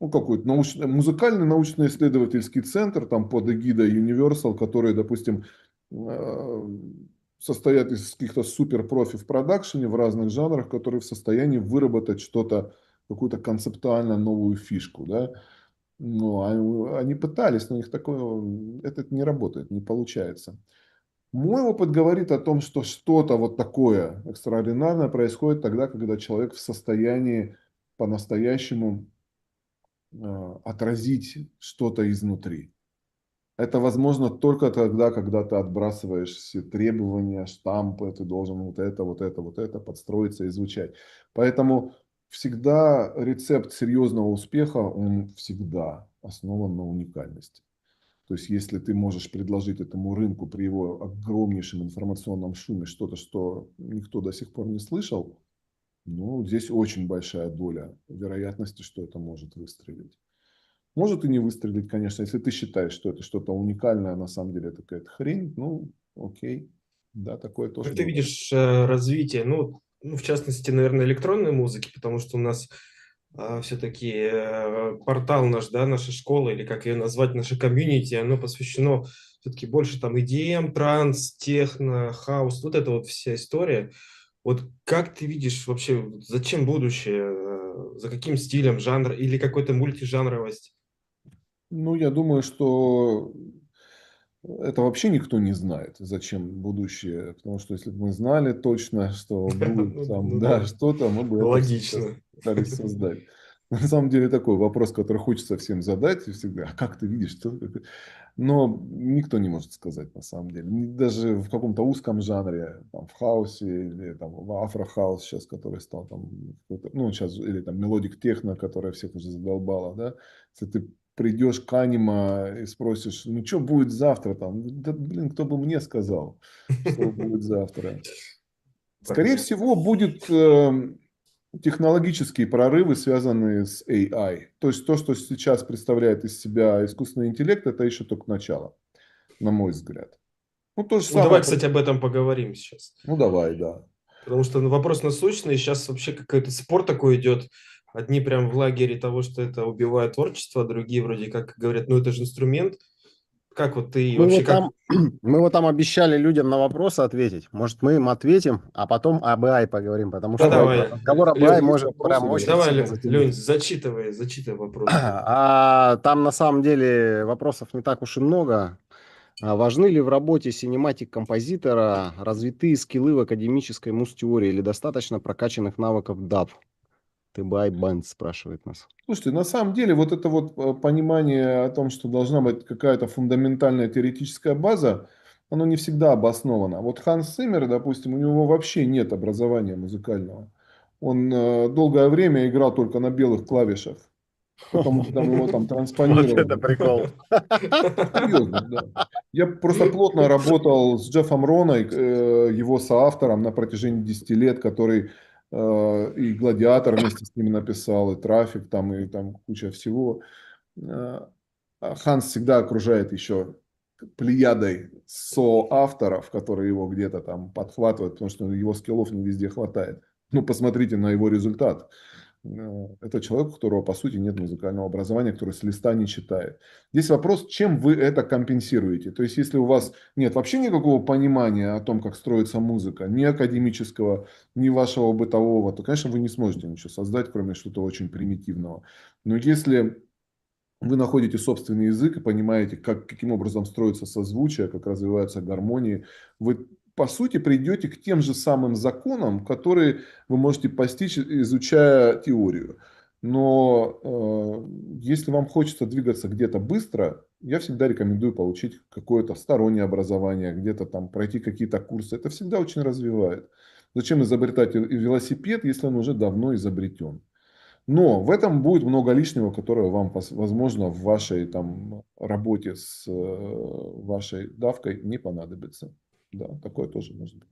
Ну, какой-то музыкальный научно-исследовательский центр там под эгидой Universal, который, допустим, э, состоят из каких-то суперпрофи в продакшене в разных жанрах, которые в состоянии выработать что-то, какую-то концептуально новую фишку, да. Ну, они пытались, но у них такое, это не работает, не получается. Мой опыт говорит о том, что что-то вот такое экстраординарное происходит тогда, когда человек в состоянии по-настоящему отразить что-то изнутри. Это возможно только тогда, когда ты отбрасываешь все требования, штампы, ты должен вот это подстроиться и звучать. Поэтому всегда рецепт серьезного успеха, он всегда основан на уникальности. То есть, если ты можешь предложить этому рынку при его огромнейшем информационном шуме что-то, что никто до сих пор не слышал, ну, здесь очень большая доля вероятности, что это может выстрелить. Может и не выстрелить, конечно, если ты считаешь, что это что-то уникальное, а на самом деле это какая-то хрень, ну, окей, да, такое тоже Как ты бывает. видишь развитие, ну, в частности, наверное, электронной музыки, потому что у нас все-таки портал наш, да, наша школа, или как ее назвать, наше комьюнити, оно посвящено все-таки больше там EDM, транс, техно, хаус, вот эта вот вся история. Вот как ты видишь вообще, зачем будущее, за каким стилем, жанр или какой-то мультижанровость? Ну, я думаю, что это вообще никто не знает, зачем будущее, потому что если бы мы знали точно, что будет Ну, там, ну да, да, что-то, мы бы это все сейчас логично. пытались создать. На самом деле такой вопрос, который хочется всем задать, и всегда, а как ты видишь, что... Но никто не может сказать на самом деле. Даже в каком-то узком жанре, там, в хаусе или там, в афрохаус сейчас, который стал там, ну, сейчас, или там мелодик техно, которая всех уже задолбала, да. Если ты придешь к аниме и спросишь, ну, что будет завтра там? Да, блин, кто бы мне сказал, что будет завтра? Скорее Понятно. всего, будет технологические прорывы, связанные с AI. То есть то, что сейчас представляет из себя искусственный интеллект, это еще только начало, на мой взгляд. Ну, то же Ну, давай, самое. кстати, об этом поговорим сейчас. Ну, давай, да. Потому что вопрос насущный. Сейчас вообще какой-то спор такой идет. Одни прям в лагере того, что это убивает творчество, а другие вроде как говорят, ну это же инструмент. Как вот ты Мы вообще вот как... там, мы вот там обещали людям на вопросы ответить. Может, мы им ответим, а потом об AI поговорим, потому Да, что Давайте. давай, разговор об AI Если есть может прям вопросы, очень давайте. давай, сильно Лень, затянуться. зачитывай вопросы. А там на самом деле вопросов не так уж и много. Важны ли в работе синематик-композитора развитые скиллы в академической муз-теории или достаточно прокачанных навыков DAW? Тыбай Бенд спрашивает нас. Слушайте, на самом деле вот это вот понимание о том, что должна быть какая-то фундаментальная теоретическая база, оно не всегда обосновано. Вот Ханс Циммер, допустим, у него вообще нет образования музыкального. Он долгое время играл только на белых клавишах, потому что там его там Вот это транспонировали. прикол. Серьезно, да. Я просто плотно работал с Джеффом Роной, его соавтором на протяжении 10 лет, который и «Гладиатор» вместе с ним написал, и «Трафик», там, и там куча всего. Э, а Ханс всегда окружает еще плеядой соавторов, которые его где-то там подхватывают, потому что его скиллов не везде хватает. Ну, посмотрите на его результат. Это человек, у которого, по сути, нет музыкального образования, который с листа не читает. Здесь вопрос, чем вы это компенсируете. То есть, если у вас нет вообще никакого понимания о том, как строится музыка, ни академического, ни вашего бытового, то, конечно, вы не сможете ничего создать, кроме что-то очень примитивного. Но если вы находите собственный язык и понимаете, каким образом строится созвучие, как развиваются гармонии, вы, по сути, придете к тем же самым законам, которые вы можете постичь, изучая теорию. Но если вам хочется двигаться где-то быстро, я всегда рекомендую получить какое-то стороннее образование, где-то там пройти какие-то курсы. Это всегда очень развивает. Зачем изобретать велосипед, если он уже давно изобретен? Но в этом будет много лишнего, которое вам, возможно, в вашей там, работе с вашей давкой не понадобится. Да, такое тоже может быть.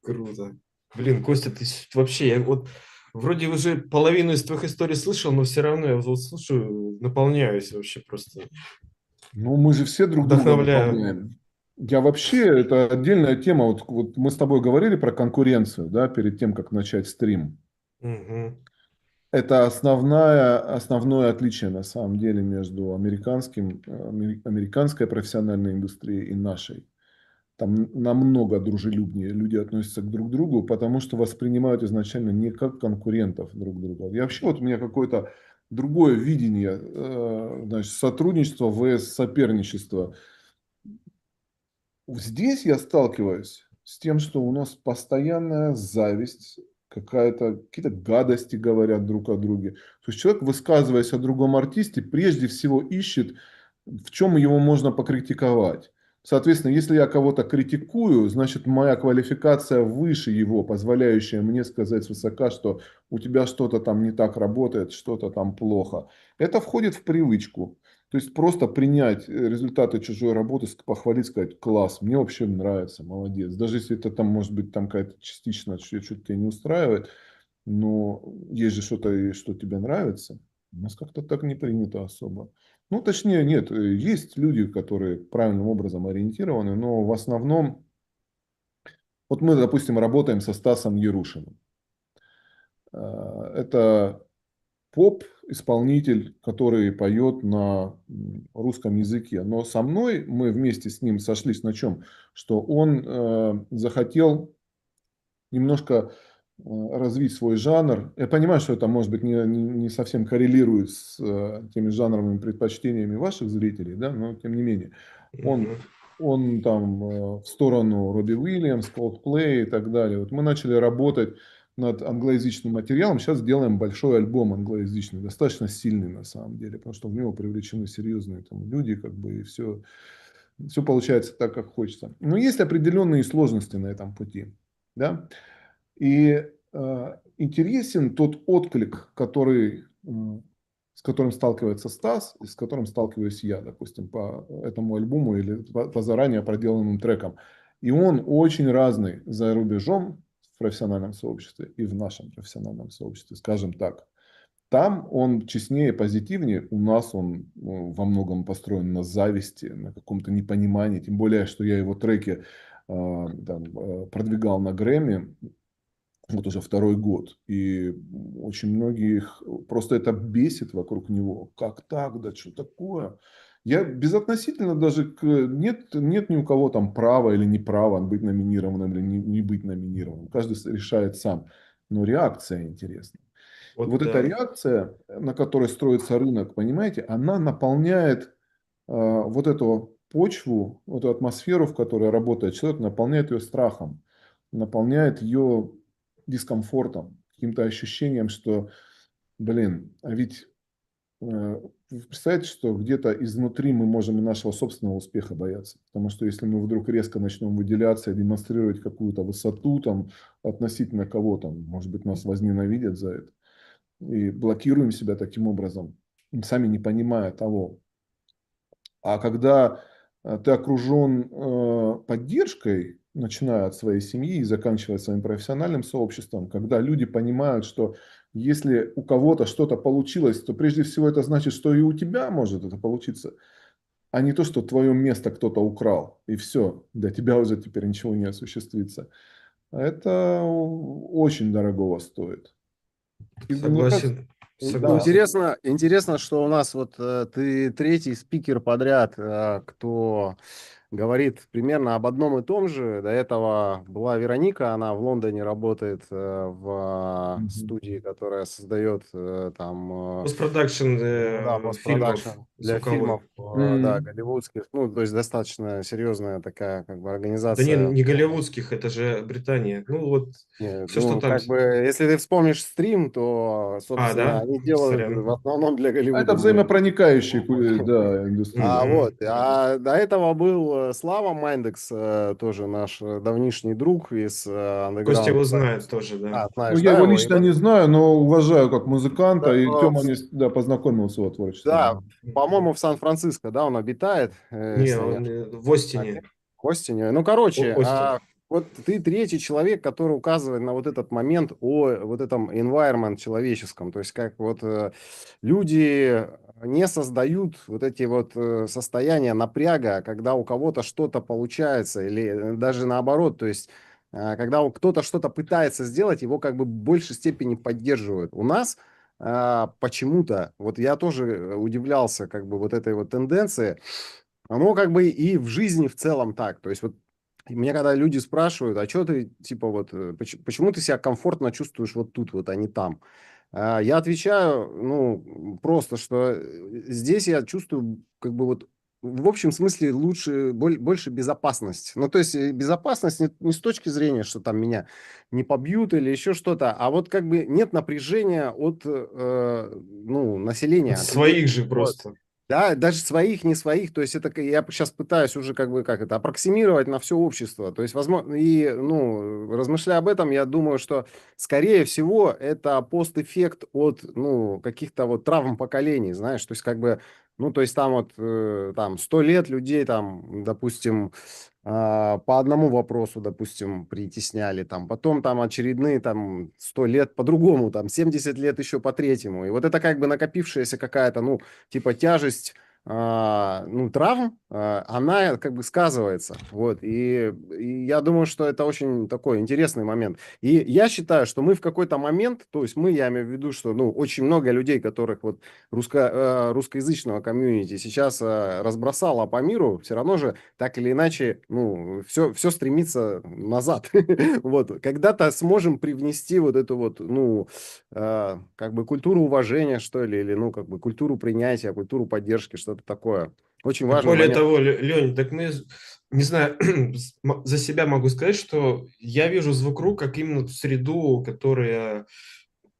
Круто. Блин, Костя, ты вообще, я вот вроде уже половину из твоих историй слышал, но все равно я вот слушаю, наполняюсь вообще просто, Ну, мы же все друг друга вдохновляю. наполняем. Я вообще, это отдельная тема. Вот мы с тобой говорили про конкуренцию, да, перед тем, как начать стрим. Мгм. Это основное отличие на самом деле между американской профессиональной индустрией и нашей. Там намного дружелюбнее люди относятся к друг другу, потому что воспринимают изначально не как конкурентов друг друга. И вообще вот у меня какое-то другое видение, значит, сотрудничества vs соперничества. Здесь я сталкиваюсь с тем, что у нас постоянная зависть, какие-то гадости говорят друг о друге. То есть человек, высказываясь о другом артисте, прежде всего ищет, в чем его можно покритиковать. Соответственно, если я кого-то критикую, значит, моя квалификация выше его, позволяющая мне сказать свысока, что у тебя что-то там не так работает, что-то там плохо. Это входит в привычку. То есть просто принять результаты чужой работы, похвалить, сказать, класс, мне вообще нравится, молодец. Даже если это там может быть там какая-то частично, что-то тебя не устраивает, но есть же что-то, что тебе нравится. У нас как-то так не принято особо. Ну, точнее, нет, есть люди, которые правильным образом ориентированы, но в основном, вот мы, допустим, работаем со Стасом Ярушиным. Это поп-исполнитель, который поет на русском языке. Но со мной мы вместе с ним сошлись на чем? Что он захотел немножко развить свой жанр. Я понимаю, что это, может быть, не совсем коррелирует с теми жанровыми предпочтениями ваших зрителей, да, но тем не менее. Он, Мгм. он там в сторону Робби Уильямс, Coldplay и так далее. Вот мы начали работать над англоязычным материалом. Сейчас делаем большой альбом англоязычный, достаточно сильный на самом деле, потому что в него привлечены серьезные там, люди, как бы, и все получается так, как хочется. Но есть определенные сложности на этом пути. Да? И интересен тот отклик, с которым сталкивается Стас, и с которым сталкиваюсь я, допустим, по этому альбому или по заранее проделанным трекам. И он очень разный за рубежом в профессиональном сообществе и в нашем профессиональном сообществе, скажем так. Там он честнее, позитивнее. У нас он во многом построен на зависти, на каком-то непонимании. Тем более, что я его треки продвигал на Грэмми вот уже второй год. И очень многих просто это бесит вокруг него. Как так? Да что такое? Я безотносительно даже нет ни у кого там права или неправа быть номинированным или не быть номинированным. Каждый решает сам. Но реакция интересна. И Вот вот эта да. реакция, на которой строится рынок, понимаете, она наполняет вот эту почву, вот эту атмосферу, в которой работает человек, наполняет ее страхом, наполняет ее дискомфортом, каким-то ощущением, что, блин, а ведь Вы представляете, что где-то изнутри мы можем и нашего собственного успеха бояться. Потому что если мы вдруг резко начнем выделяться и демонстрировать какую-то высоту там, относительно кого-то, может быть, нас возненавидят за это. И блокируем себя таким образом, сами не понимая того. А когда ты окружен поддержкой, начиная от своей семьи и заканчивая своим профессиональным сообществом, когда люди понимают, что если у кого-то что-то получилось, то прежде всего это значит, что и у тебя может это получиться, а не то, что твое место кто-то украл, и все, для тебя уже теперь ничего не осуществится. Это очень дорогого стоит. И мне кажется, Согласен, Ну, да, согласен. интересно, что у нас вот ты третий спикер подряд, кто говорит примерно об одном и том же. До этого была Вероника, она в Лондоне работает в мгм. студии, которая создает там, Постпродакшн ну да, фильмов постпродакшн для фильмов, звуковых. да, М. голливудских. Ну, то есть достаточно серьезная такая как бы Да не, организация. не голливудских, это же Британия. Ну вот, все, что Ну, там... как бы, если ты вспомнишь стрим, то, А, собственно, да? они делают в Сорян. основном для А это Голливуда музыку. взаимопроникающая, да, индустрия. Мгм. А до этого был Слава Майндекс, тоже наш давнишний друг из Костя Underground его Society. знает тоже, да. А, Ну, знаешь, я да, его его? И лично вот, не знаю, но уважаю как музыканта, и да, Тёма мне, да, познакомил с его да, творчеством. по-моему, в Сан-Франциско, да, он обитает, Не, если не он ошибаюсь. в Остине. Костеню. Ну, короче, Остин. вот ты третий человек, который указывает на вот этот момент о вот этом environment человеческом. То есть как вот люди не создают вот эти вот состояния напряга, когда у кого-то что-то получается, или даже наоборот, то есть когда кто-то что-то пытается сделать, его как бы в большей степени поддерживают. У нас почему-то, вот я тоже удивлялся как бы вот этой вот тенденции, оно как бы и в жизни в целом так. То есть вот меня когда люди спрашивают, а что ты, типа вот, почему ты себя комфортно чувствуешь вот тут вот, а не там? Я отвечаю, ну, просто, что здесь я чувствую как бы вот в общем смысле лучше, больше безопасность. Ну, то есть безопасность не с точки зрения, что там меня не побьют или еще что-то, а вот как бы нет напряжения от, ну, От населения, от людей. своих же Вот. просто. Да, даже своих, не своих, то есть это я сейчас пытаюсь уже как бы как это аппроксимировать на все общество, то есть возможно и ну размышляя об этом, я думаю, что скорее всего это постэффект от ну каких-то вот травм поколений, знаешь, то есть как бы ну то есть там вот там 100 лет людей там, допустим, по одному вопросу, допустим, притесняли, там, потом там очередные там 100 лет по-другому, там 70 лет еще по третьему. И вот это как бы накопившаяся какая-то, ну, типа тяжесть, ну, травм, она как бы сказывается. Вот. И я думаю, что это очень такой интересный момент. И я считаю, что мы в какой-то момент, то есть мы, я имею в виду, что, ну, очень много людей, которых вот русскоязычного комьюнити сейчас разбросало по миру, все равно же так или иначе, ну, все стремится назад. Вот. Когда-то сможем привнести вот эту вот, ну, как бы культуру уважения, что ли, или, ну, как бы культуру принятия, культуру поддержки, что-то такое. Очень Так важный более момент. того, Лень, так мы, не знаю, за себя могу сказать, что я вижу звукру как именно ту среду, которая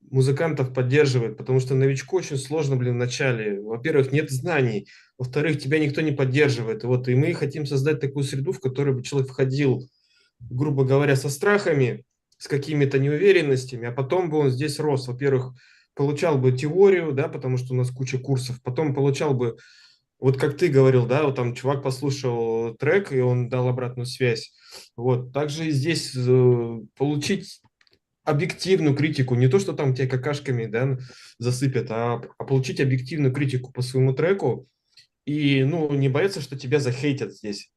музыкантов поддерживает, потому что новичку очень сложно, блин, в начале. Во-первых, нет знаний, во-вторых, тебя никто не поддерживает. Вот, и мы хотим создать такую среду, в которой бы человек входил, грубо говоря, со страхами, с какими-то неуверенностями, а потом бы он здесь рос. Во-первых, получал бы теорию, да, потому что у нас куча курсов, потом получал бы вот как ты говорил, да, вот там чувак послушал трек, и он дал обратную связь. Вот, также и здесь получить объективную критику, не то, что там тебя какашками, да, засыпят, а получить объективную критику по своему треку и, ну, не бояться, что тебя захейтят здесь.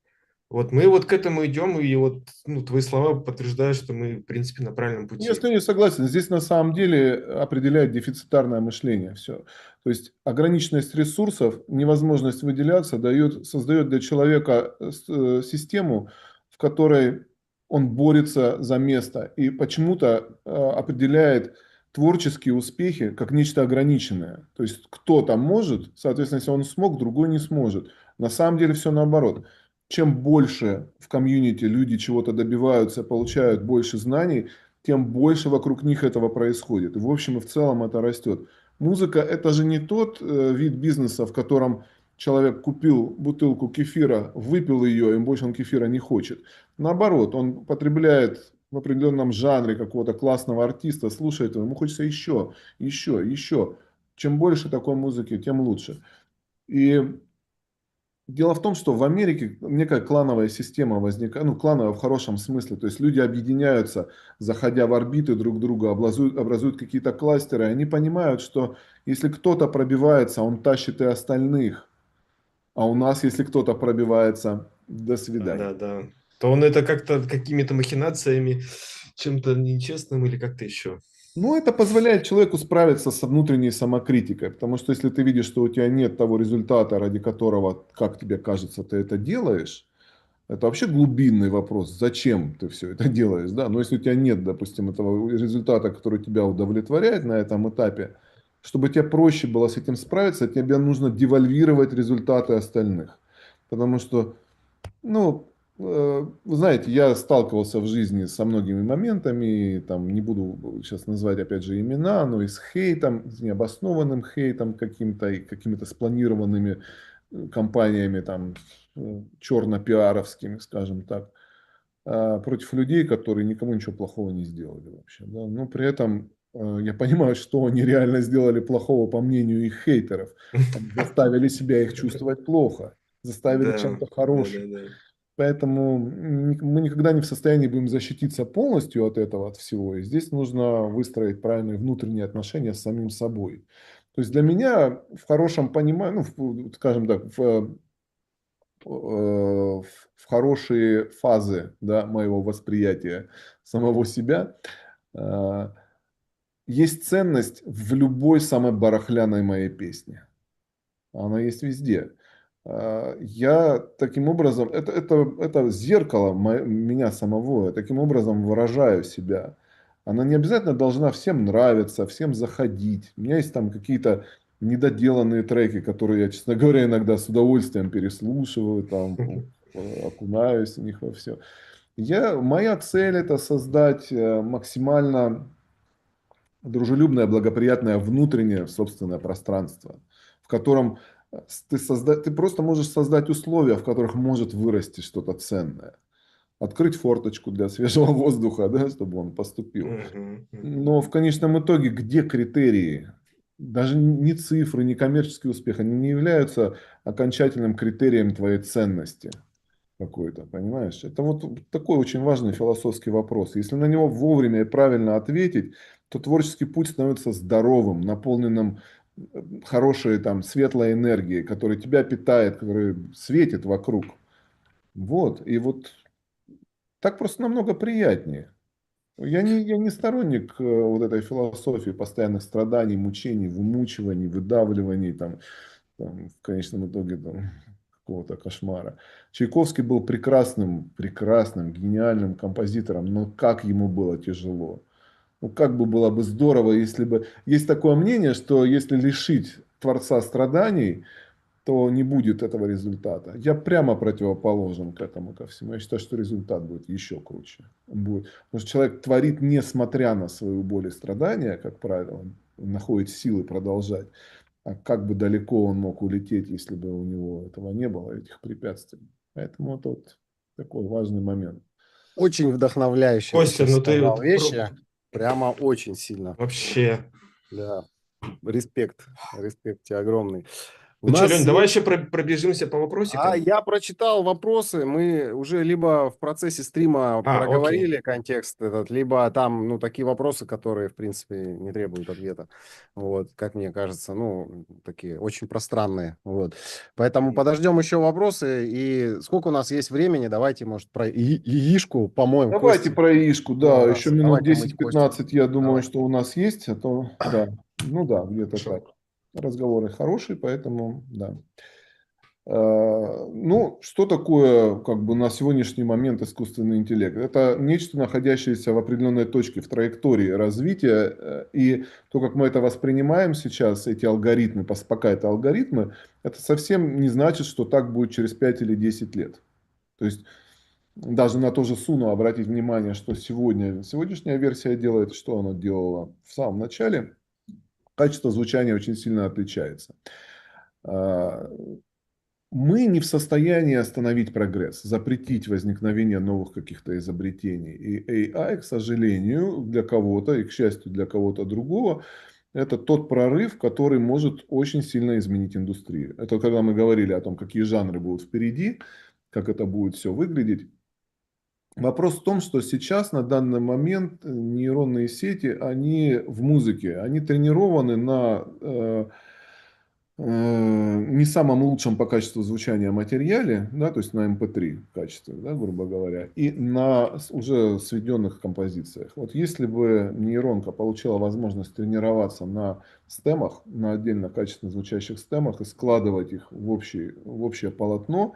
Вот мы вот к этому идем, и вот, ну, твои слова подтверждают, что мы, в принципе, на правильном Я пути. с ней согласен. Здесь на самом деле определяет дефицитарное мышление. Все. То есть ограниченность ресурсов, невозможность выделяться создает для человека систему, в которой он борется за место и почему-то определяет творческие успехи как нечто ограниченное. То есть кто-то может, соответственно, если он смог, другой не сможет. На самом деле все наоборот. Чем больше в комьюнити люди чего-то добиваются, получают больше знаний, тем больше вокруг них этого происходит. И в общем и в целом это растет. Музыка – это же не тот вид бизнеса, в котором человек купил бутылку кефира, выпил ее, и больше он кефира не хочет. Наоборот, он потребляет в определенном жанре какого-то классного артиста, слушает его, ему хочется еще, еще, еще. Чем больше такой музыки, тем лучше. И дело в том, что в Америке некая клановая система возникает, ну, клановая в хорошем смысле, то есть люди объединяются, заходя в орбиты друг друга, образуют какие-то кластеры, и они понимают, что если кто-то пробивается, он тащит и остальных, а у нас, если кто-то пробивается, до свидания. Да. То он это как-то какими-то махинациями, чем-то нечестным или как-то еще. Ну, это позволяет человеку справиться со внутренней самокритикой, потому что если ты видишь, что у тебя нет того результата, ради которого, как тебе кажется, ты это делаешь, это вообще глубинный вопрос. Зачем ты все это делаешь? Да? Но если у тебя нет, допустим, этого результата, который тебя удовлетворяет на этом этапе, чтобы тебе проще было с этим справиться, тебе нужно девальвировать результаты остальных. Потому что, ну, вы знаете, я сталкивался в жизни со многими моментами, там, не буду сейчас назвать, опять же, имена, но и с хейтом, с необоснованным хейтом каким-то, и какими-то спланированными компаниями, там, черно-пиаровскими, скажем так, против людей, которые никому ничего плохого не сделали вообще. Да? Но при этом я понимаю, что они реально сделали плохого по мнению их хейтеров. Они заставили себя их чувствовать плохо, заставили чем-то хорошим. Да. Поэтому мы никогда не в состоянии будем защититься полностью от этого, от всего. И здесь нужно выстроить правильные внутренние отношения с самим собой. То есть для меня в хорошем понимании, ну, скажем так, в хорошие фазы, да, моего восприятия самого себя, э, есть ценность в любой самой барахляной моей песне. Она есть везде. Я таким образом, это зеркало меня самого, я таким образом выражаю себя. Она не обязательно должна всем нравиться, всем заходить. У меня есть там какие-то недоделанные треки, которые я, честно говоря, иногда с удовольствием переслушиваю, там, окунаюсь в них во все. Моя цель это создать максимально дружелюбное, благоприятное внутреннее собственное пространство, в котором ты просто можешь создать условия, в которых может вырасти что-то ценное. Открыть форточку для свежего воздуха, да, чтобы он поступил. Но в конечном итоге, где критерии? Даже не цифры, не коммерческий успех, они не являются окончательным критерием твоей ценности какой-то, понимаешь? Это вот такой очень важный философский вопрос. Если на него вовремя и правильно ответить, то творческий путь становится здоровым, наполненным хорошей, там, светлой энергией, которая тебя питает, которая светит вокруг. Вот. И вот так просто намного приятнее. Я не сторонник вот этой философии постоянных страданий, мучений, вымучиваний, выдавливаний, там, в конечном итоге там, какого-то кошмара. Чайковский был прекрасным, гениальным композитором, но как ему было тяжело. Ну, как бы было бы здорово, если бы... Есть такое мнение, что если лишить Творца страданий, то не будет этого результата. Я прямо противоположен к этому, ко всему. Я считаю, что результат будет еще круче. Потому что человек творит, несмотря на свою боль и страдания, как правило, он находит силы продолжать. А как бы далеко он мог улететь, если бы у него этого не было, этих препятствий. Поэтому это вот такой важный момент. Очень вдохновляющие ты Костя, сейчас ну ты сказал вещи. Прямо очень сильно. вообще... Да. Респект. Респект тебе огромный. У Ну что, нас Лень, давай еще пробежимся по вопросикам. я прочитал вопросы, мы уже либо в процессе стрима Окей. проговорили контекст этот, либо там, ну, такие вопросы, которые, в принципе, не требуют ответа. Вот, как мне кажется, ну, такие очень пространные. Вот. Поэтому подождем еще вопросы. И сколько у нас есть времени, давайте, может, про яишку помоем Давайте кости. про яишку, да, Первый еще раз. минут Давай-ка мыть кости. 10-15, я думаю, Давай. что у нас есть, а то, да, ну да, где-то Хорошо. так. Разговоры хорошие, поэтому, да. Ну, что такое как бы на сегодняшний момент искусственный интеллект? Это нечто, находящееся в определенной точке в траектории развития, и то, как мы это воспринимаем сейчас, эти алгоритмы, пока это алгоритмы, это совсем не значит, что так будет через 5 или 10 лет. То есть даже на то же Суну обратить внимание, что сегодняшняя версия делает, что она делала в самом начале. качество звучания очень сильно отличается. А, Мы не в состоянии остановить прогресс, запретить возникновение новых каких-то изобретений. И AI, к сожалению, для кого-то, и к счастью для кого-то другого, это тот прорыв, который может очень сильно изменить индустрию. Это когда мы говорили о том, какие жанры будут впереди, как это будет все выглядеть. Вопрос в том, что сейчас на данный момент нейронные сети, они в музыке, они тренированы на не самом лучшем по качеству звучания материале, да, то есть на MP3 качестве, да, грубо говоря, и на уже сведенных композициях. Вот если бы нейронка получила возможность тренироваться на стемах, на отдельно качественно звучащих стемах и складывать их в общее полотно,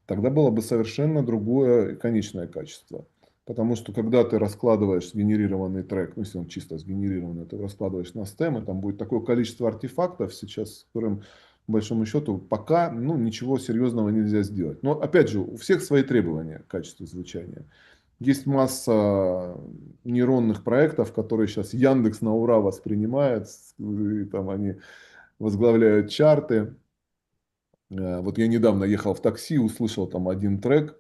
тогда было бы совершенно другое конечное качество. Потому что когда ты раскладываешь сгенерированный трек, ну если он чисто сгенерированный, ты раскладываешь на стемы, там будет такое количество артефактов сейчас, с которым, по большому счету, пока ничего серьезного нельзя сделать. Но опять же, у всех свои требования к качеству звучания. Есть масса нейронных проектов, которые сейчас Яндекс на ура воспринимает, и там они возглавляют чарты. Вот я недавно ехал в такси, услышал там один трек,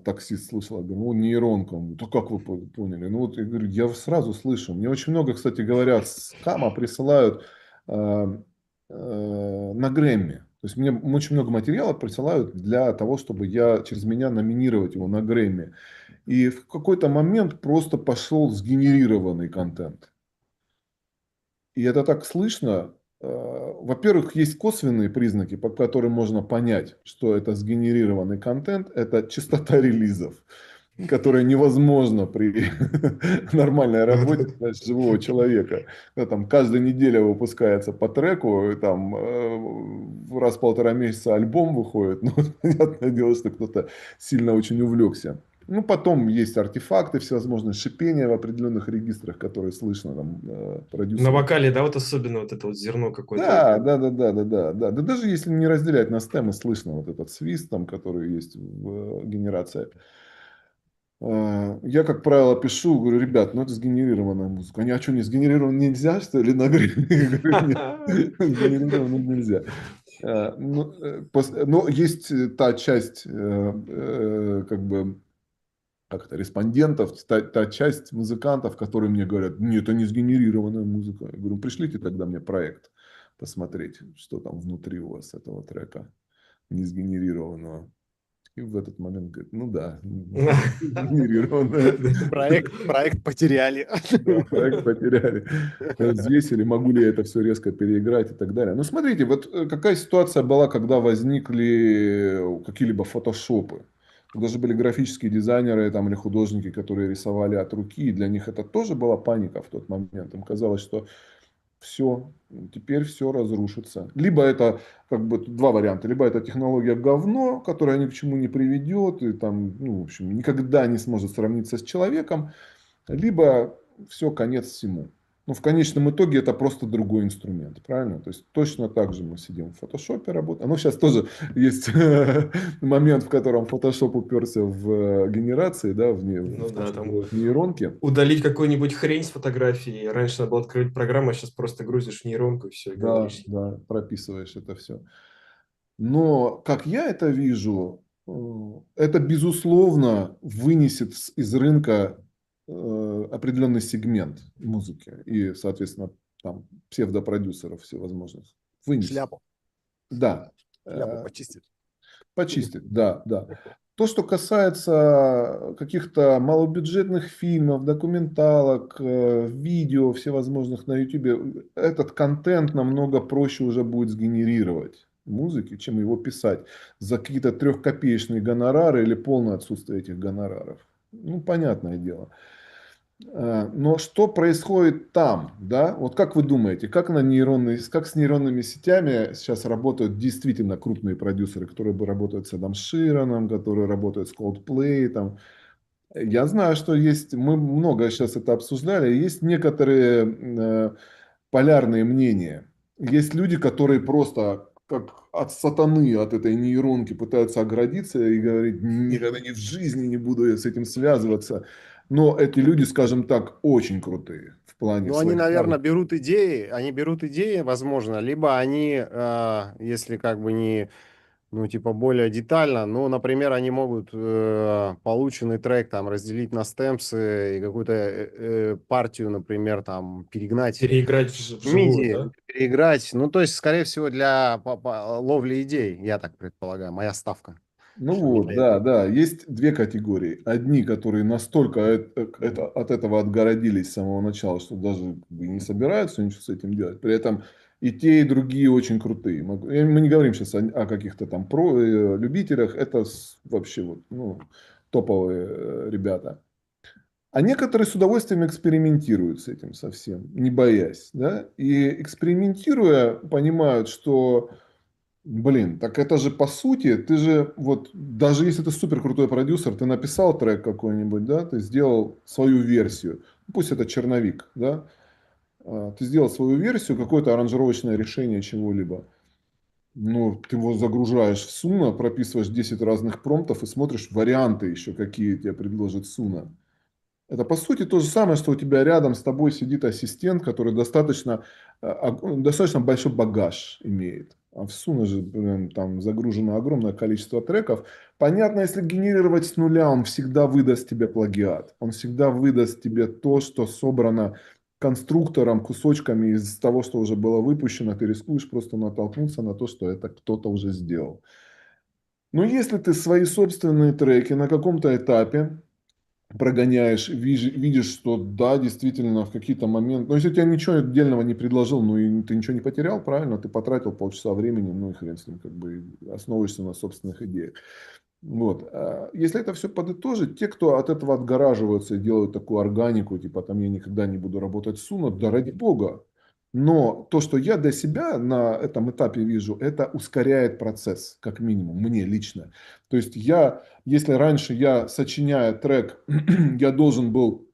таксист слышал, я говорю, нейронка. Он говорит, да как вы поняли? Ну вот я говорю, я сразу слышу. Мне очень много, кстати говоря, с Кама присылают на Грэмми. То есть мне очень много материала присылают для того, чтобы я через меня номинировать его на Грэмми. И в какой-то момент просто пошел сгенерированный контент. И это так слышно. Во-первых, есть косвенные признаки, по которым можно понять, что это сгенерированный контент. Это частота релизов, которая невозможна при нормальной работе, значит, живого человека. Когда там каждая неделя выпускается по треку, и там раз в полтора месяца альбом выходит. Ну, понятное дело, что кто-то сильно очень увлекся. Ну, потом есть артефакты, всевозможные шипения в определенных регистрах, которые слышно там На продюсеры. вокале, да, вот особенно вот это вот зерно какое-то. Да, да, да, да, да, да, да. Да даже если не разделять на стемы, слышно вот этот свист, там, который есть в генерации. Я, как правило, пишу, говорю, ребят, ну это сгенерированная музыка. Они, а что, не сгенерировано нельзя, что ли? На Грэмми? Я говорю, нет, сгенерировано нельзя. Но есть та часть, как бы, как это, респондентов, та часть музыкантов, которые мне говорят, нет, это не сгенерированная музыка. Я говорю, пришлите тогда мне проект посмотреть, что там внутри у вас этого трека не сгенерированного. И в этот момент говорит, ну да, сгенерированная. Проект потеряли. Да, проект потеряли. Взвесили, могу ли я это все резко переиграть и так далее. Ну, смотрите, вот какая ситуация была, когда возникли какие-либо фотошопы. Даже были графические дизайнеры там, или художники, которые рисовали от руки. И для них это тоже была паника в тот момент. Им казалось, что все, теперь все разрушится. Либо это как бы два варианта. Либо это технология говно, которая ни к чему не приведет. И там, в общем, никогда не сможет сравниться с человеком. Либо все, конец всему. Но в конечном итоге это просто другой инструмент, правильно? То есть точно так же мы сидим в фотошопе, работаем. Ну, сейчас тоже есть момент, в котором фотошоп уперся в генерации, да, Ну да, там в нейронке. удалить какую-нибудь хрень с фотографии. Раньше надо было открыть программу, а сейчас просто грузишь в нейронку и все, и Да, говоришь. да, прописываешь это все. Но, как я это вижу, это, безусловно, вынесет из рынка определенный сегмент музыки и, соответственно, там, псевдопродюсеров всевозможных. Вынесет. Шляпу. Да. Почистит. Почистит, да, да. То, что касается каких-то малобюджетных фильмов, документалок, видео всевозможных на YouTube, этот контент намного проще уже будет сгенерировать музыки, чем его писать за какие-то трехкопеечные гонорары или полное отсутствие этих гонораров. Ну, понятное дело. Но что происходит там, да? Вот как вы думаете, как с нейронными сетями сейчас работают действительно крупные продюсеры, которые работают с Эдом Шираном, которые работают с Coldplay, там. Я знаю, что мы много сейчас это обсуждали, есть некоторые полярные мнения. Есть люди, которые просто как от сатаны, от этой нейронки пытаются оградиться и говорить, никогда ни в жизни не буду я с этим связываться. Но эти люди, скажем так, очень крутые. плане Ну, они, своих наверное, навыков. берут идеи, возможно, либо они, если как бы не, ну, типа, более детально, ну, например, они могут полученный трек там разделить на стемпсы и какую-то партию, например, там перегнать Переиграть вживую, миди, да? переиграть. Ну, то есть, скорее всего, для ловли идей, я так предполагаю, моя ставка, Ну что не вот, для этого. да, да, есть две категории. Одни, которые настолько от этого отгородились с самого начала, что даже как бы не собираются ничего с этим делать. При этом и те, и другие очень крутые. Мы не говорим сейчас о каких-то там любителях, это вообще вот, ну, топовые ребята. А некоторые с удовольствием экспериментируют с этим совсем, не боясь, да, и экспериментируя, понимают, что, блин, так это же по сути, ты же вот, даже если ты супер крутой продюсер, ты написал трек какой-нибудь, да, ты сделал свою версию, пусть это черновик, да, ты сделал свою версию, какое-то аранжировочное решение чего-либо. Ну, ты его загружаешь в Суна, прописываешь 10 разных промптов и смотришь варианты еще, какие тебе предложит Суна. Это по сути то же самое, что у тебя рядом с тобой сидит ассистент, который достаточно большой багаж имеет. А в Суне же, блин, там загружено огромное количество треков. Понятно, если генерировать с нуля, он всегда выдаст тебе плагиат. Он всегда выдаст тебе то, что собрано конструктором, кусочками из того, что уже было выпущено. Ты рискуешь просто натолкнуться на то, что это кто-то уже сделал. Но если ты свои собственные треки на каком-то этапе прогоняешь, видишь, что да, действительно, в какие-то моменты... Но если тебе ничего отдельного не предложил, ну и ты ничего не потерял, правильно? Ты потратил полчаса времени, ну и хрен с ним, как бы основываешься на собственных идеях. Вот. Если это все подытожить, те, кто от этого отгораживаются и делают такую органику, типа там я никогда не буду работать с Суно, да ради бога. Но то, что я для себя на этом этапе вижу, это ускоряет процесс, как минимум, мне лично. То есть если раньше я, сочиняя трек, я должен был,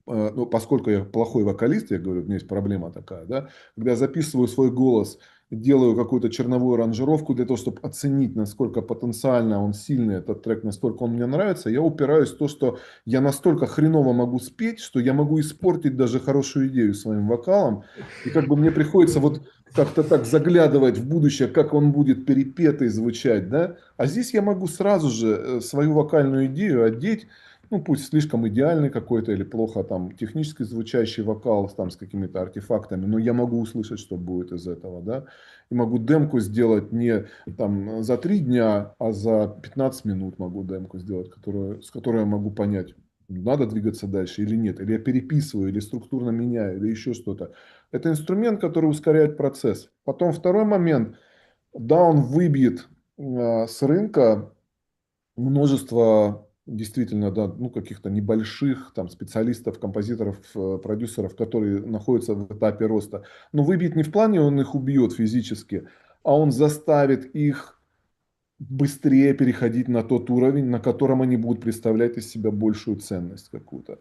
ну, поскольку я плохой вокалист, я говорю, у меня есть проблема такая, да, когда я записываю свой голос, делаю какую-то черновую аранжировку для того, чтобы оценить, насколько потенциально он сильный, этот трек, насколько он мне нравится, я упираюсь в то, что я настолько хреново могу спеть, что я могу испортить даже хорошую идею своим вокалом, и как бы мне приходится вот как-то так заглядывать в будущее, как он будет перепетый звучать, да, а здесь я могу сразу же свою вокальную идею одеть, ну, пусть слишком идеальный какой-то или плохо там технически звучащий вокал там с какими-то артефактами, но я могу услышать, что будет из этого, да. И могу демку сделать не там за 3 дня, а за 15 минут могу демку сделать, с которой я могу понять, надо двигаться дальше или нет, или я переписываю, или структурно меняю, или еще что-то. Это инструмент, который ускоряет процесс. Потом второй момент, да, он выбьет с рынка множество действительно, да, ну, каких-то небольших там специалистов, композиторов, продюсеров, которые находятся в этапе роста. Но выбить не в плане он их убьет физически, а он заставит их быстрее переходить на тот уровень, на котором они будут представлять из себя большую ценность какую-то.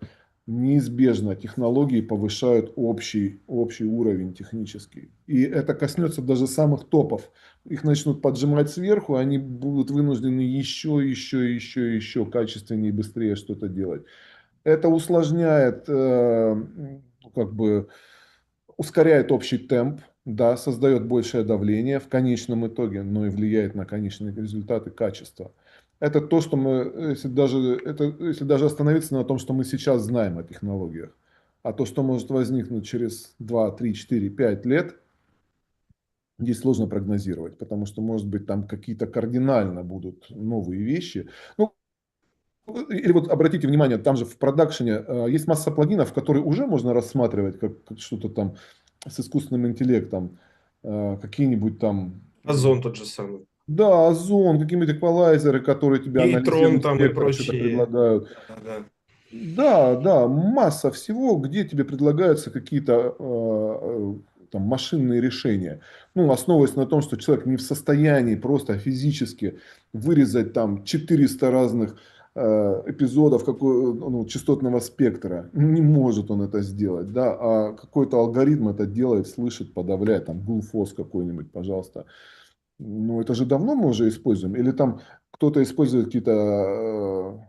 Неизбежно технологии повышают общий уровень технический. И это коснется даже самых топов. Их начнут поджимать сверху, они будут вынуждены еще качественнее и быстрее что-то делать. Это усложняет, как бы ускоряет общий темп, да, создает большее давление в конечном итоге, но и влияет на конечные результаты качества. Это то, что мы, если даже остановиться на том, что мы сейчас знаем о технологиях, а то, что может возникнуть через 2, 3, 4, 5 лет, здесь сложно прогнозировать, потому что, может быть, там какие-то кардинально будут новые вещи. Ну, или вот обратите внимание, там же в продакшене есть масса плагинов, которые уже можно рассматривать как что-то там с искусственным интеллектом, какие-нибудь там, Озон тот же самый. да, Озон, какие-нибудь эквалайзеры, которые тебе Нейтрон анализируют там и спектр, что-то прочие. предлагают. Да, да. Да, да, масса всего, где тебе предлагаются какие-то там машинные решения. Ну, основываясь на том, что человек не в состоянии просто физически вырезать там 400 разных эпизодов ну, частотного спектра. Не может он это сделать, да, а какой-то алгоритм это делает, слышит, подавляет, там, Гулфос какой-нибудь, пожалуйста. Ну, это же давно мы уже используем. Или там кто-то использует какие-то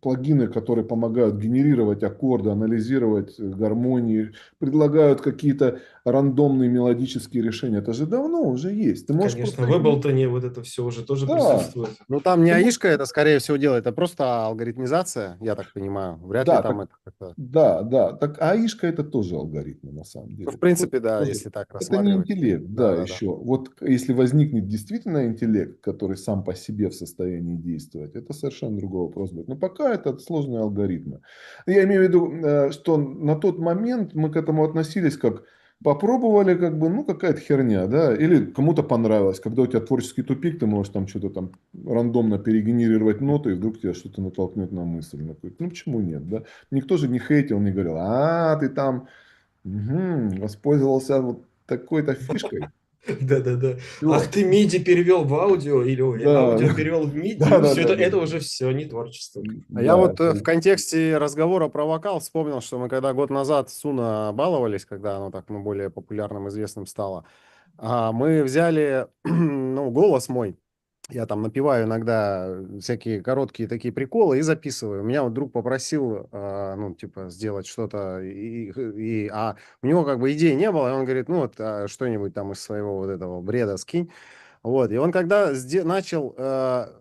плагины, которые помогают генерировать аккорды, анализировать гармонии, предлагают какие-то рандомные мелодические решения. Это же давно уже есть. Ты можешь Конечно, просто... в Ableton вот это все уже тоже Да, присутствует. Ну, там не ты можешь... аишка это, скорее всего, делает, это просто алгоритмизация, я так понимаю. Вряд ли Да, там так, это как-то... да, да. Так АИшка это тоже алгоритмы на самом Ну, деле. в Это тоже, принципе, да, тоже- если так это не рассматривать. интеллект, да, Да-да-да. еще. Вот если возникнет действительно интеллект, который сам по себе в состоянии действовать, это совершенно другой вопрос будет. Но пока это сложные алгоритмы. Я имею в виду, что на тот момент мы к этому относились как попробовали, как бы, ну, какая-то херня, да, или кому-то понравилось, когда у тебя творческий тупик, ты можешь там что-то там рандомно перегенерировать ноты, и вдруг тебя что-то натолкнет на мысль. Ну, почему нет, да? Никто же не хейтил, не говорил, ты там воспользовался вот такой-то фишкой. Да-да-да. Ах, Всё. ты MIDI перевел в аудио, или Да, аудио перевел в MIDI, да, да, все да, это да. уже все, не творчество. А я Да, вот в контексте разговора про вокал вспомнил, что мы когда год назад с Суна баловались, когда оно так ну, более популярным, известным стало, мы взяли, ну, голос мой, я там напеваю иногда всякие короткие такие приколы и записываю. Меня вот друг попросил, ну, типа, сделать что-то, а у него как бы идей не было, и он говорит, ну, вот что-нибудь там из своего вот этого бреда скинь. Вот, и он когда начал, то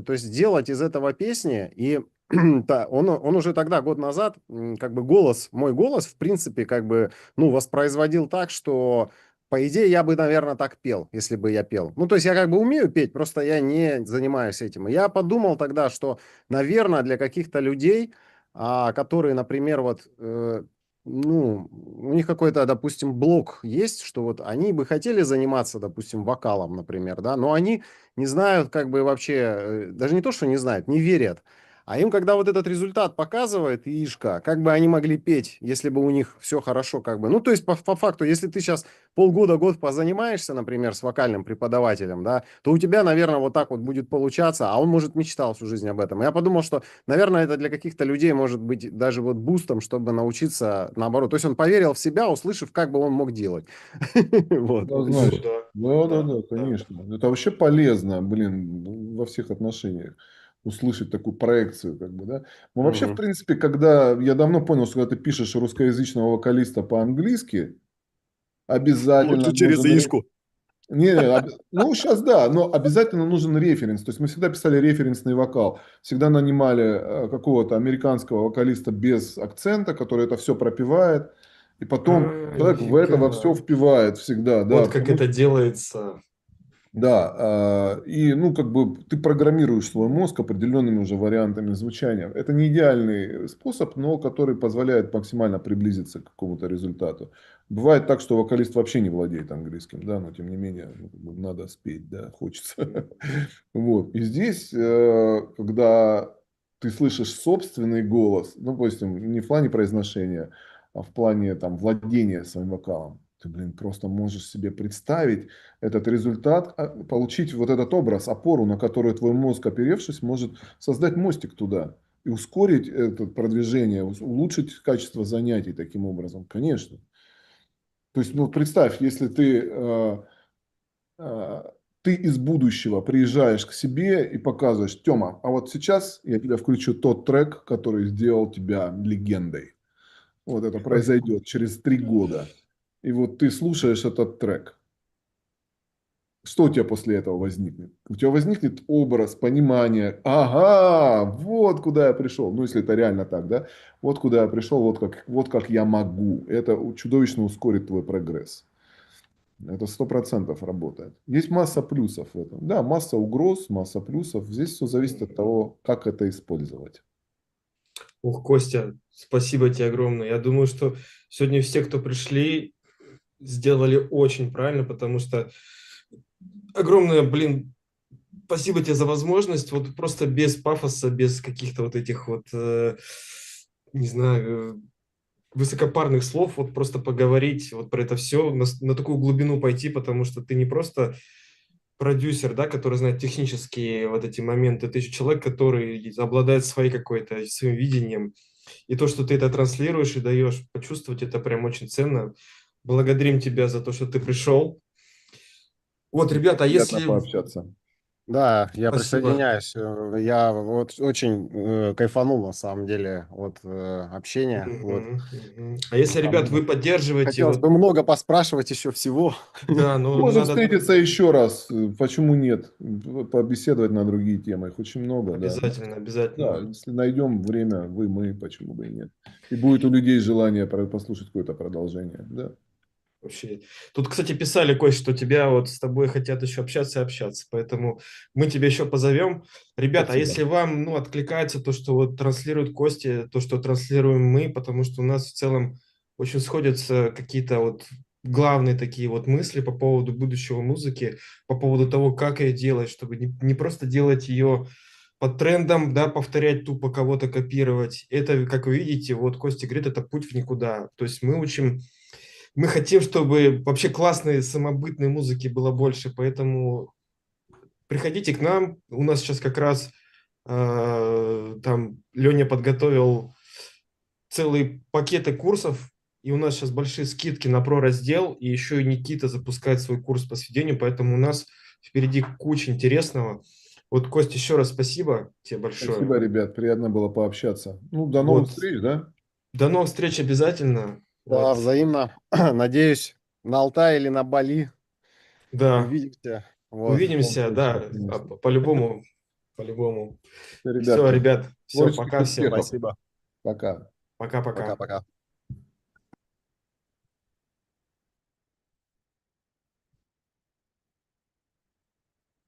есть делать из этого песни, и он уже тогда, год назад, как бы мой голос, в принципе, как бы, ну, воспроизводил так, что, по идее, я бы, наверное, так пел, если бы я пел. Ну, то есть я как бы умею петь, просто я не занимаюсь этим. И я подумал тогда, что, наверное, для каких-то людей, которые, например, вот ну, у них какой-то, допустим, блок есть, что вот они бы хотели заниматься, допустим, вокалом, например, да, но они не знают, как бы вообще, даже не то, что не знают, не верят. А им, когда вот этот результат показывает Ишка, как бы они могли петь, если бы у них все хорошо, как бы. Ну, то есть, по факту, если ты сейчас полгода-год позанимаешься, например, с вокальным преподавателем, да, то у тебя, наверное, вот так вот будет получаться, а он, может, мечтал всю жизнь об этом. Я подумал, что наверное, это для каких-то людей может быть даже вот бустом, чтобы научиться наоборот. То есть он поверил в себя, услышав, как бы он мог делать. Вот. Ну однозначно. да, Да, да, да, да, да. конечно. Это вообще полезно, блин, во всех отношениях услышать такую проекцию, как бы, да. Ну, вообще, в Мгм. принципе, когда я давно понял, что когда ты пишешь русскоязычного вокалиста по-английски, обязательно Лучше через нужен Ишку. ну, сейчас да, но обязательно нужен референс. То есть мы всегда писали референсный вокал. Всегда нанимали какого-то американского вокалиста без акцента, который это все пропевает. И потом человек в это во все Нифига. впивает всегда, да. Вот как Потому это что делается. да, и ну как бы ты программируешь свой мозг определенными уже вариантами звучания. Это не идеальный способ, но который позволяет максимально приблизиться к какому-то результату. Бывает так, что вокалист вообще не владеет английским, да, но тем не менее ну, как бы надо спеть, да, хочется. Вот. И здесь, когда ты слышишь собственный голос, ну, допустим, не в плане произношения, а в плане там владения своим вокалом, ты, блин, просто можешь себе представить этот результат, получить вот этот образ, опору, на которую твой мозг, оперевшись, может создать мостик туда и ускорить это продвижение, улучшить качество занятий таким образом. Конечно. То есть, ну, представь, если э, ты из будущего приезжаешь к себе и показываешь, Тёма, а вот сейчас я тебе включу тот трек, который сделал тебя легендой. Вот это произойдет через 3 года. И вот ты слушаешь этот трек. Что у тебя после этого возникнет? У тебя возникнет образ, понимание. Ага, вот куда я пришел. Ну, если это реально так, да? Вот куда я пришел, вот как я могу. Это чудовищно ускорит твой прогресс. Это 100% работает. Есть масса плюсов в этом. Да, масса угроз, масса плюсов. Здесь все зависит от того, как это использовать. Ух, Костя, спасибо тебе огромное. Я думаю, что сегодня все, кто пришли, сделали очень правильно, потому что огромное, блин, спасибо тебе за возможность, вот просто без пафоса, без каких-то вот этих вот, не знаю, высокопарных слов, вот просто поговорить вот про это все, на такую глубину пойти, потому что ты не просто продюсер, да, который знает технические вот эти моменты, ты еще человек, который обладает своей какой-то, своим видением, и то, что ты это транслируешь и даешь почувствовать, это прям очень ценно. Благодарим тебя за то, что ты пришел. Вот, ребята, а Приятно если пообщаться. Да, я Спасибо. присоединяюсь. Я вот очень кайфанул на самом деле от общения. Вот. А если, Там ребят, вы поддерживаете, хотелось бы вот, много поспрашивать еще всего. да, но Можем надо встретиться еще раз. Почему нет? Побеседовать на другие темы. Их очень много, да. обязательно, Да, обязательно. если найдем время, вы, мы, почему бы и нет. И будет у людей желание послушать какое-то продолжение. Да. Вообще. Тут, кстати, писали, Кость, что тебя вот с тобой хотят еще общаться и общаться, поэтому мы тебя еще позовем. Ребята, а Спасибо. если вам, ну, откликается то, что вот транслирует Кости, то, что транслируем мы, потому что у нас в целом очень сходятся какие-то вот главные такие вот мысли по поводу будущего музыки, по поводу того, как ее делать, чтобы не просто делать ее под трендом, да, повторять тупо кого-то, копировать. Это, как вы видите, вот Костя говорит, это путь в никуда. То есть мы хотим, чтобы вообще классной самобытной музыки было больше, поэтому приходите к нам. У нас сейчас как раз там Леня подготовил целые пакеты курсов, и у нас сейчас большие скидки на про-раздел, и еще и Никита запускает свой курс по сведению, поэтому у нас впереди куча интересного. Вот, Кость, еще раз спасибо тебе большое. Спасибо, ребят. Приятно было пообщаться. Ну, до новых Вот, встреч, да? до новых встреч обязательно. Да, Вот, взаимно. Надеюсь, на Алтае или на Бали да, увидимся. Вот. В любом увидимся, случае, да, конечно. по-любому, по-любому. Все, Ребятки, ребят, все, творческих пока всем. успехов. Спасибо. Пока. Пока-пока. Пока-пока.